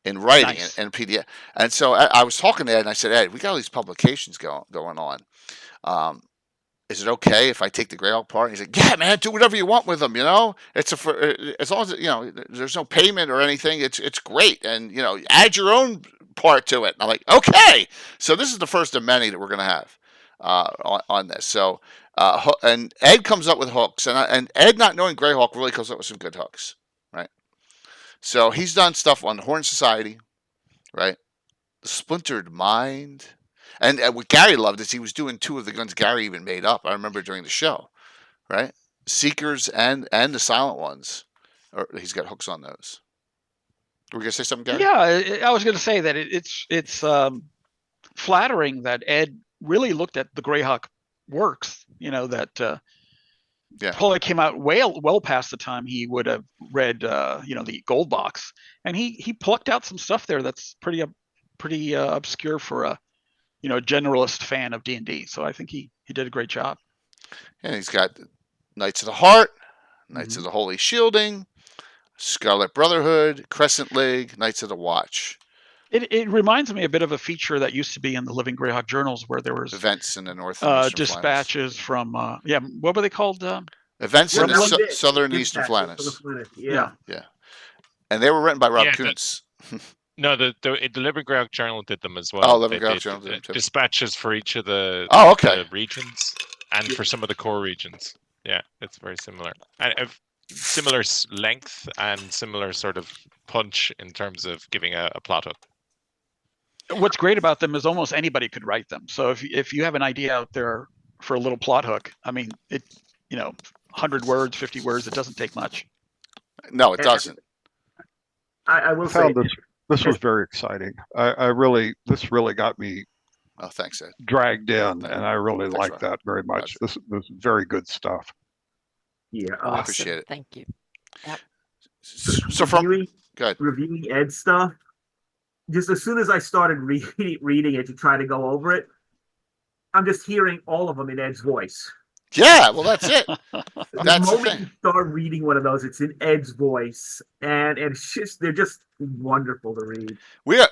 in writing and PDF. And so I was talking to Ed, and I said, Ed, we got all these publications going on. Is it okay if I take the Greyhawk part? And he's like, yeah, man, do whatever you want with them. You know, as long as there's no payment or anything. It's great, and add your own part to it. And I'm like, okay. So this is the first of many that we're gonna have on this. So and Ed comes up with hooks, and Ed, not knowing Greyhawk, really comes up with some good hooks, right? So he's done stuff on the Horn Society, right? The Splintered Mind. And what Gary loved is he was doing 2 of the guns Gary even made up. I remember during the show, right? Seekers and the Silent Ones. Or he's got hooks on those. Were we gonna say something, Gary? Yeah, I was going to say that it's flattering that Ed really looked at the Greyhawk works. That probably came out well past the time he would have read the Gold Box, and he plucked out some stuff there that's pretty obscure for a generalist fan of D&D. So I think he did a great job. And he's got Knights of the Heart, Knights of the Holy Shielding, Scarlet Brotherhood, Crescent League, Knights of the Watch. It reminds me a bit of a feature that used to be in the Living Greyhawk journals, where there was events in the north and dispatches from what were they called? Events in the southern and eastern Flanders. Yeah. And they were written by Rob Kuntz. No, the Living Greyhawk Journal did them as well. Oh, Living Greyhawk Journal did them too. Dispatches for each of the regions, and for some of the core regions. Yeah, it's very similar. And similar length and similar sort of punch in terms of giving a plot hook. What's great about them is almost anybody could write them. So if you have an idea out there for a little plot hook, I mean, 100 words, 50 words, it doesn't take much. No, it doesn't. I will say this was very exciting. This really got me. Oh, thanks, Ed. Dragged in, and I really like that very much. This is very good stuff. Yeah, awesome. I appreciate it. Thank you. Yep. So reviewing Ed stuff, just as soon as I started reading it to try to go over it, I'm just hearing all of them in Ed's voice. Yeah, well, that's it. That's the moment you start reading one of those, it's in Ed's voice, and it's just they're just wonderful to read.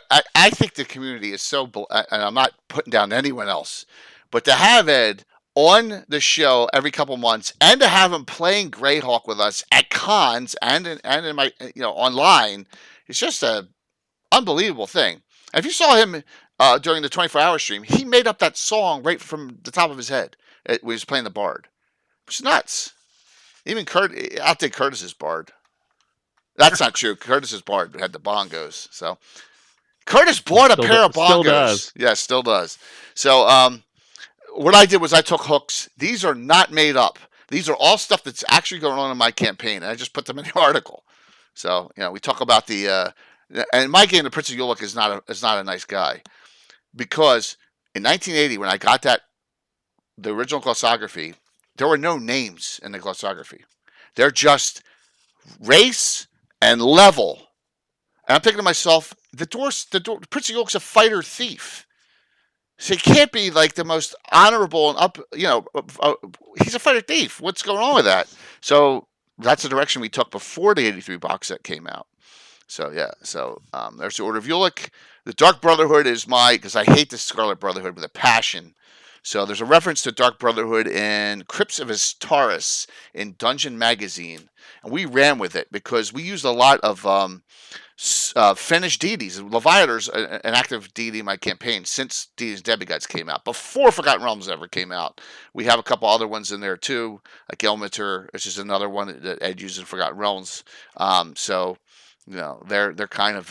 I think the community is so, and I'm not putting down anyone else, but to have Ed on the show every couple months, and to have him playing Greyhawk with us at cons and in my online, it's just a unbelievable thing. If you saw him during the 24-hour stream, he made up that song right from the top of his head. He was playing the bard. It's nuts. Even outdid Curtis's bard. That's not true. Curtis's bard had the bongos. So Curtis bought a pair of bongos. Still does. Yeah, still does. So what I did was I took hooks. These are not made up. These are all stuff that's actually going on in my campaign, and I just put them in the article. So we talk about and in my game, the Prince of Ulick is not a nice guy, because in 1980 when I got the original glossography, there were no names in the glossography. They're just race and level. And I'm thinking to myself, the Prince of Ulick's a fighter thief. So he can't be like the most honorable and he's a fighter thief. What's going on with that? So that's the direction we took before the 83 box set came out. So yeah, there's the Order of Ulick. The Dark Brotherhood is because I hate the Scarlet Brotherhood with a passion. So there's a reference to Dark Brotherhood in Crypts of Astaris in Dungeon Magazine. And we ran with it because we used a lot of Finnish deities. Leviathar's an active deity in my campaign since Deities and Demigods came out. Before Forgotten Realms ever came out. We have a couple other ones in there too, like Elmater, which is another one that Ed used in Forgotten Realms. So they're kind of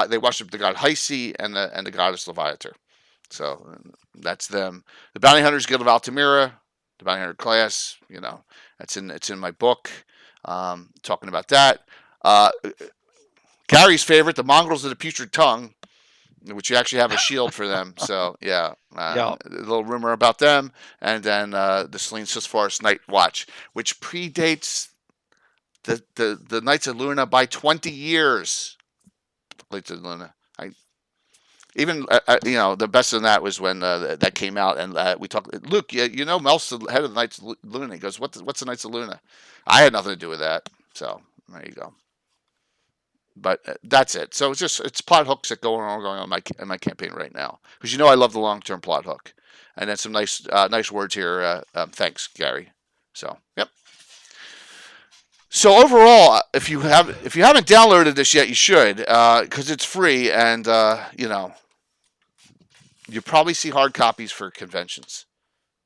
they worship the god Hysi and the goddess Leviator. So that's them. The Bounty Hunters Guild of Altamira, the Bounty Hunter class. It's in my book, talking about that. Gary's favorite, the Mongrels of the Putrid Tongue, which you actually have a shield for them. So yeah, a little rumor about them, and then the Selene Forest Night Watch, which predates the Knights of Luna by 20 years. Knights of Luna. The best of that was when that came out, and we talked. Luke, Mel's the head of the Knights of Luna. He goes, "What's the Knights of Luna?" I had nothing to do with that. So there you go. But that's it. So it's plot hooks that going on in my campaign right now, because I love the long-term plot hook, and then some nice words here. Thanks, Gary. So yep. So overall, if you haven't downloaded this yet, you should, because it's free, and you probably see hard copies for conventions.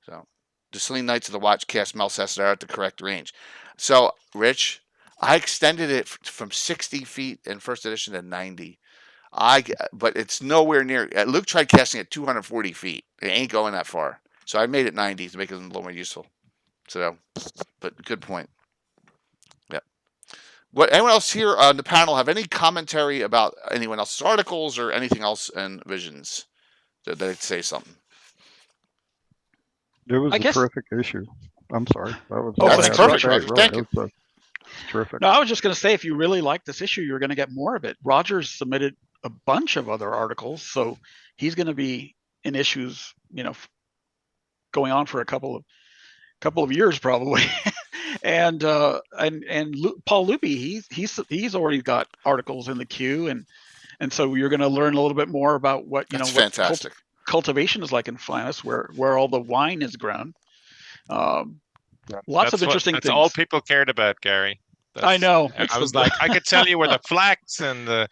So the Selene Knights of the Watch cast Melcestar at the correct range. So Rich, I extended it from 60 feet in first edition to 90. But it's nowhere near. Luke tried casting at 240 feet. It ain't going that far. So I made it 90 to make it a little more useful. So, but good point. Yeah. Anyone else here on the panel have any commentary about anyone else's articles or anything else in Visions that they'd say something? It was a terrific issue. I'm sorry. That's perfect, Roger. Thank you. Terrific. No, I was just going to say, if you really like this issue, you're going to get more of it. Roger's submitted a bunch of other articles, so he's going to be in issues, going on for a couple of years probably. and Paul Luby, he's already got articles in the queue, and so you're going to learn a little bit more about what That's fantastic. Cultivation is like in Finest, where all the wine is grown. Lots of interesting things. That's all people cared about, Gary. I know. I was like, I could tell you where the flax and the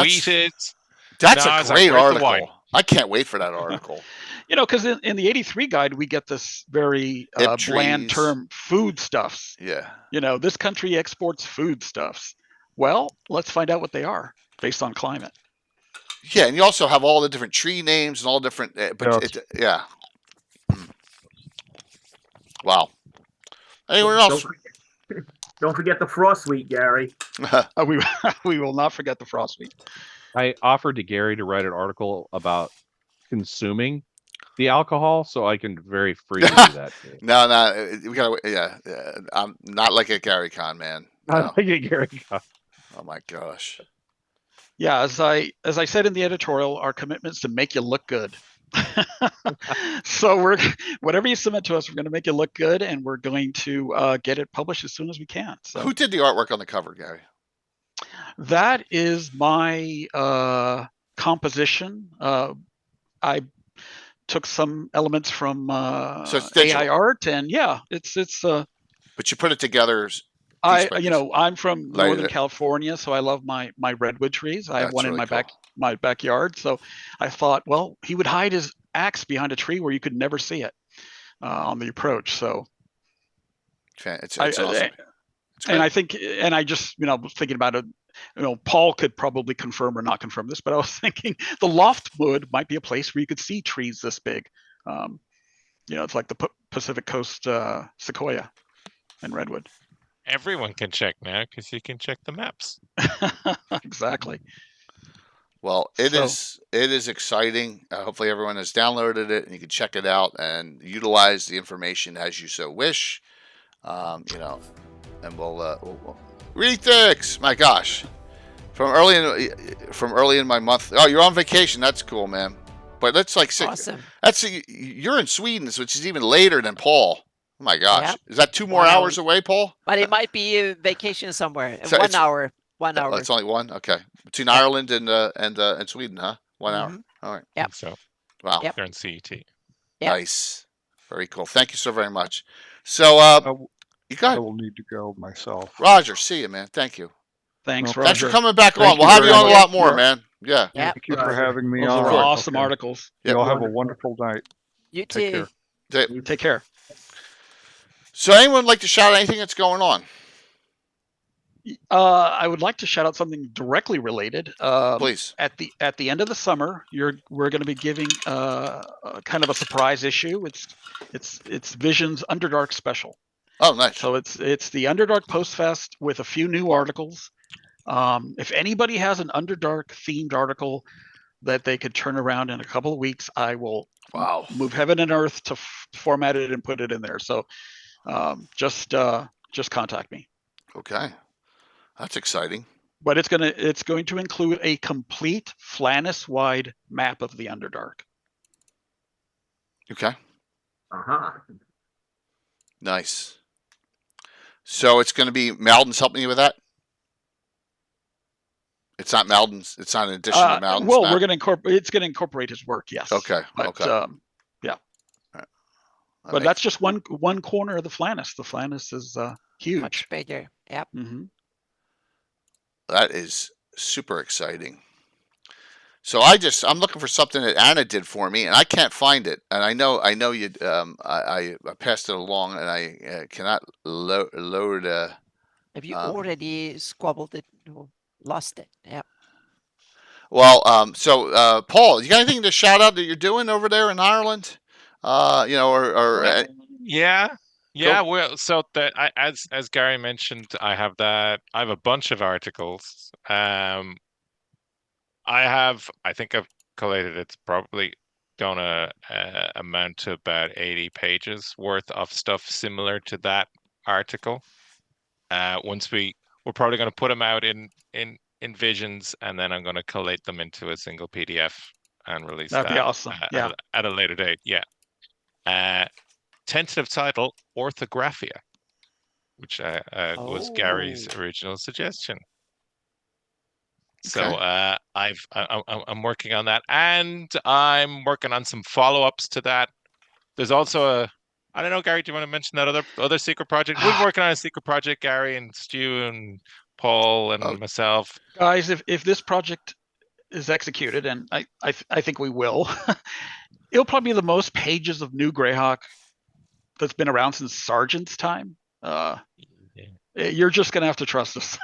wheat is. That's a great article. I can't wait for that article. Because in the 83 guide, we get this very bland term, foodstuffs. Yeah. This country exports foodstuffs. Well, let's find out what they are based on climate. Yeah, and you also have all the different tree names and all different. Yeah. Wow. Anyone else? Don't forget the frost wheat, Gary. We will not forget the frost wheat. I offered to Gary to write an article about consuming the alcohol, so I can very freely do that. No, we gotta. Yeah, I'm not like a Gary Con, man. Not like a Gary Con. Oh my gosh. Yeah, as I said in the editorial, our commitment is to make you look good. So whatever you submit to us, we're going to make it look good, and we're going to get it published as soon as we can. So who did the artwork on the cover, Gary? That is my composition. I took some elements from AI art, and it's. But you put it together. I'm from Northern California, so I love my redwood trees. I have one in my backyard. So I thought, well, he would hide his axe behind a tree where you could never see it on the approach. So it's awesome. And I think, and I just, was thinking about it. Paul could probably confirm or not confirm this, but I was thinking the loftwood might be a place where you could see trees this big. It's like the Pacific Coast sequoia and redwood. Everyone can check now because you can check the maps. Exactly. Well, it is exciting. Hopefully everyone has downloaded it and you can check it out and utilize the information as you so wish. And we'll Rethix. My gosh, from early in my month. Oh, you're on vacation. That's cool, man. But that's like awesome. You're in Sweden, which is even later than Paul. Oh my gosh, yep. Is that 2 more hours away, Paul? But it might be a vacation somewhere. So 1 hour. 1 hour. It's only one. Okay, between Ireland and Sweden, huh? 1 hour. All right. Yeah. So wow. Yep. They're in CET. Yep. Nice. Very cool. Thank you so very much. So you got. I will need to go myself. Roger, see you, man. Thank you. Thanks, Roger. Thanks for coming back on. We'll have you on a lot more, man. Yeah. Yep. Thank you for having me Those on. are awesome articles. You all have a wonderful night. You too. Take care. So anyone like to shout anything that's going on? I would like to shout out something directly related. Please. At the end of the summer, we're going to be giving kind of a surprise issue. It's Vision's Underdark special. Oh, nice. So it's the Underdark Post Fest with a few new articles. If anybody has an Underdark themed article that they could turn around in a couple of weeks, I will move heaven and earth to format it and put it in there. So just contact me. Okay. That's exciting. But it's going to include a complete Flannis-wide map of the Underdark. Okay. Uh-huh. Nice. So it's going to be Malden's helping you with that? It's not Malden's. It's not an addition to Malden's. Well, map. we're going to incorporate. It's going to incorporate his work. Yes. Okay. But, okay. Yeah. Right. But that's just one corner of the Flannis. The Flannis is huge. Much bigger. Yep. Mm-hmm. That is super exciting. So I'm looking for something that Anna did for me, and I can't find it. And I know you. I passed it along, and I cannot load. Have you already squabbled it or lost it? Yep. Well, so Paul, you got anything to shout out that you're doing over there in Ireland? Yeah. Well, so that as Gary mentioned, I have a bunch of articles. I think I've collated. It's probably gonna amount to about 80 pages worth of stuff similar to that article. Once we're probably going to put them out in Visions, and then I'm going to collate them into a single PDF and release that. That'd be awesome. At a later date. Yeah. Tentative title: Orthographia, which was Gary's original suggestion. So I'm working on that, and I'm working on some follow-ups to that. There's also I don't know, Gary, do you want to mention that other secret project? We've been working on a secret project, Gary and Stu and Paul and myself. Guys, if this project is executed, and I think we will, it'll probably be the most pages of new Greyhawk that's been around since Sargent's time. You're just gonna have to trust us.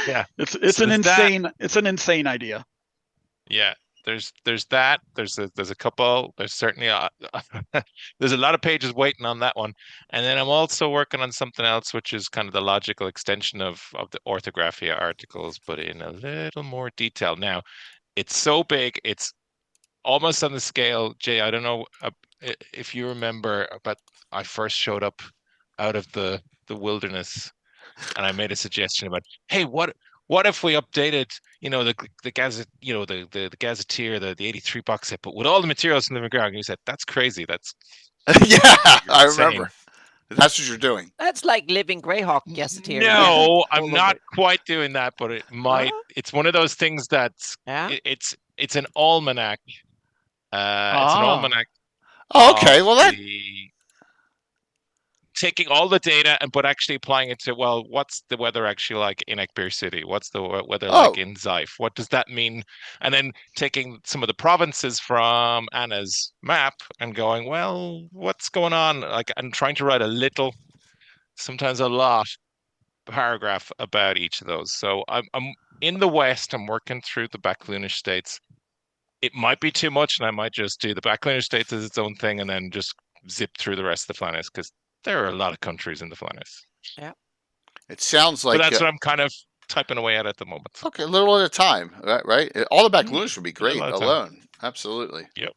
Yeah, it's an insane idea. Yeah, there's that. There's a couple. There's certainly there's a lot of pages waiting on that one. And then I'm also working on something else, which is kind of the logical extension of the Orthographia articles, but in a little more detail. Now, it's so big, it's almost on the scale. Jay, I don't know if you remember, but I first showed up out of the wilderness, and I made a suggestion about, hey, what if we updated, the Gazette, the Gazetteer, the 83 box set, but with all the materials in the McGraw? And you said, that's crazy. That's yeah, I remember. That's what you're doing. That's like living Greyhawk Gazetteer. No, I'm not quite doing that, but it might. It's one of those things that's it's an almanac. It's an almanac. Oh, okay. Well, that taking all the data but actually applying it to, well, what's the weather actually like in Ekbir City? What's the weather like in Zaif? What does that mean? And then taking some of the provinces from Anna's map and going, well, what's going on? And trying to write a little, sometimes a lot, paragraph about each of those. So I'm in the West. I'm working through the Backlunish states. It might be too much, and I might just do the Backlunish states as its own thing, and then just zip through the rest of the Flannis, because there are a lot of countries in the Flannis. Yeah. It sounds like... But that's what I'm kind of typing away at the moment. Okay, a little at a time, right? All the Backlunish would be great alone. Absolutely. Yep.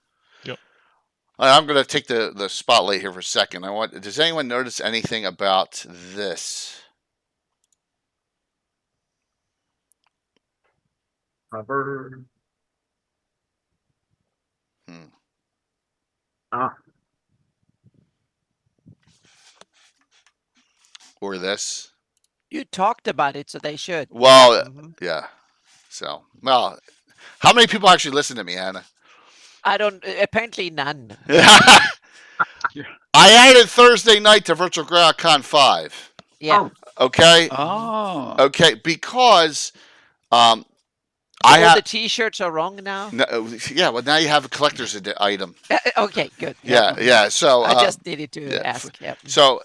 I'm going to take the spotlight here for a second. Does anyone notice anything about this? Cover. Or this? You talked about it, so they should. Well, yeah. So, well, how many people actually listen to me, Anna? Apparently none. I added Thursday night to Virtual Greyhawk Con 5. Yeah. Okay? Oh. Okay, because... the T-shirts are wrong now. No, yeah, well, now you have a collector's item. Okay, good. Yeah. So I just needed to ask. Yep. So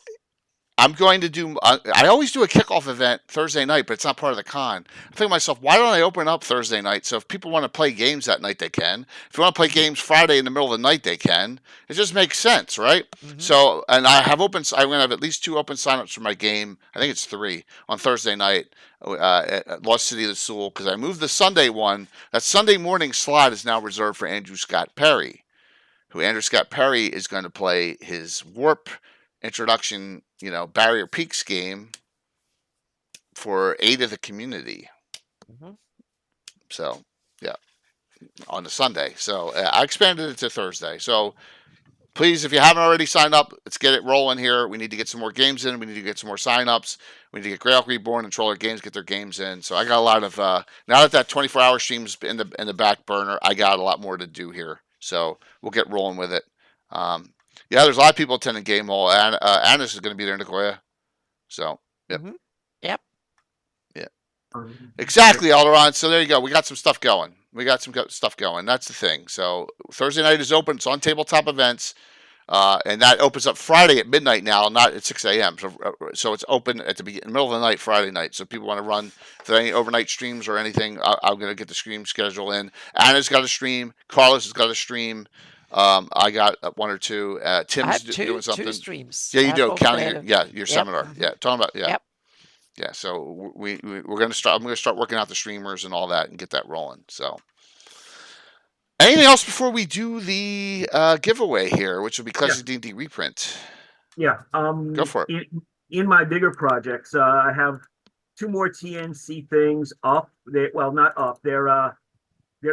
I'm going to do. I always do a kickoff event Thursday night, but it's not part of the con. I think to myself, why don't I open up Thursday night? So if people want to play games that night, they can. If you want to play games Friday in the middle of the night, they can. It just makes sense, right? Mhm. So, and I have open. I'm going to have at least 2 open signups for my game. I think it's 3 on Thursday night at Lost City of the Soul, because I moved the Sunday one. That Sunday morning slot is now reserved for Andrew Scott Perry, who Andrew Scott Perry is going to play his Warp introduction, Barrier Peaks game for aid of the community. Mhm. So, yeah, on the Sunday. So I expanded it to Thursday. So please, if you haven't already signed up, let's get it rolling here. We need to get some more games in. We need to get some more signups. We need to get GREYHAWK Reborn and Troller Games get their games in. So I got a lot of now that 24-hour stream's in the back burner, I got a lot more to do here. So we'll get rolling with it. Yeah, there's a lot of people attending Game Hall. And Annis is going to be there, Nicoya. So, yep. Mhm. Yep. Yeah. Exactly, Alderon. So there you go. We got some stuff going. Stuff going. That's the thing. So Thursday night is open. It's on Tabletop Events. And that opens up Friday at midnight now, not at 6 a.m. So it's open at the middle of the night, Friday night. So if people want to run, if there are any overnight streams or anything, I'm going to get the stream schedule in. Anna's got a stream. Carlos has got a stream. I got 1 or 2. Tim's doing something. 2 streams. Yeah, you do. both Counting played your, them. your Yep. seminar. Yeah, talking about Yep. yeah. So we're going to start. I'm going to start working out the streamers and all that and get that rolling. So. Anything else before we do the giveaway here, which will be Classic D&D reprint? Yeah. Go for it. In my bigger projects, I have 2 more TNC things up. Not up. They're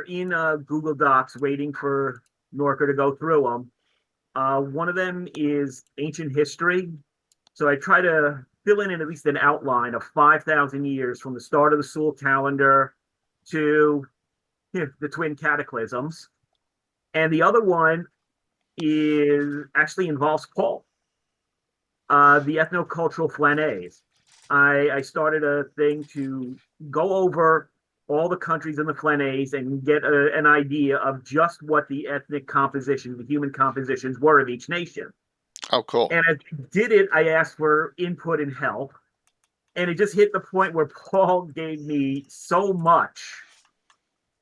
in Google Docs, waiting for Norca to go through them. One of them is ancient history. So I try to fill in at least an outline of 5,000 years from the start of the Sol calendar to the twin cataclysms. And the other one actually involves Paul, the ethnocultural Flanays. I started a thing to go over all the countries in the Flanays and get an idea of just what the ethnic composition, the human compositions were of each nation. Oh, cool. And as I did it, I asked for input and help. And it just hit the point where Paul gave me so much.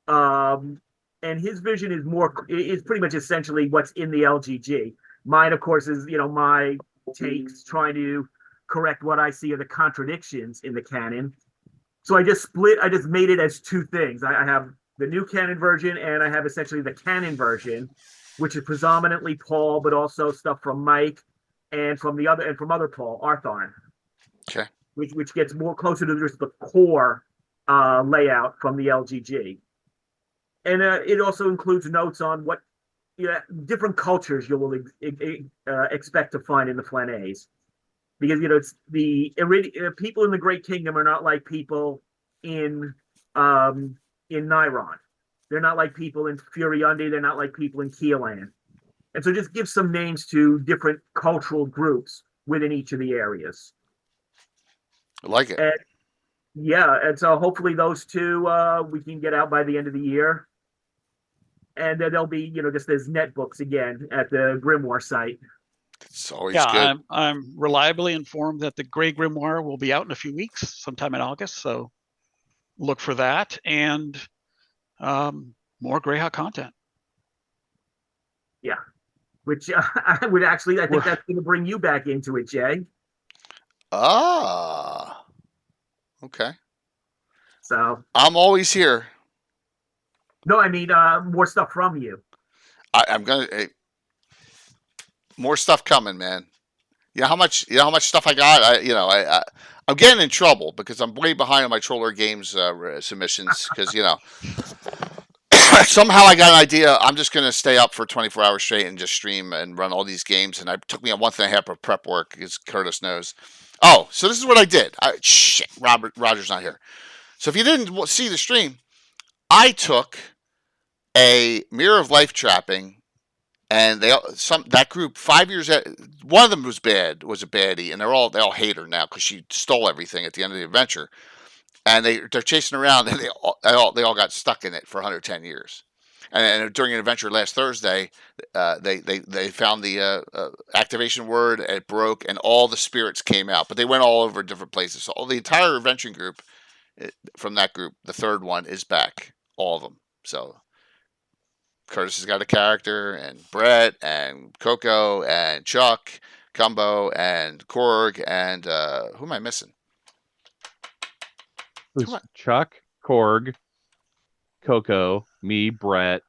And his vision is pretty much essentially what's in the LGG. Mine, of course, is my takes, trying to correct what I see are the contradictions in the canon. So I just made it as 2 things. I have the new canon version, and I have essentially the canon version, which is predominantly Paul, but also stuff from Mike and from other Paul, Artharn. Okay. Which gets more closer to just the core layout from the LGG. And it also includes notes on what different cultures you will expect to find in the Flanays. Because, it's the people in the Great Kingdom are not like people in Nairon. They're not like people in Furiundi. They're not like people in Keelan. And so just give some names to different cultural groups within each of the areas. I like it. And so hopefully those 2 we can get out by the end of the year. And then there'll be, just as netbooks again at the Grimoire site. It's always good. I'm reliably informed that the Grey Grimoire will be out in a few weeks, sometime in August. So look for that, and more GREYHAWK content. Yeah, which I think that's going to bring you back into it, Jay. Ah, okay. So I'm always here. No, I mean more stuff from you. I'm gonna more stuff coming, man. You know how much stuff I got. I'm getting in trouble because I'm way behind on my Troller Games submissions because somehow I got an idea. I'm just gonna stay up for 24 hours straight and just stream and run all these games. And it took me a month and a half of prep work, as Curtis knows. Oh, so this is what I did. Roger's not here. So if you didn't see the stream, I took a Mirror of Life trapping, and that group 5 years. One of them was a baddie, and they all hate her now because she stole everything at the end of the adventure, and they're chasing around, and they all got stuck in it for 110 years. And during an adventure last Thursday, they found the activation word. It broke, and all the spirits came out. But they went all over different places. So the entire adventuring group from that group, the third one, is back. All of them. So Curtis has got a character, and Brett, and Coco, and Chuck, Cumbo, and Korg, and who am I missing? Who's Chuck, Korg, Coco, me, Brett,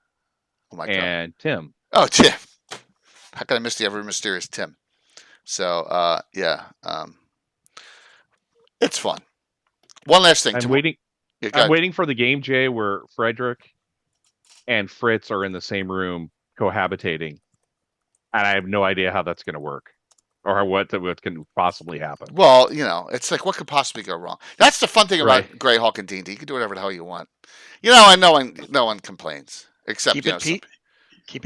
and Tim. Oh, Tim. How can I miss the ever mysterious Tim? So, yeah. It's fun. One last thing. I'm waiting for the game, Jay, where Frederick and Fritz are in the same room cohabitating. And I have no idea how that's going to work. Or what can possibly happen. Well, it's like, what could possibly go wrong? That's the fun thing about GREYHAWK and D&D. You can do whatever the hell you want. And no one complains. Except, keep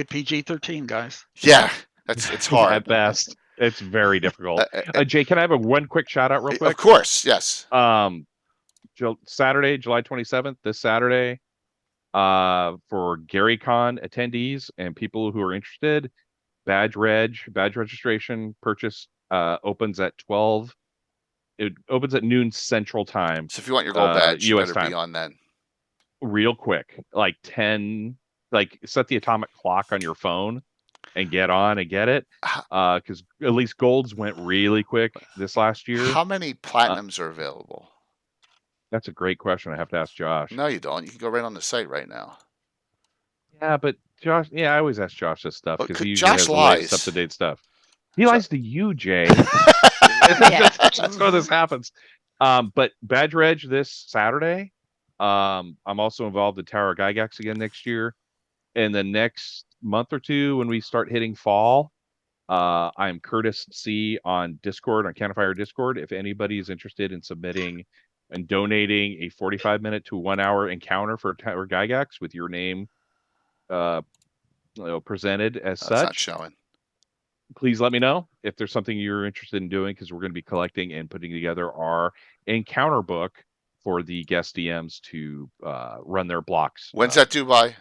it PG-13, guys. Yeah, it's hard. At best. It's very difficult. Jay, can I have one quick shout out real quick? Of course, yes. Saturday, July 27th, this Saturday, for GaryCon attendees and people who are interested, badge registration purchase opens at 12. It opens at noon Central Time. So if you want your gold badge, you US better time. Be on then. Real quick, like 10, set the atomic clock on your phone and get on and get it. Because at least golds went really quick this last year. How many platinums are available? That's a great question. I have to ask Josh. No, you don't. You can go right on the site right now. Yeah, but Josh, I always ask Josh this stuff because he usually Josh has the lies. latest up-to-date stuff. He lies to you, Jay. That's how this happens. But badge reg this Saturday. I'm also involved in Tower of Gygax again next year. In the next month or two, when we start hitting fall, I'm Curtis C on Discord, on Canifire Discord. If anybody is interested in submitting and donating a 45-minute to 1 hour encounter for Tower of Gygax with your name presented as such. Not showing. Please let me know if there's something you're interested in doing, because we're going to be collecting and putting together our encounter book for the guest DMs to run their blocks. When's that due by?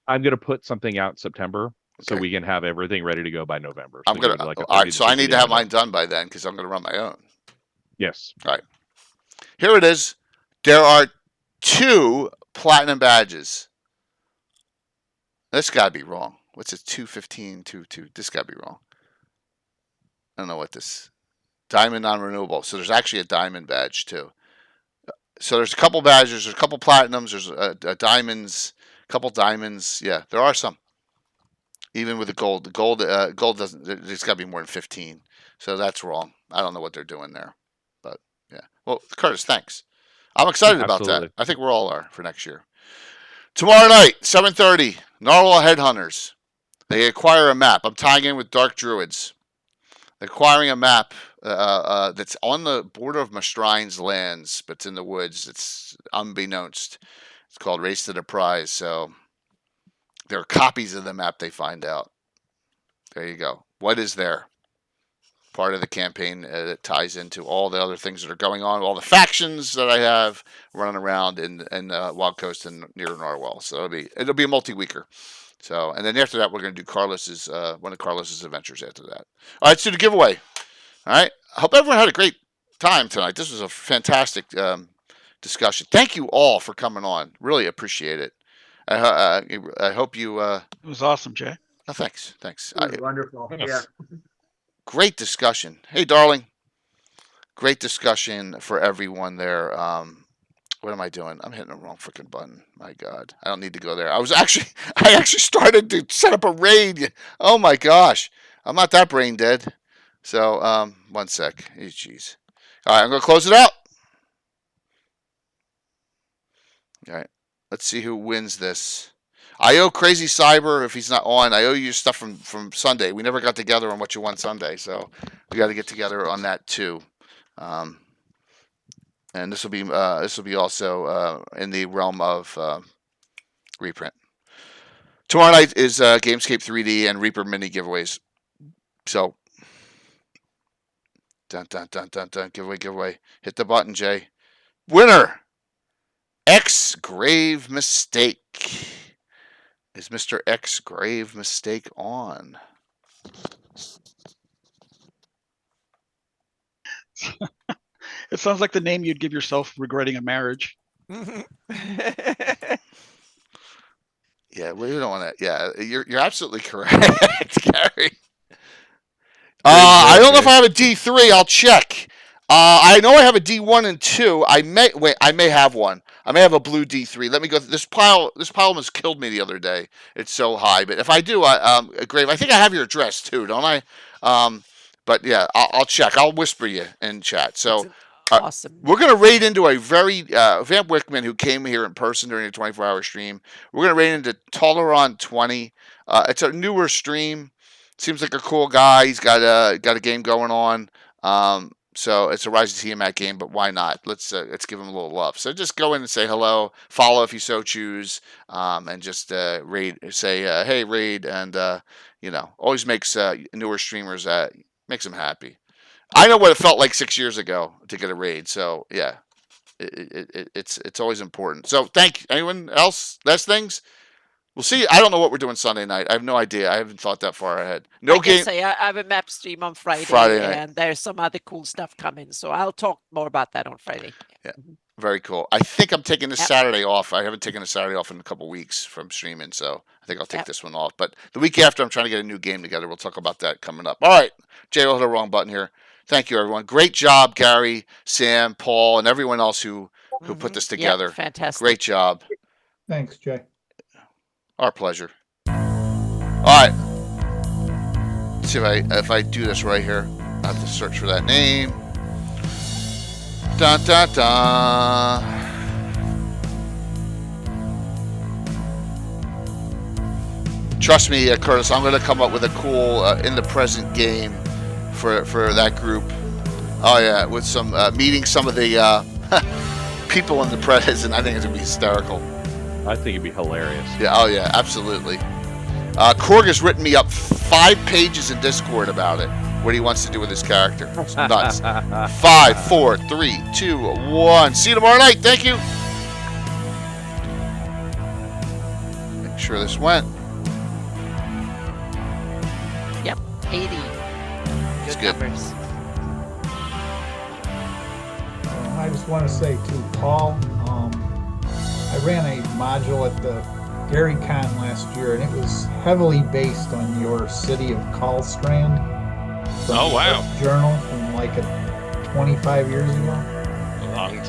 I'm going to put something out in September, so we can have everything ready to go by November. So all right, so I need to have mine done by then, because I'm going to run my own. Yes. All right. Here it is. There are 2 platinum badges. This got to be wrong. What's it? 215, 22. This got to be wrong. I don't know what this. Diamond non-renewable. So there's actually a diamond badge too. So there's a couple badges. There's a couple platinums. There's a diamonds. A couple diamonds. Yeah, there are some. Even with the gold. The gold doesn't. There's got to be more than 15. So that's wrong. I don't know what they're doing there. But yeah. Well, Curtis, thanks. I'm excited about that. I think we all are for next year. Tomorrow night, 7:30, Narwhal Headhunters. They acquire a map. I'm tying in with Dark Druids. They're acquiring a map that's on the border of Mastrine's lands, but it's in the woods. It's unbeknownst. It's called Race to the Prize. So there are copies of the map they find out. There you go. What is there? Part of the campaign that ties into all the other things that are going on, all the factions that I have running around in Wild Coast and near Narwhal. So it'll be a multi-weeker. So, and then after that, we're going to do Carlos's one of Carlos's adventures after that. All right, let's do the giveaway. All right, I hope everyone had a great time tonight. This was a fantastic discussion. Thank you all for coming on. Really appreciate it. I hope you. It was awesome, Jay. Oh, thanks. It was wonderful. Yeah. Great discussion. Hey, darling. Great discussion for everyone there. What am I doing? I'm hitting the wrong freaking button. My God. I don't need to go there. I actually started to set up a raid. Oh my gosh. I'm not that brain dead. So, 1 sec. Jeez. All right, I'm going to close it out. All right. Let's see who wins this. I owe Crazy Cyber, if he's not on, I owe you stuff from Sunday. We never got together on what you won Sunday, so we got to get together on that too. And this will be also in the realm of reprint. Tomorrow night is Gamescape 3D and Reaper mini giveaways. So, dun dun dun dun dun, giveaway. Hit the button, Jay. Winner. Grave Mistake. Is Mr. X grave mistake on? It sounds like the name you'd give yourself regretting a marriage. Yeah, we don't want to. Yeah, you're absolutely correct, Gary. I don't know if I have a D3. I'll check. I know I have a D1 and 2. I may have one. I may have a blue D3. Let me go. This pile almost killed me the other day. It's so high. But if I do, Grave, I think I have your address too, don't I? But yeah, I'll check. I'll whisper you in chat. So awesome. We're going to raid into a very Van Wickman, who came here in person during a 24-hour stream. We're going to raid into Toleron 20. It's a newer stream. Seems like a cool guy. He's got a game going on. So it's a Rise of Tiamat game, but why not? Let's give him a little love. So just go in and say hello, follow if you so choose, and just raid. Say hey, raid, and always makes newer streamers makes them happy. I know what it felt like 6 years ago to get a raid. So yeah, it's always important. So thank you. Anyone else? Last things. We'll see. I don't know what we're doing Sunday night. I have no idea. I haven't thought that far ahead. No game. I have a map stream on Friday night. And there's some other cool stuff coming. So I'll talk more about that on Friday. Yeah, very cool. I think I'm taking this Saturday off. I haven't taken a Saturday off in a couple weeks from streaming, so I think I'll take this one off. But the week after, I'm trying to get a new game together. We'll talk about that coming up. All right, Jay, I'll hit the wrong button here. Thank you, everyone. Great job, Gary, Sam, Paul, and everyone else who put this together. Fantastic. Great job. Thanks, Jay. Our pleasure. All right. Let's see if I do this right here. I have to search for that name. Dun dun dun. Trust me, Curtis. I'm going to come up with a cool in the present game for that group. Oh yeah, with some meeting some of the people in the present. I think it's going to be hysterical. I think it'd be hilarious. Yeah. Oh yeah. Absolutely. Korg has written me up 5 pages in Discord about it. What he wants to do with his character. It's nuts. 5, 4, 3, 2, 1. See you tomorrow night. Thank you. Make sure this went. Yep. 80. It's good. Numbers. I just want to say to Paul, I ran a module at the GaryCon last year, and it was heavily based on your City of Karlstrand. Oh wow! Journal from like 25 years ago. A long time